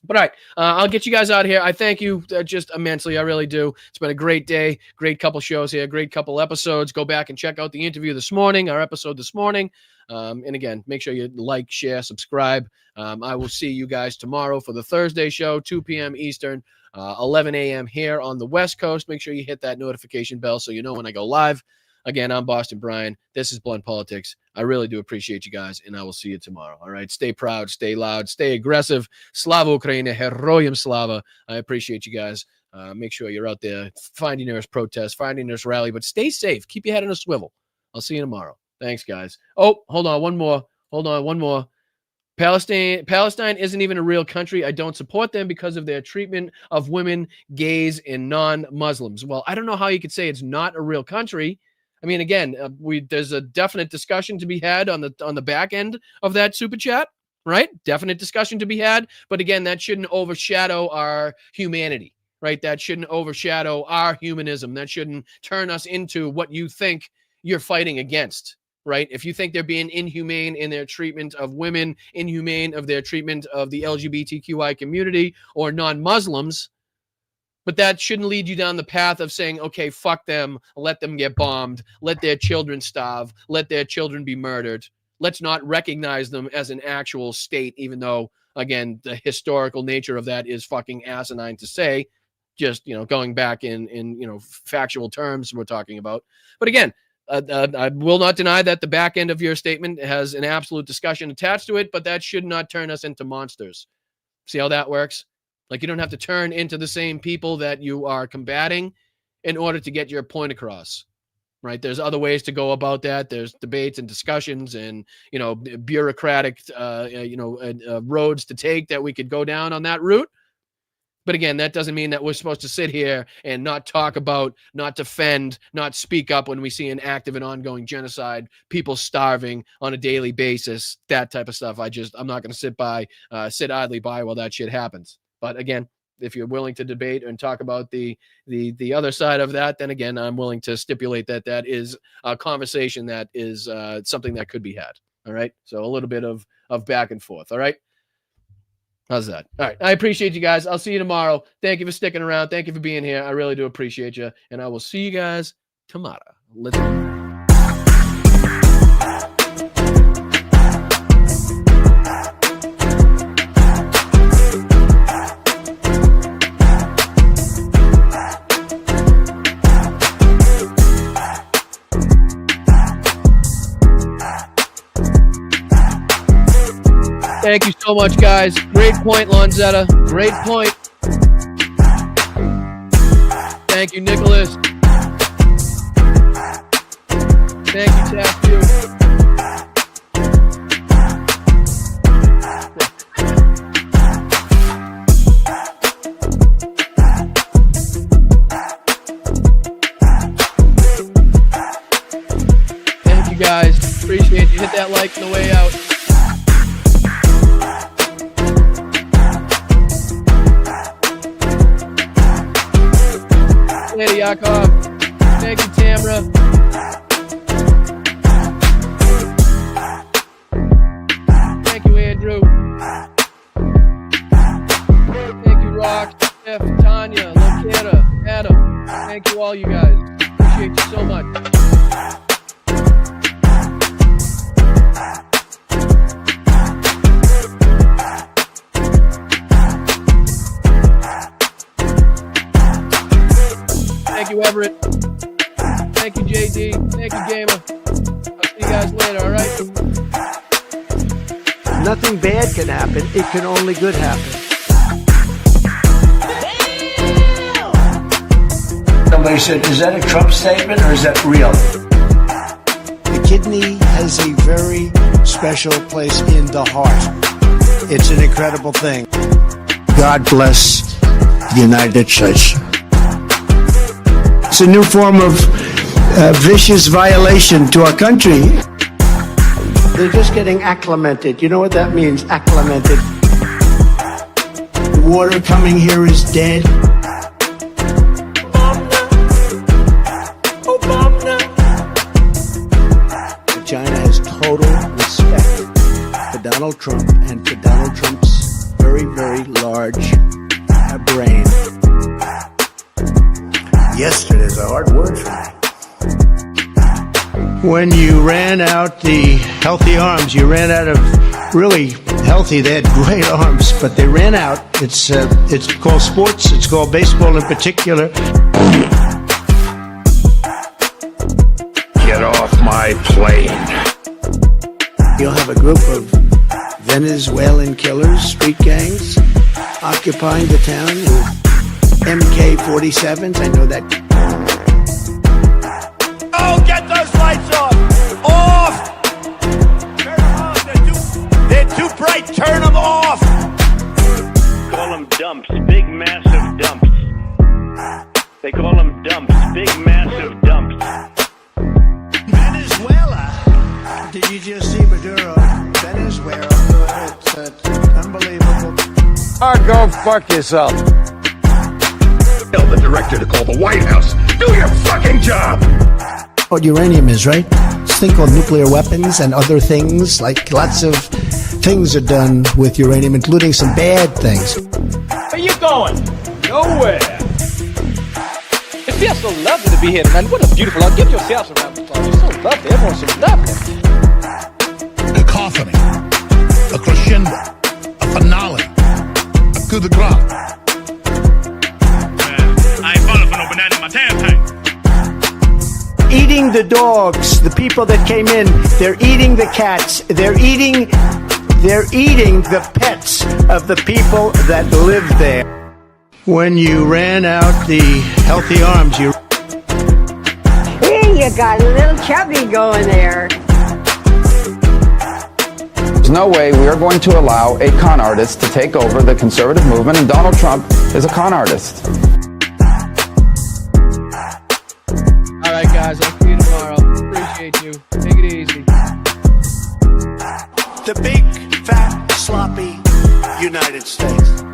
But all right, I'll get you guys out of here. I thank you just immensely. I really do. It's been a great day, great couple shows here, great couple episodes. Go back and check out the interview this morning, our episode this morning. And again, make sure you like, share, subscribe. I will see you guys tomorrow for the Thursday show, 2 p.m. Eastern, 11 a.m. here on the West Coast. Make sure you hit that notification bell so you know when I go live. Again, I'm Boston Brian. This is Blunt Politics. I really do appreciate you guys, and I will see you tomorrow. All right, stay proud, stay loud, stay aggressive. Slava Ukraina, Heroyam Slava. I appreciate you guys. Make sure you're out there finding this protest, finding this rally, but stay safe. Keep your head on a swivel. I'll see you tomorrow. Thanks, guys. Oh, hold on, one more. Palestine isn't even a real country. I don't support them because of their treatment of women, gays, and non-Muslims. Well, I don't know how you could say it's not a real country. I mean, again, there's a definite discussion to be had on the back end of that super chat, right? Definite discussion to be had. But again, that shouldn't overshadow our humanity, right? That shouldn't overshadow our humanism. That shouldn't turn us into what you think you're fighting against, right? If you think they're being inhumane in their treatment of women, inhumane of their treatment of the LGBTQI community or non-Muslims, but that shouldn't lead you down the path of saying, okay, fuck them, let them get bombed, let their children starve, let their children be murdered. Let's not recognize them as an actual state, even though, again, the historical nature of that is fucking asinine to say, just, going back in factual terms we're talking about. But again, I will not deny that the back end of your statement has an absolute discussion attached to it, but that should not turn us into monsters. See how that works? Like, you don't have to turn into the same people that you are combating in order to get your point across, right? There's other ways to go about that. There's debates and discussions and, bureaucratic, roads to take that we could go down on that route. But again, that doesn't mean that we're supposed to sit here and not talk about, not defend, not speak up when we see an active and ongoing genocide, people starving on a daily basis, that type of stuff. I'm not going to sit idly by while that shit happens. But again, if you're willing to debate and talk about the other side of that, then again, I'm willing to stipulate that that is a conversation that is something that could be had. All right. So a little bit of back and forth. All right. How's that? All right. I appreciate you guys. I'll see you tomorrow. Thank you for sticking around. Thank you for being here. I really do appreciate you. And I will see you guys tomorrow. Let's go. Thank you so much, guys. Great point, Lonzetta. Great point. Thank you, Nicholas. Thank you, Taffy. Thank you, guys. Appreciate you. Hit that like on the way out. Lady Yakov. Thank you, Tamra. Thank you, Andrew. Thank you, Rock, Steph, Tanya, Lokera, Adam. Thank you all, you guys. Appreciate you so much. Thank you, Everett. Thank you, JD. Thank you, Gamer. I'll see you guys later, all right? Nothing bad can happen. It can only good happen. Somebody said, is that a Trump statement or is that real? The kidney has a very special place in the heart. It's an incredible thing. God bless the United States. It's a new form of vicious violation to our country. They're just getting acclimated. You know what that means, acclimated. The water coming here is dead. Obama. China has total respect for Donald Trump and for Donald Trump's very, very large brain. Yesterday's a hard word for me. When you ran out the healthy arms, you ran out of really healthy. They had great arms, but they ran out. It's called sports. It's called baseball in particular. Get off my plane. You'll have a group of Venezuelan killers, street gangs, occupying the town with MK-47s, I know that. Oh, get those lights off! Off! Turn them off. They're too bright. Turn them off! Call them dumps. Big, massive dumps. They call them dumps. Big, massive dumps. Venezuela? Did you just see Maduro? Venezuela. It's unbelievable. Oh, go fuck yourself. Tell the director to call the White House. Do your fucking job! What uranium is, right? This thing called nuclear weapons and other things, like lots of things are done with uranium, including some bad things. Where you going? Nowhere. It feels so lovely to be here tonight. What a beautiful, give yourselves a round of applause. You're so lovely. Everyone's so lovely. A cacophony, a crescendo, a finale, a coup de grace. I ain't falling for no banana in my tan tank. Eating the dogs, the people that came in, they're eating the cats, they're eating the pets of the people that live there. When you ran out the healthy arms, you... Hey, you got a little chubby going there. There's no way we are going to allow a con artist to take over the conservative movement, and Donald Trump is a con artist. All right, guys. I'll see you tomorrow. Appreciate you. Take it easy. The big, fat, sloppy United States.